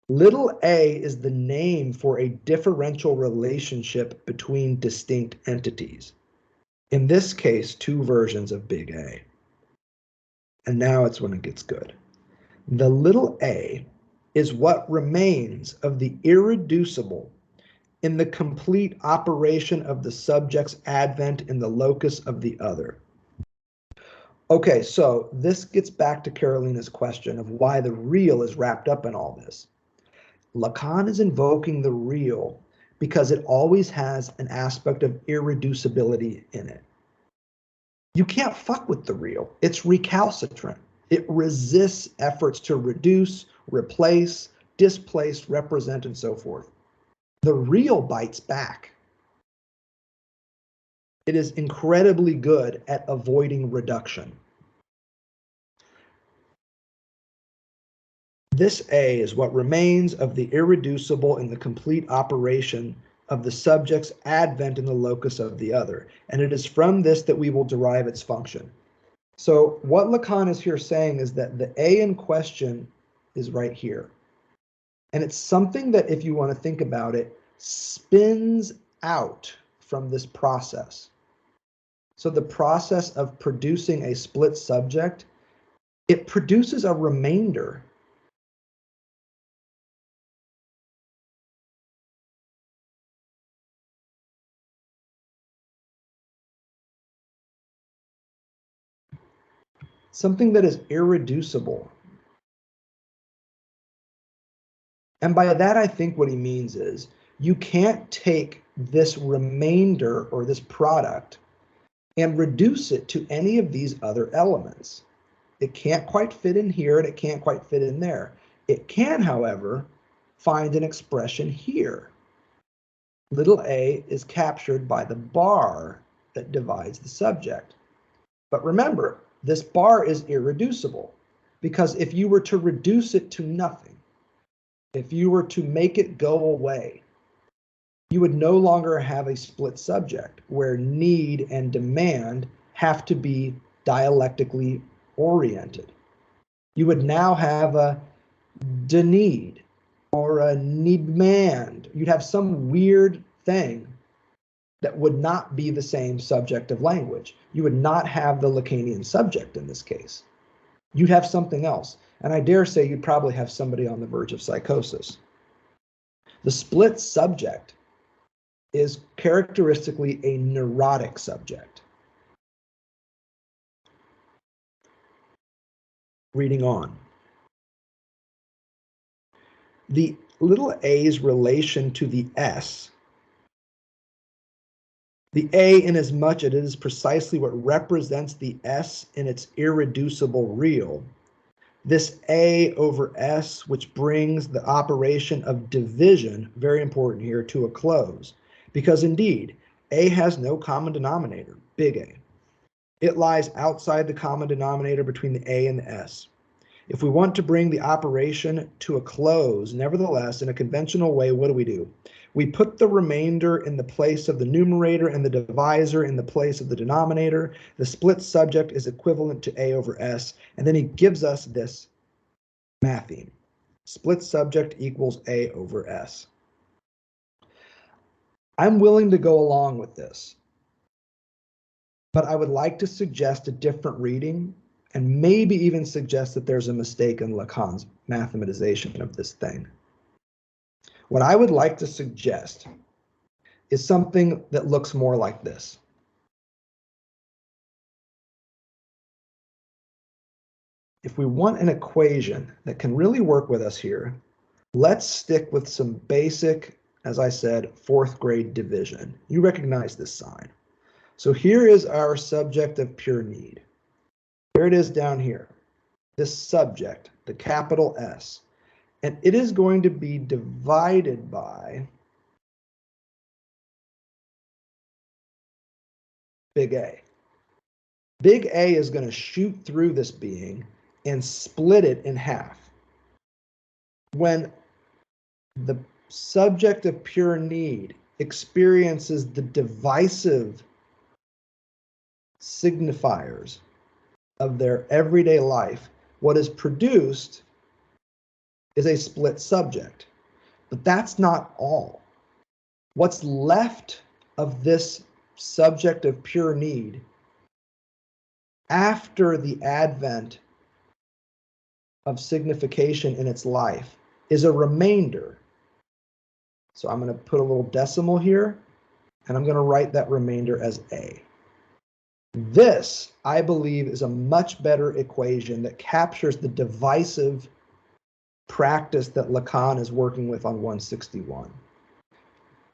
Little a is the name for a differential relationship between distinct entities. In this case, two versions of big A. And now it's when it gets good. The little a is what remains of the irreducible in the complete operation of the subject's advent in the locus of the other. Okay, so this gets back to Carolina's question of why the real is wrapped up in all this. Lacan is invoking the real because it always has an aspect of irreducibility in it. You can't fuck with the real. It's recalcitrant. It resists efforts to reduce, replace, displace, represent, and so forth. The real bites back. It is incredibly good at avoiding reduction. This A is what remains of the irreducible in the complete operation of the subject's advent in the locus of the other, and it is from this that we will derive its function. So what Lacan is here saying is that the A in question is right here. And it's something that, if you want to think about it, spins out from this process. So the process of producing a split subject, it produces a remainder. Something that is irreducible. And by that, I think what he means is you can't take this remainder or this product and reduce it to any of these other elements. It can't quite fit in here and it can't quite fit in there. It can, however, find an expression here. Little a is captured by the bar that divides the subject. But remember, this bar is irreducible because if you were to reduce it to nothing, if you were to make it go away, you would no longer have a split subject where need and demand have to be dialectically oriented. You would now have a de need or a niemand. You'd have some weird thing that would not be the same subject of language. You would not have the Lacanian subject in this case. You'd have something else. And I dare say you'd probably have somebody on the verge of psychosis. The split subject is characteristically a neurotic subject. Reading on. The little a's relation to the S, the A, in as much as it is precisely what represents the S in its irreducible real, this A over S, which brings the operation of division, very important here, to a close. Because indeed, A has no common denominator, big A. It lies outside the common denominator between the A and the S. If we want to bring the operation to a close, nevertheless, in a conventional way, what do? We put the remainder in the place of the numerator and the divisor in the place of the denominator. The split subject is equivalent to A over S, and then he gives us this matheme. Split subject equals A over S. I'm willing to go along with this, but I would like to suggest a different reading and maybe even suggest that there's a mistake in Lacan's mathematization of this thing. What I would like to suggest is something that looks more like this. If we want an equation that can really work with us here, let's stick with some basic, as I said, 4th grade division. You recognize this sign. So here is our subject of pure need. Here it is down here, this subject, the capital S, and it is going to be divided by big A. Big A is going to shoot through this being and split it in half. When the subject of pure need experiences the divisive signifiers of their everyday life, what is produced is a split subject. But that's not all. What's left of this subject of pure need after the advent of signification in its life is a remainder. So I'm going to put a little decimal here, and I'm going to write that remainder as A. This, I believe, is a much better equation that captures the divisive practice that Lacan is working with on 161.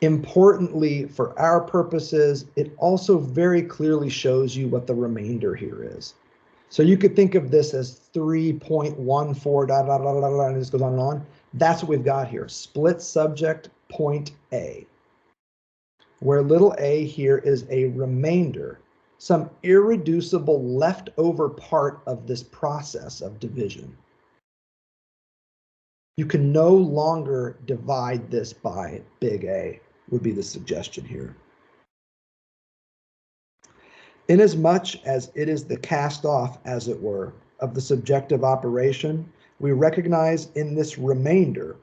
Importantly, for our purposes, it also very clearly shows you what the remainder here is. So you could think of this as 3.14, and this goes on and on. That's what we've got here. Split subject, point A, where little a here is a remainder, some irreducible leftover part of this process of division. You can no longer divide this by big A, would be the suggestion here. Inasmuch as it is the cast off, as it were, of the subjective operation, we recognize in this remainder,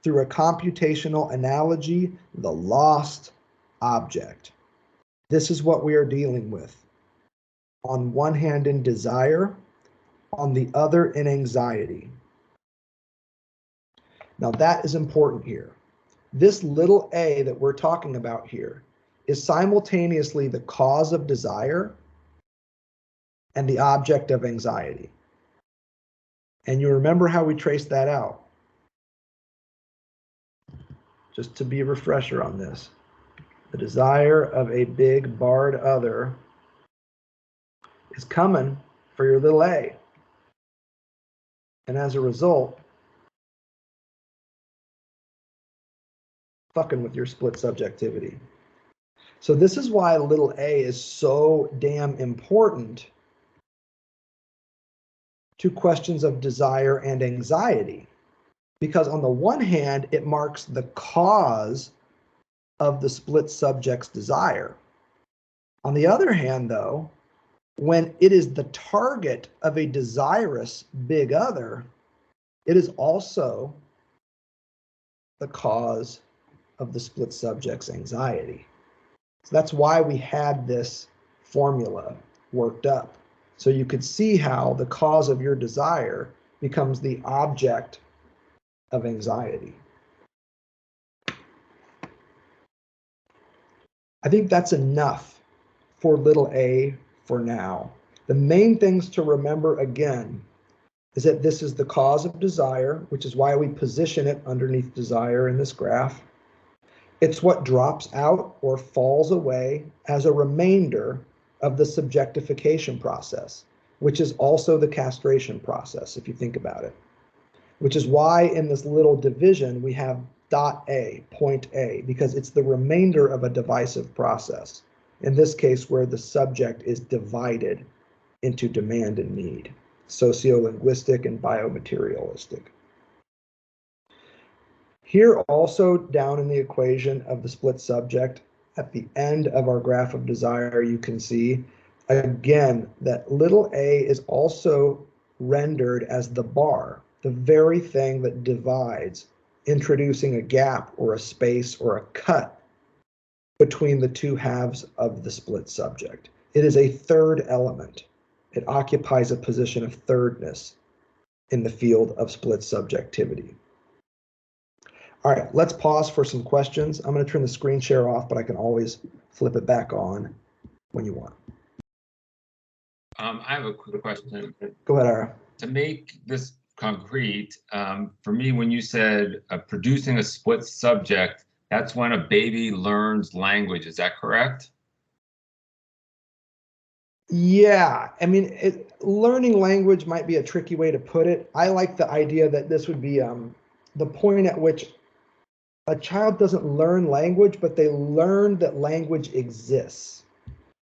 through a computational analogy, the lost object. This is what we are dealing with. On one hand in desire, on the other in anxiety. Now that is important here. This little a that we're talking about here is simultaneously the cause of desire and the object of anxiety. And you remember how we traced that out. Just to be a refresher on this. The desire of a big barred other is coming for your little a. And as a result, fucking with your split subjectivity. So this is why little a is so damn important to questions of desire and anxiety. Because on the one hand, it marks the cause of the split subject's desire. On the other hand, though, when it is the target of a desirous big other, it is also the cause of the split subject's anxiety. So that's why we had this formula worked up. So you could see how the cause of your desire becomes the object of anxiety. I think that's enough for little a for now. The main things to remember again is that this is the cause of desire, which is why we position it underneath desire in this graph. It's what drops out or falls away as a remainder of the subjectification process, which is also the castration process, if you think about it. Which is why in this little division we have dot A, point A, because it's the remainder of a divisive process. In this case, where the subject is divided into demand and need, sociolinguistic and biomaterialistic. Here also down in the equation of the split subject, at the end of our graph of desire, you can see again that little a is also rendered as the bar, the very thing that divides, introducing a gap or a space or a cut between the two halves of the split subject. It is a third element. It occupies a position of thirdness in the field of split subjectivity. All right, let's pause for some questions. I'm going to turn the screen share off, but I can always flip it back on when you want. I have a quick question. Go ahead, Ara. To make this concrete, for me, when you said producing a split subject, that's when a baby learns language. Is that correct? Yeah, I mean, learning language might be a tricky way to put it. I like the idea that this would be the point at which a child doesn't learn language, but they learn that language exists.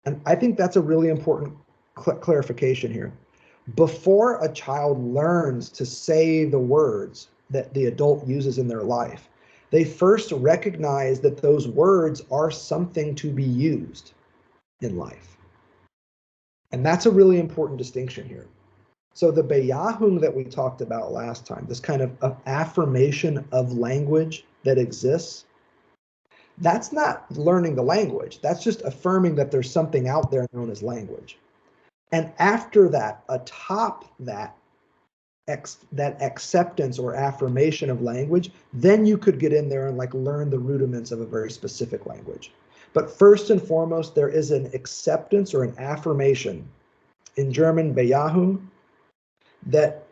And I think that's a really important clarification here. Before a child learns to say the words that the adult uses in their life, they first recognize that those words are something to be used in life. And that's a really important distinction here. So the Bejahung that we talked about last time, this kind of affirmation of language that exists, that's not learning the language. That's just affirming that there's something out there known as language. And after that, atop that, that acceptance or affirmation of language, then you could get in there and like learn the rudiments of a very specific language. But first and foremost, there is an acceptance or an affirmation, in German Bejahung, that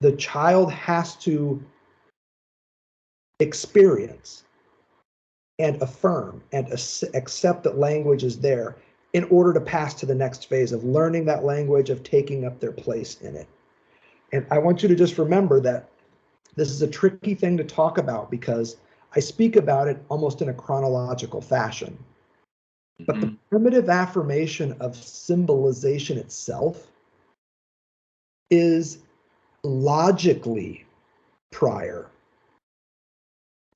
the child has to experience and affirm and accept that language is there in order to pass to the next phase of learning that language, of taking up their place in it. And I want you to just remember that this is a tricky thing to talk about because I speak about it almost in a chronological fashion. But the primitive affirmation of symbolization itself is logically prior.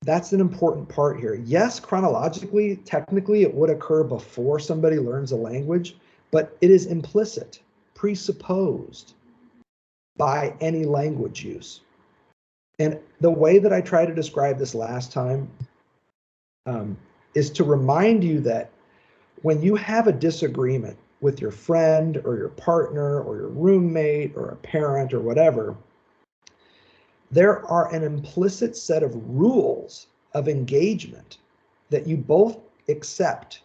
That's an important part here. Yes, chronologically, technically, it would occur before somebody learns a language, but it is implicit, presupposed by any language use. And the way that I tried to describe this last time is to remind you that when you have a disagreement with your friend or your partner or your roommate or a parent or whatever, there are an implicit set of rules of engagement that you both accept.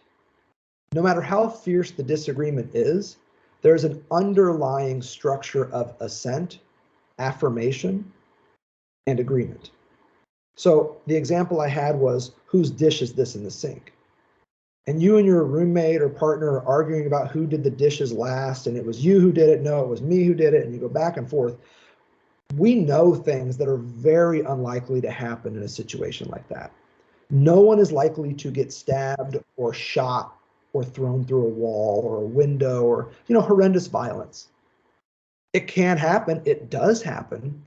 No matter how fierce the disagreement is, there's an underlying structure of assent, affirmation, and agreement. So the example I had was, whose dish is this in the sink? And you and your roommate or partner are arguing about who did the dishes last, and it was you who did it, no, it was me who did it, and you go back and forth. We know things that are very unlikely to happen in a situation like that. No one is likely to get stabbed or shot or thrown through a wall or a window or, horrendous violence. It can happen, it does happen,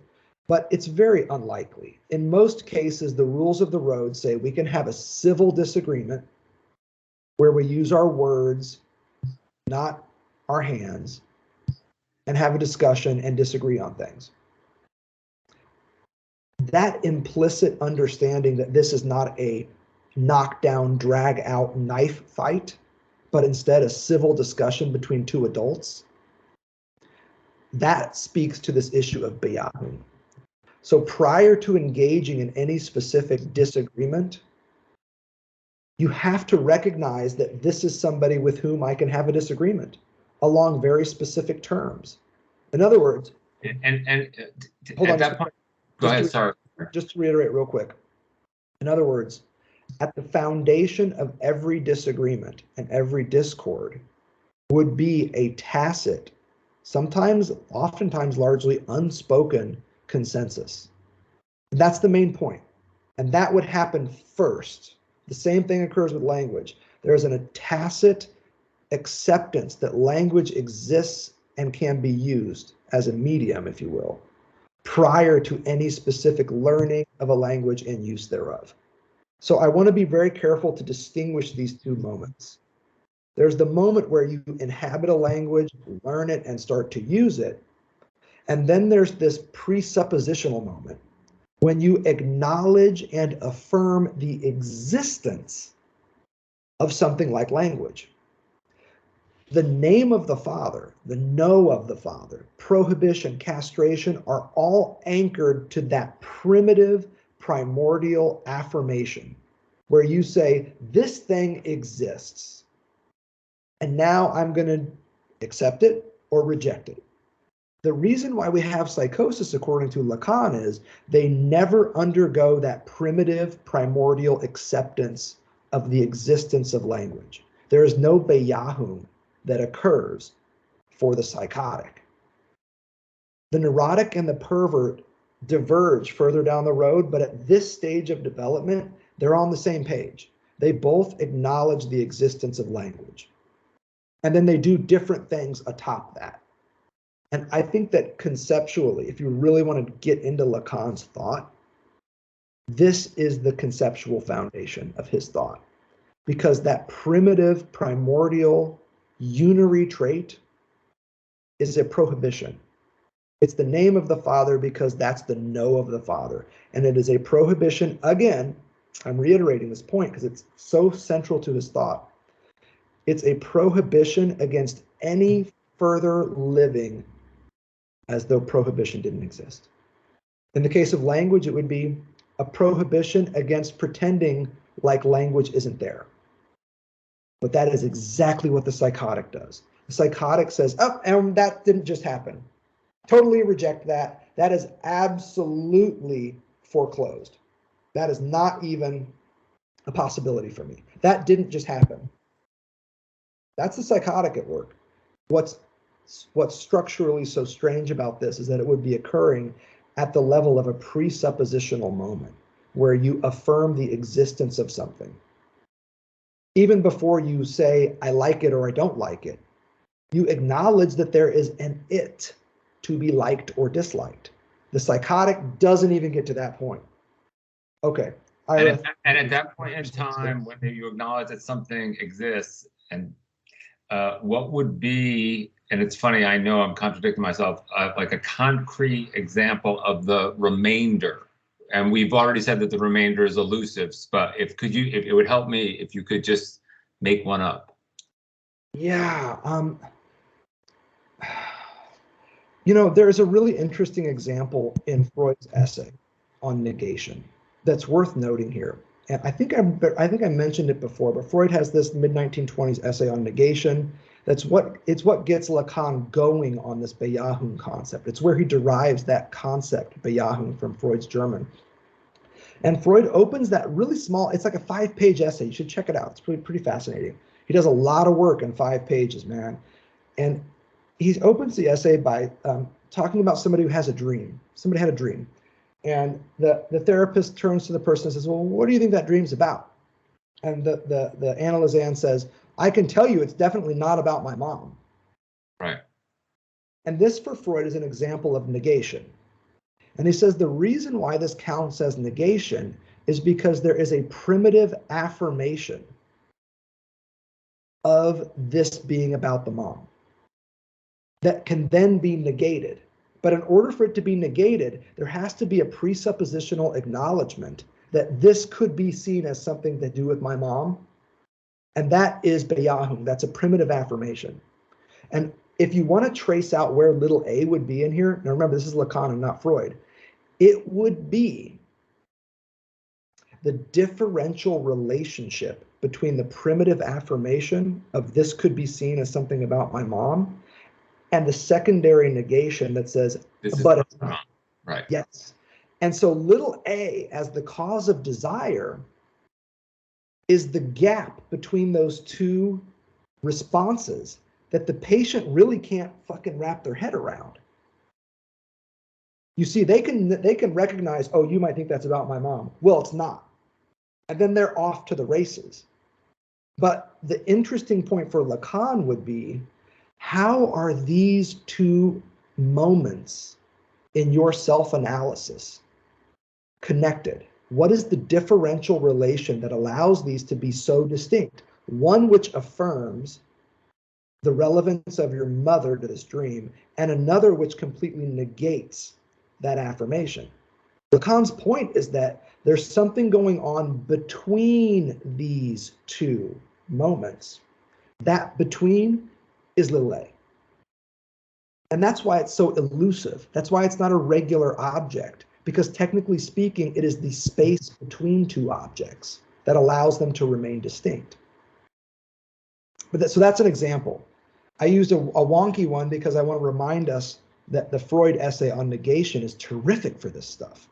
but it's very unlikely. In most cases, the rules of the road say we can have a civil disagreement where we use our words, not our hands and have a discussion and disagree on things. That implicit understanding that this is not a knockdown, drag out knife fight, but instead a civil discussion between two adults, that speaks to this issue of beyahun. So prior to engaging in any specific disagreement, you have to recognize that this is somebody with whom I can have a disagreement along very specific terms. In other words, hold on, that point, go ahead, sorry. Just to reiterate real quick. In other words, at the foundation of every disagreement and every discord would be a tacit, oftentimes largely unspoken consensus. And that's the main point. And that would happen first. The same thing occurs with language. There's a tacit acceptance that language exists and can be used as a medium, if you will, prior to any specific learning of a language and use thereof. So I want to be very careful to distinguish these two moments. There's the moment where you inhabit a language, learn it, and start to use it. And then there's this presuppositional moment when you acknowledge and affirm the existence of something like language. The name of the Father, the know of the Father, prohibition, castration are all anchored to that primitive, primordial affirmation where you say, this thing exists, and now I'm going to accept it or reject it. The reason why we have psychosis, according to Lacan, is they never undergo that primitive, primordial acceptance of the existence of language. There is no beyahun that occurs for the psychotic. The neurotic and the pervert diverge further down the road, but at this stage of development, they're on the same page. They both acknowledge the existence of language. And then they do different things atop that. And I think that conceptually, if you really want to get into Lacan's thought, this is the conceptual foundation of his thought. Because that primitive, primordial, unary trait is a prohibition. It's the name of the Father because that's the know of the Father. And it is a prohibition, again, I'm reiterating this point because it's so central to his thought. It's a prohibition against any further living as though prohibition didn't exist. In the case of language, it would be a prohibition against pretending like language isn't there. But that is exactly what the psychotic does. The psychotic says, oh, and that didn't just happen. Totally reject that. That is absolutely foreclosed. That is not even a possibility for me. That didn't just happen. That's the psychotic at work. What's structurally so strange about this is that it would be occurring at the level of a presuppositional moment where you affirm the existence of something. Even before you say, I like it or I don't like it, you acknowledge that there is an it to be liked or disliked. The psychotic doesn't even get to that point. Okay. And at that point in time, when you acknowledge that something exists, and what would be, and it's funny, I know I'm contradicting myself, like a concrete example of the remainder. And we've already said that the remainder is elusive, but if it would help me if you could just make one up. Yeah. There's a really interesting example in Freud's essay on negation that's worth noting here. And I think I mentioned it before, but Freud has this mid-1920s essay on negation. It's what gets Lacan going on this beyahun concept. It's where he derives that concept, beyahun, from Freud's German. And Freud opens that really small, it's like a 5-page essay. You should check it out. It's pretty fascinating. He does a lot of work in 5 pages, man. And he opens the essay by talking about somebody who has a dream. Somebody had a dream. And the therapist turns to the person and says, well, what do you think that dream's about? And the analysand says, I can tell you it's definitely not about my mom. Right. And this for Freud is an example of negation. And he says the reason why this counts as negation is because there is a primitive affirmation of this being about the mom. that can then be negated. But in order for it to be negated, there has to be a presuppositional acknowledgement that this could be seen as something to do with my mom. And that is beyahum. That's a primitive affirmation. And if you want to trace out where little a would be in here, now remember, this is Lacan and not Freud, it would be the differential relationship between the primitive affirmation of this could be seen as something about my mom and the secondary negation that says, but it's not. Right. Yes. And so little a as the cause of desire is the gap between those two responses that the patient really can't fucking wrap their head around. You see, they can recognize, oh, you might think that's about my mom. Well, it's not. And then they're off to the races. But the interesting point for Lacan would be, how are these two moments in your self-analysis connected? What is the differential relation that allows these to be so distinct? One which affirms the relevance of your mother to this dream, and another which completely negates that affirmation. Lacan's point is that there's something going on between these two moments. That between is little a. And that's why it's so elusive. That's why it's not a regular object, because technically speaking, it is the space between two objects that allows them to remain distinct. But so that's an example. I used a wonky one because I want to remind us that the Freud essay on negation is terrific for this stuff.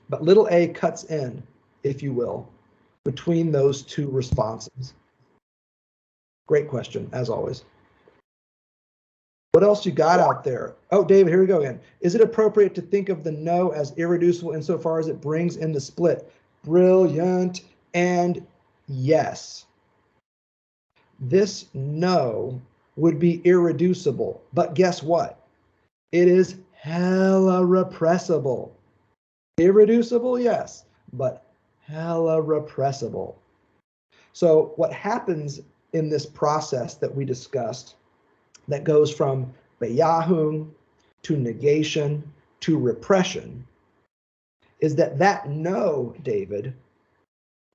But little a cuts in, if you will, between those two responses. Great question, as always. What else you got out there? Oh, David, here we go again. Is it appropriate to think of the no as irreducible insofar as it brings in the split? Brilliant. And yes. This no would be irreducible, but guess what? It is hella repressible. Irreducible, yes, but hella repressible. So what happens in this process that we discussed that goes from beyahum to negation to repression is that no, David,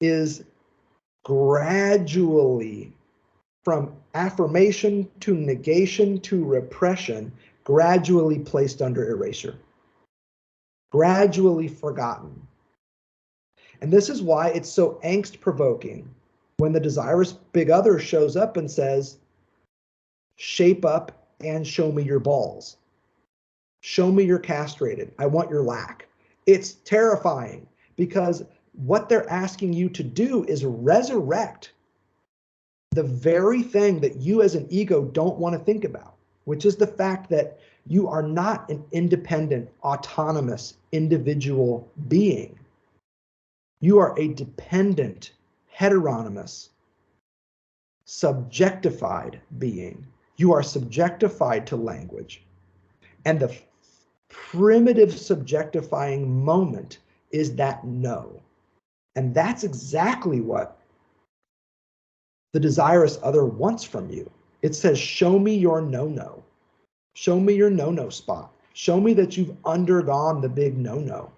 is gradually from affirmation to negation to repression, gradually placed under erasure, gradually forgotten. And this is why it's so angst-provoking when the desirous big other shows up and says, shape up and show me your balls. Show me you're castrated. I want your lack. It's terrifying because what they're asking you to do is resurrect the very thing that you as an ego don't want to think about, which is the fact that you are not an independent, autonomous, individual being. You are a dependent, heteronymous, subjectified being. You are subjectified to language. And the primitive subjectifying moment is that no. And that's exactly what the desirous other wants from you. It says, show me your no-no. Show me your no-no spot. Show me that you've undergone the big no-no.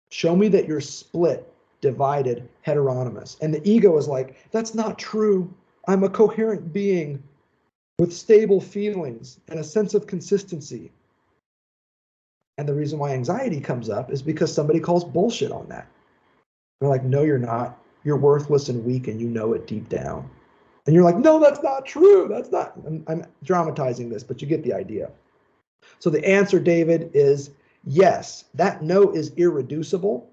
Show me that you're split, divided, heteronymous. And the ego is like, that's not true. I'm a coherent being with stable feelings and a sense of consistency. And the reason why anxiety comes up is because somebody calls bullshit on that. They're like, no, you're not. You're worthless and weak and you know it deep down. And you're like, no, that's not true. That's not, I'm dramatizing this, but you get the idea. So the answer, David, is yes, that no is irreducible,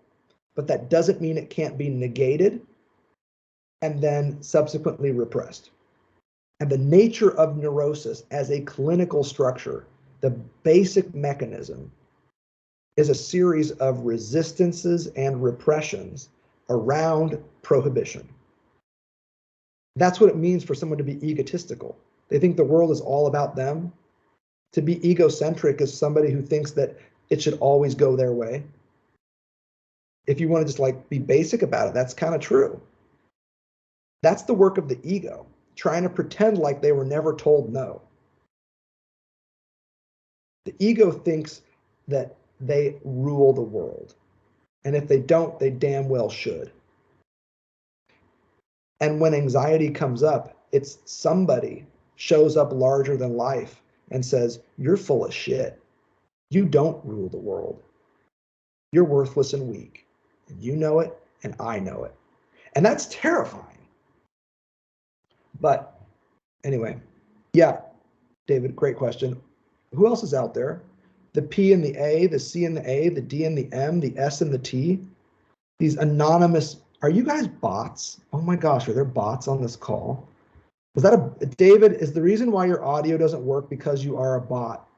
but that doesn't mean it can't be negated and then subsequently repressed. And the nature of neurosis as a clinical structure, the basic mechanism, is a series of resistances and repressions around prohibition. That's what it means for someone to be egotistical. They think the world is all about them. To be egocentric is somebody who thinks that it should always go their way. If you want to just like be basic about it, that's kind of true. That's the work of the ego, trying to pretend like they were never told no. The ego thinks that they rule the world. And if they don't, they damn well should. And when anxiety comes up, it's somebody shows up larger than life and says, you're full of shit. You don't rule the world. You're worthless and weak. And you know it, and I know it. And that's terrifying. But anyway, yeah, David, great question. Who else is out there? The P and the A, the C and the A, the D and the M, the S and the T. These anonymous, are you guys bots? Oh my gosh, are there bots on this call? Was that a, David, is the reason why your audio doesn't work because you are a bot?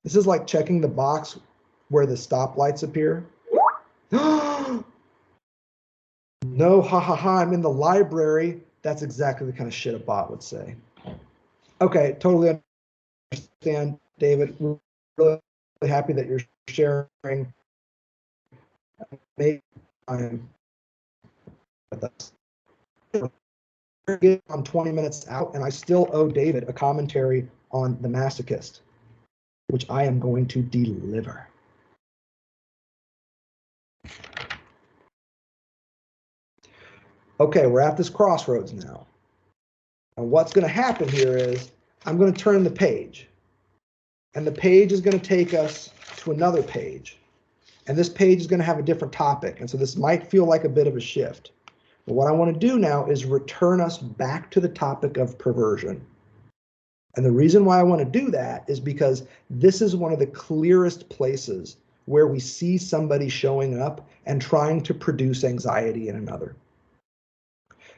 This is like checking the box where the stoplights appear. No, ha ha ha, I'm in the library. That's exactly the kind of shit a bot would say. Okay, totally understand, David. We're really happy that you're sharing. Maybe I'm with us. I'm 20 minutes out, and I still owe David a commentary on The Masochist, which I am going to deliver. Okay, we're at this crossroads now. And what's going to happen here is I'm going to turn the page. And the page is going to take us to another page. And this page is going to have a different topic. And so this might feel like a bit of a shift. But what I want to do now is return us back to the topic of perversion. And the reason why I want to do that is because this is one of the clearest places where we see somebody showing up and trying to produce anxiety in another.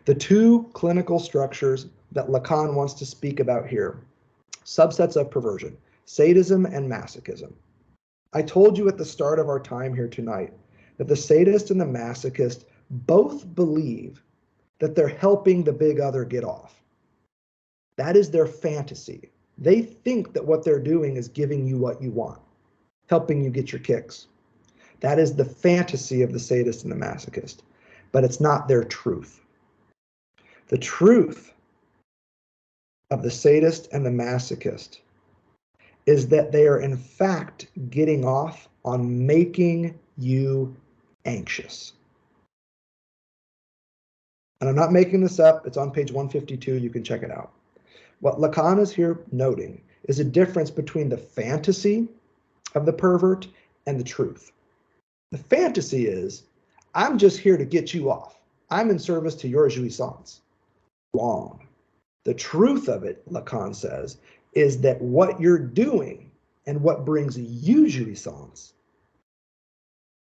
The two clinical structures that Lacan wants to speak about here, subsets of perversion, sadism and masochism. I told you at the start of our time here tonight that the sadist and the masochist both believe that they're helping the big other get off. That is their fantasy. They think that what they're doing is giving you what you want, helping you get your kicks. That is the fantasy of the sadist and the masochist, but it's not their truth. The truth of the sadist and the masochist is that they are in fact getting off on making you anxious. And I'm not making this up. It's on page 152. You can check it out. What Lacan is here noting is a difference between the fantasy of the pervert and the truth. The fantasy is, I'm just here to get you off. I'm in service to your jouissance. Wrong. The truth of it, Lacan says, is that what you're doing and what brings you jouissance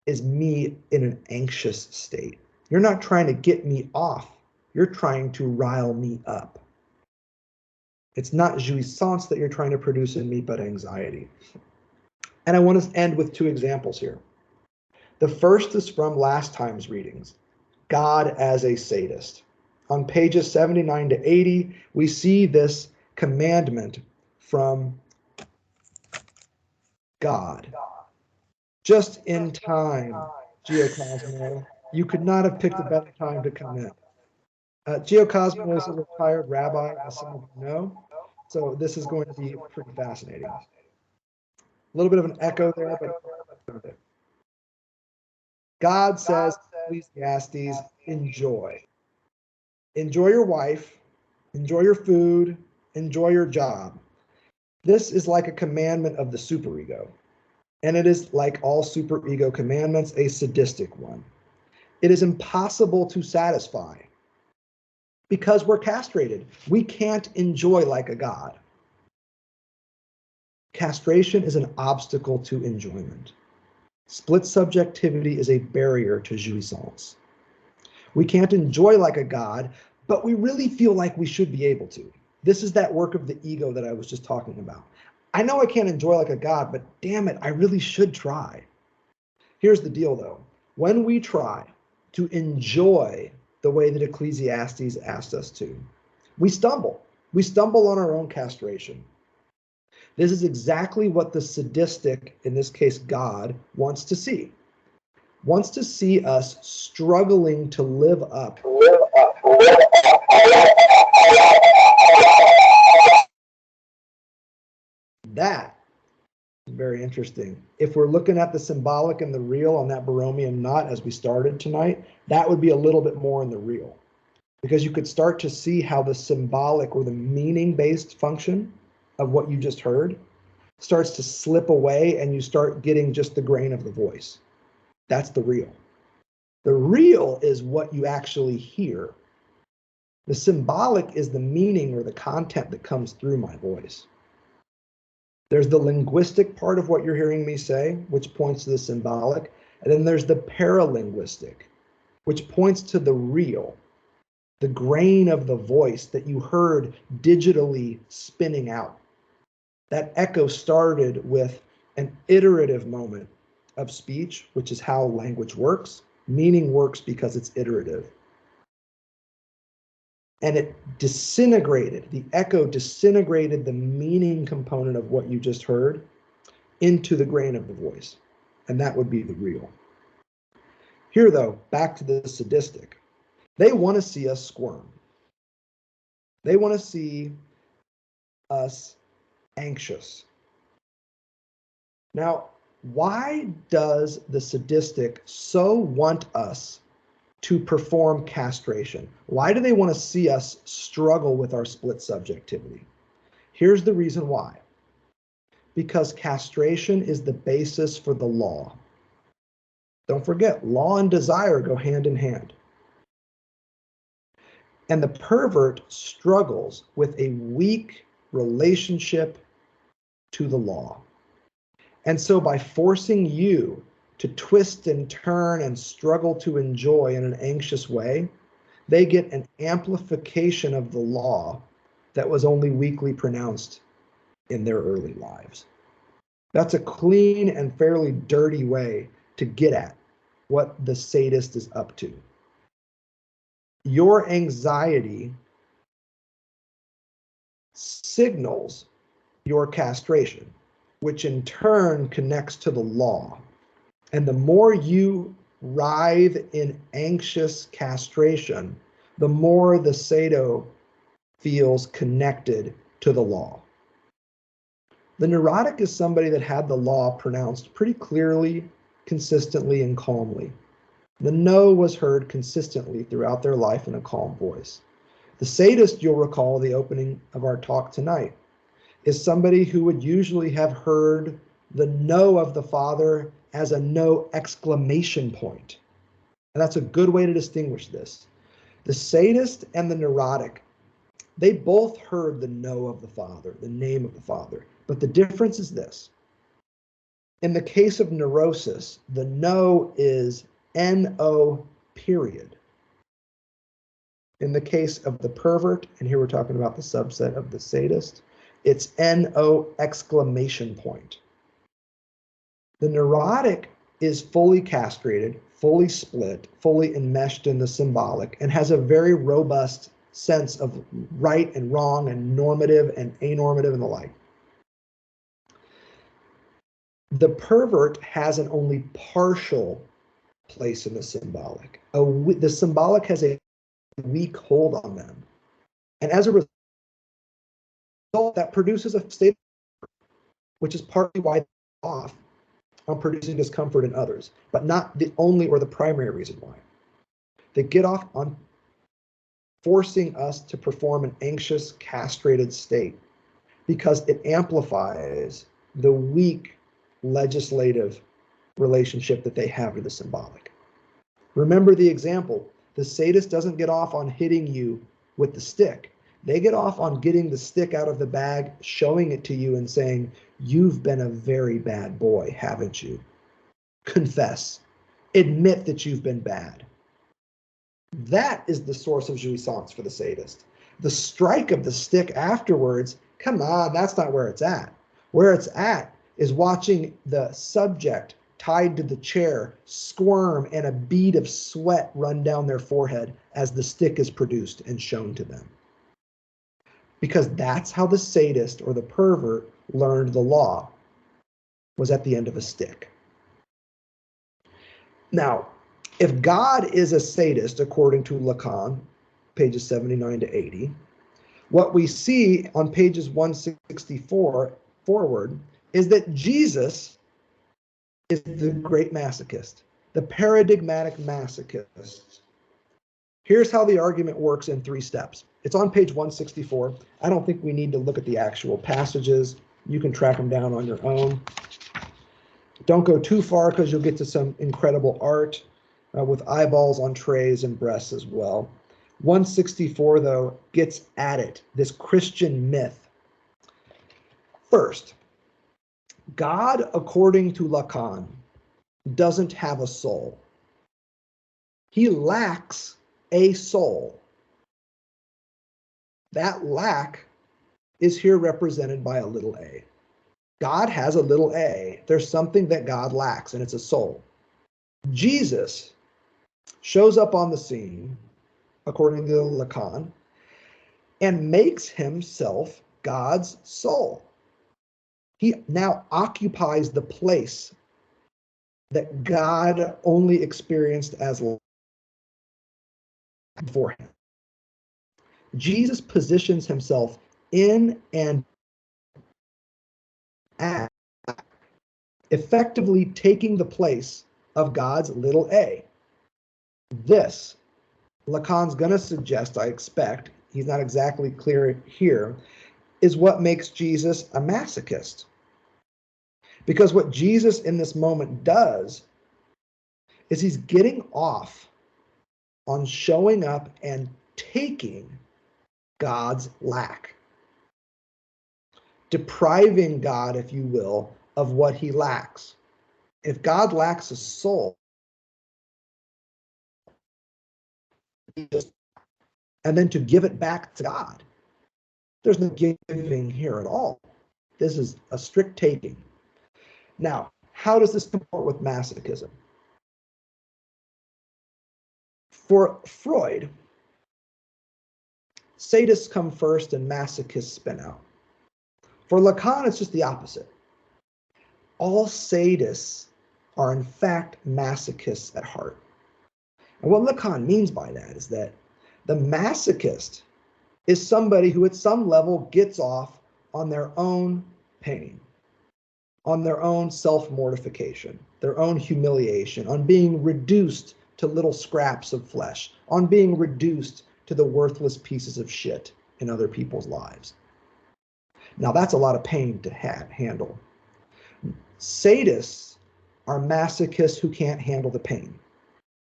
is me in an anxious state. You're not trying to get me off. You're trying to rile me up. It's not jouissance that you're trying to produce in me, but anxiety. And I want to end with two examples here. The first is from last time's readings, God as a sadist. On pages 79 to 80, we see this commandment from God. Just in time, Geocosmo. You could not have picked a better time to come in. Geocosmo is a retired rabbi, as some of you know, so this is going to be pretty fascinating. A little bit of an echo there, but God says, Ecclesiastes, enjoy. Enjoy your wife, enjoy your food, enjoy your job. This is like a commandment of the superego. And it is, like all superego commandments, a sadistic one. It is impossible to satisfy because we're castrated. We can't enjoy like a god. Castration is an obstacle to enjoyment. Split subjectivity is a barrier to jouissance. We can't enjoy like a god, but we really feel like we should be able to. This is that work of the ego that I was just talking about. I know I can't enjoy like a god, but damn it, I really should try. Here's the deal though. When we try to enjoy the way that Ecclesiastes asked us to, we stumble. We stumble on our own castration. This is exactly what the sadistic, in this case God, wants to see. wants to see us struggling to live up. That is very interesting. If we're looking at the symbolic and the real on that Borromean knot as we started tonight, that would be a little bit more in the real, because you could start to see how the symbolic or the meaning-based function of what you just heard starts to slip away and you start getting just the grain of the voice. That's the real. The real is what you actually hear. The symbolic is the meaning or the content that comes through my voice. There's the linguistic part of what you're hearing me say, which points to the symbolic, and then there's the paralinguistic, which points to the real, the grain of the voice that you heard digitally spinning out. That echo started with an iterative moment of speech, which is how language works. Meaning works because it's iterative. And it disintegrated, the echo disintegrated the meaning component of what you just heard into the grain of the voice. And that would be the real. Here though, back to the sadistic. They want to see us squirm. They want to see us anxious. Now, why does the sadistic so want us to perform castration? Why do they want to see us struggle with our split subjectivity? Here's the reason why. Because castration is the basis for the law. Don't forget, law and desire go hand in hand. And the pervert struggles with a weak relationship to the law. And so by forcing you to twist and turn and struggle to enjoy in an anxious way, they get an amplification of the law that was only weakly pronounced in their early lives. That's a clean and fairly dirty way to get at what the sadist is up to. Your anxiety signals your castration, which in turn connects to the law. And the more you writhe in anxious castration, the more the sado feels connected to the law. The neurotic is somebody that had the law pronounced pretty clearly, consistently, and calmly. The no was heard consistently throughout their life in a calm voice. The sadist, you'll recall the opening of our talk tonight, is somebody who would usually have heard the no of the father as a no exclamation point. And that's a good way to distinguish this. The sadist and the neurotic, they both heard the no of the father, the name of the father. But the difference is this. In the case of neurosis, the no is N-O period. In the case of the pervert, and here we're talking about the subset of the sadist, it's N-O exclamation point. The neurotic is fully castrated, fully split, fully enmeshed in the symbolic, and has a very robust sense of right and wrong and normative and anormative and the like. The pervert has an only partial place in the symbolic. The symbolic has a weak hold on them. And as a result, that produces a state, which is partly why they're off on producing discomfort in others, but not the only or the primary reason why. They get off on forcing us to perform an anxious, castrated state because it amplifies the weak legislative relationship that they have with the symbolic. Remember the example. The sadist doesn't get off on hitting you with the stick. They get off on getting the stick out of the bag, showing it to you and saying, "You've been a very bad boy, haven't you? Confess. Admit that you've been bad." That is the source of jouissance for the sadist. The strike of the stick afterwards, come on, that's not where it's at. Where it's at is watching the subject tied to the chair squirm and a bead of sweat run down their forehead as the stick is produced and shown to them. Because that's how the sadist or the pervert learned the law, was at the end of a stick. Now, if God is a sadist, according to Lacan, pages 79 to 80, what we see on pages 164 forward is that Jesus is the great masochist, the paradigmatic masochist. Here's how the argument works in 3 steps. It's on page 164. I don't think we need to look at the actual passages. You can track them down on your own. Don't go too far because you'll get to some incredible art with eyeballs on trays and breasts as well. 164, though, gets at it, this Christian myth. First, God, according to Lacan, doesn't have a soul. He lacks a soul. That lack is here represented by a little a. God has a little a. There's something that God lacks, and it's a soul. Jesus shows up on the scene, according to Lacan, and makes himself God's soul. He now occupies the place that God only experienced as before him. Jesus positions himself in and at, effectively taking the place of God's little a. This, Lacan's going to suggest, I expect, he's not exactly clear here, is what makes Jesus a masochist. Because what Jesus in this moment does is he's getting off on showing up and taking God's lack, depriving God, if you will, of what he lacks. If God lacks a soul, and then to give it back to God, there's no giving here at all. This is a strict taking. Now, how does this comport with masochism? For Freud, sadists come first and masochists spin out. For Lacan, it's just the opposite. All sadists are in fact masochists at heart. And what Lacan means by that is that the masochist is somebody who at some level gets off on their own pain, on their own self-mortification, their own humiliation, on being reduced to little scraps of flesh, on being reduced to the worthless pieces of shit in other people's lives. Now that's a lot of pain to handle. Sadists are masochists who can't handle the pain,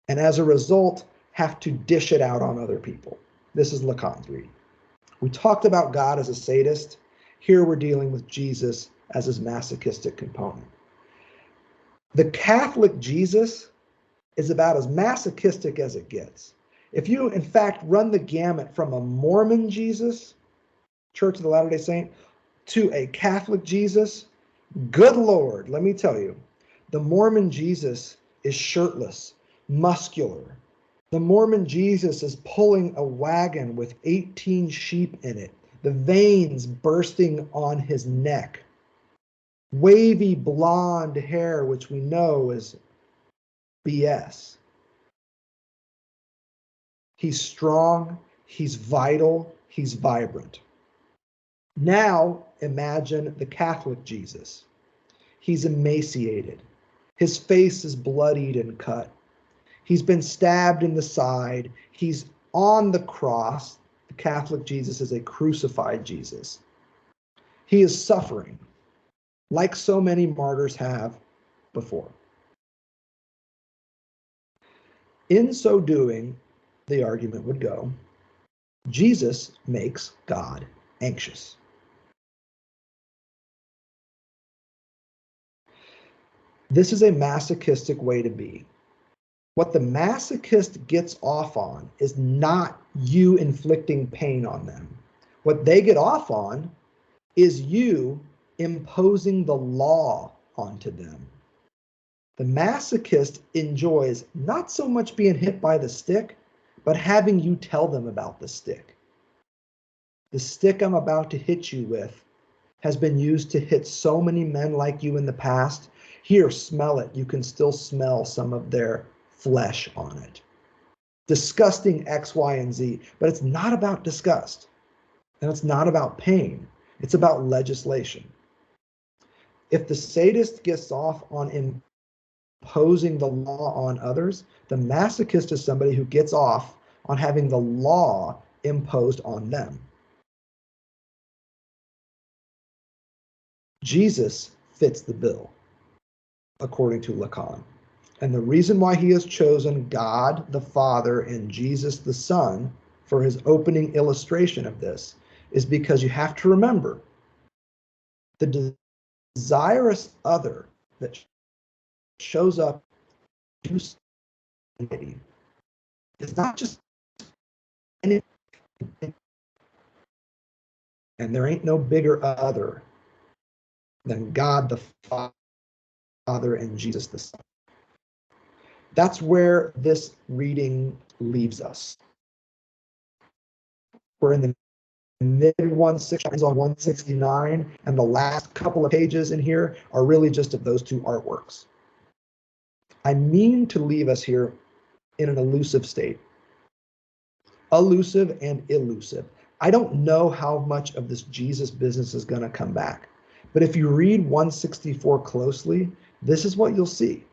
and as a result have to dish it out on other people. This is Lacan's reading. We talked about God as a sadist. Here we're dealing with Jesus as his masochistic component. The Catholic Jesus is about as masochistic as it gets. If you, in fact, run the gamut from a Mormon Jesus, Church of the Latter-day Saint, to a Catholic Jesus, good Lord, let me tell you, the Mormon Jesus is shirtless, muscular. The Mormon Jesus is pulling a wagon with 18 sheep in it, the veins bursting on his neck. Wavy blonde hair, which we know is BS. He's strong, he's vital, he's vibrant. Now imagine the Catholic Jesus. He's emaciated. His face is bloodied and cut. He's been stabbed in the side. He's on the cross. The Catholic Jesus is a crucified Jesus. He is suffering, like so many martyrs have before. In so doing, the argument would go, Jesus makes God anxious. This is a masochistic way to be. What the masochist gets off on is not you inflicting pain on them. What they get off on is you imposing the law onto them. The masochist enjoys not so much being hit by the stick, but having you tell them about the stick. The stick I'm about to hit you with has been used to hit so many men like you in the past. Here, smell it. You can still smell some of their flesh on it. Disgusting X, Y, and Z, but it's not about disgust. And it's not about pain. It's about legislation. If the sadist gets off on imposing the law on others, the masochist is somebody who gets off on having the law imposed on them. Jesus fits the bill, according to Lacan. And the reason why he has chosen God the Father and Jesus the Son for his opening illustration of this is because you have to remember the desirous other that shows up to society is not just anything, and there ain't no bigger other than God the Father and Jesus the Son. That's where this reading leaves us. We're in the mid 160s on 169, and the last couple of pages in here are really just of those two artworks. I mean to leave us here in an elusive state. Elusive and elusive. I don't know how much of this Jesus business is going to come back, but if you read 164 closely, this is what you'll see.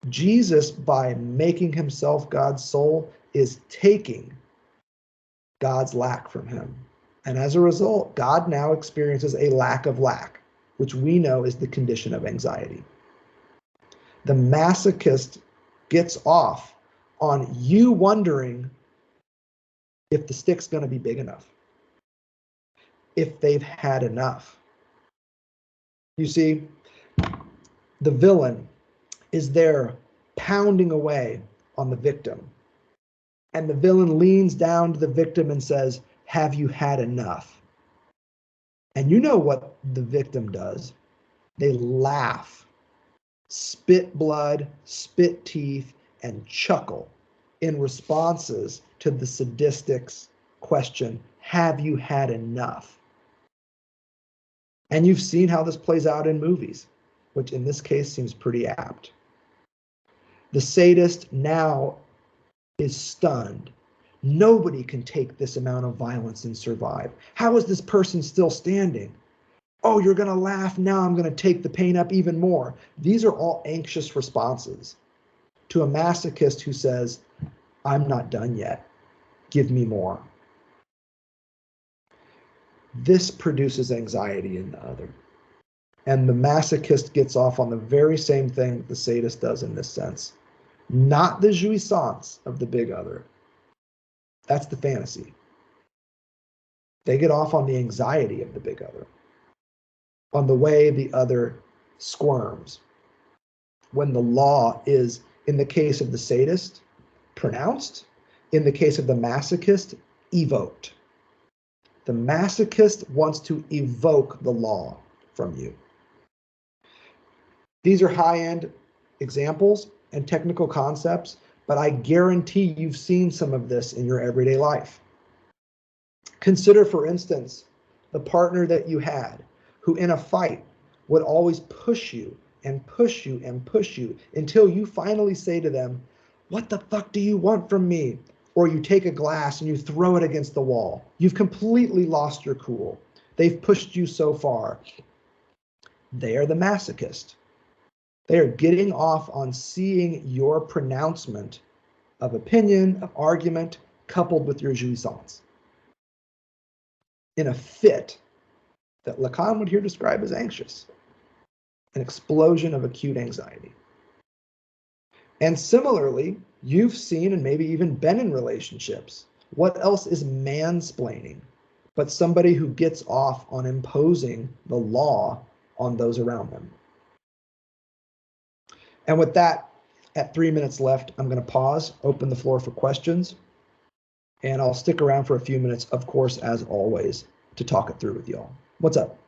Jesus, by making himself God's soul, is taking God's lack from him. And as a result, God now experiences a lack of lack, which we know is the condition of anxiety. The masochist gets off on you wondering if the stick's going to be big enough, if they've had enough. You see, the villain is there pounding away on the victim. And the villain leans down to the victim and says, "Have you had enough?" And you know what the victim does. They laugh, spit blood, spit teeth, and chuckle in responses to the sadistic's question, "Have you had enough?" And you've seen how this plays out in movies, which in this case seems pretty apt. The sadist now is stunned. Nobody can take this amount of violence and survive. How is this person still standing? Oh, you're going to laugh. Now I'm going to take the pain up even more. These are all anxious responses to a masochist who says, "I'm not done yet. Give me more." This produces anxiety in the other. And the masochist gets off on the very same thing the sadist does in this sense. Not the jouissance of the big other. That's the fantasy. They get off on the anxiety of the big other, on the way the other squirms. When the law is, in the case of the sadist, pronounced, in the case of the masochist, evoked. The masochist wants to evoke the law from you. These are high-end examples and technical concepts, but I guarantee you've seen some of this in your everyday life. Consider, for instance, the partner that you had who in a fight would always push you and push you and push you until you finally say to them, "What the fuck do you want from me?" Or you take a glass and you throw it against the wall. You've completely lost your cool. They've pushed you so far. They are the masochist. They are getting off on seeing your pronouncement of opinion, of argument, coupled with your jouissance in a fit that Lacan would here describe as anxious, an explosion of acute anxiety. And similarly, you've seen and maybe even been in relationships. What else is mansplaining but somebody who gets off on imposing the law on those around them? And with that, at 3 minutes left, I'm going to pause, open the floor for questions, and I'll stick around for a few minutes, of course, as always, to talk it through with y'all. What's up?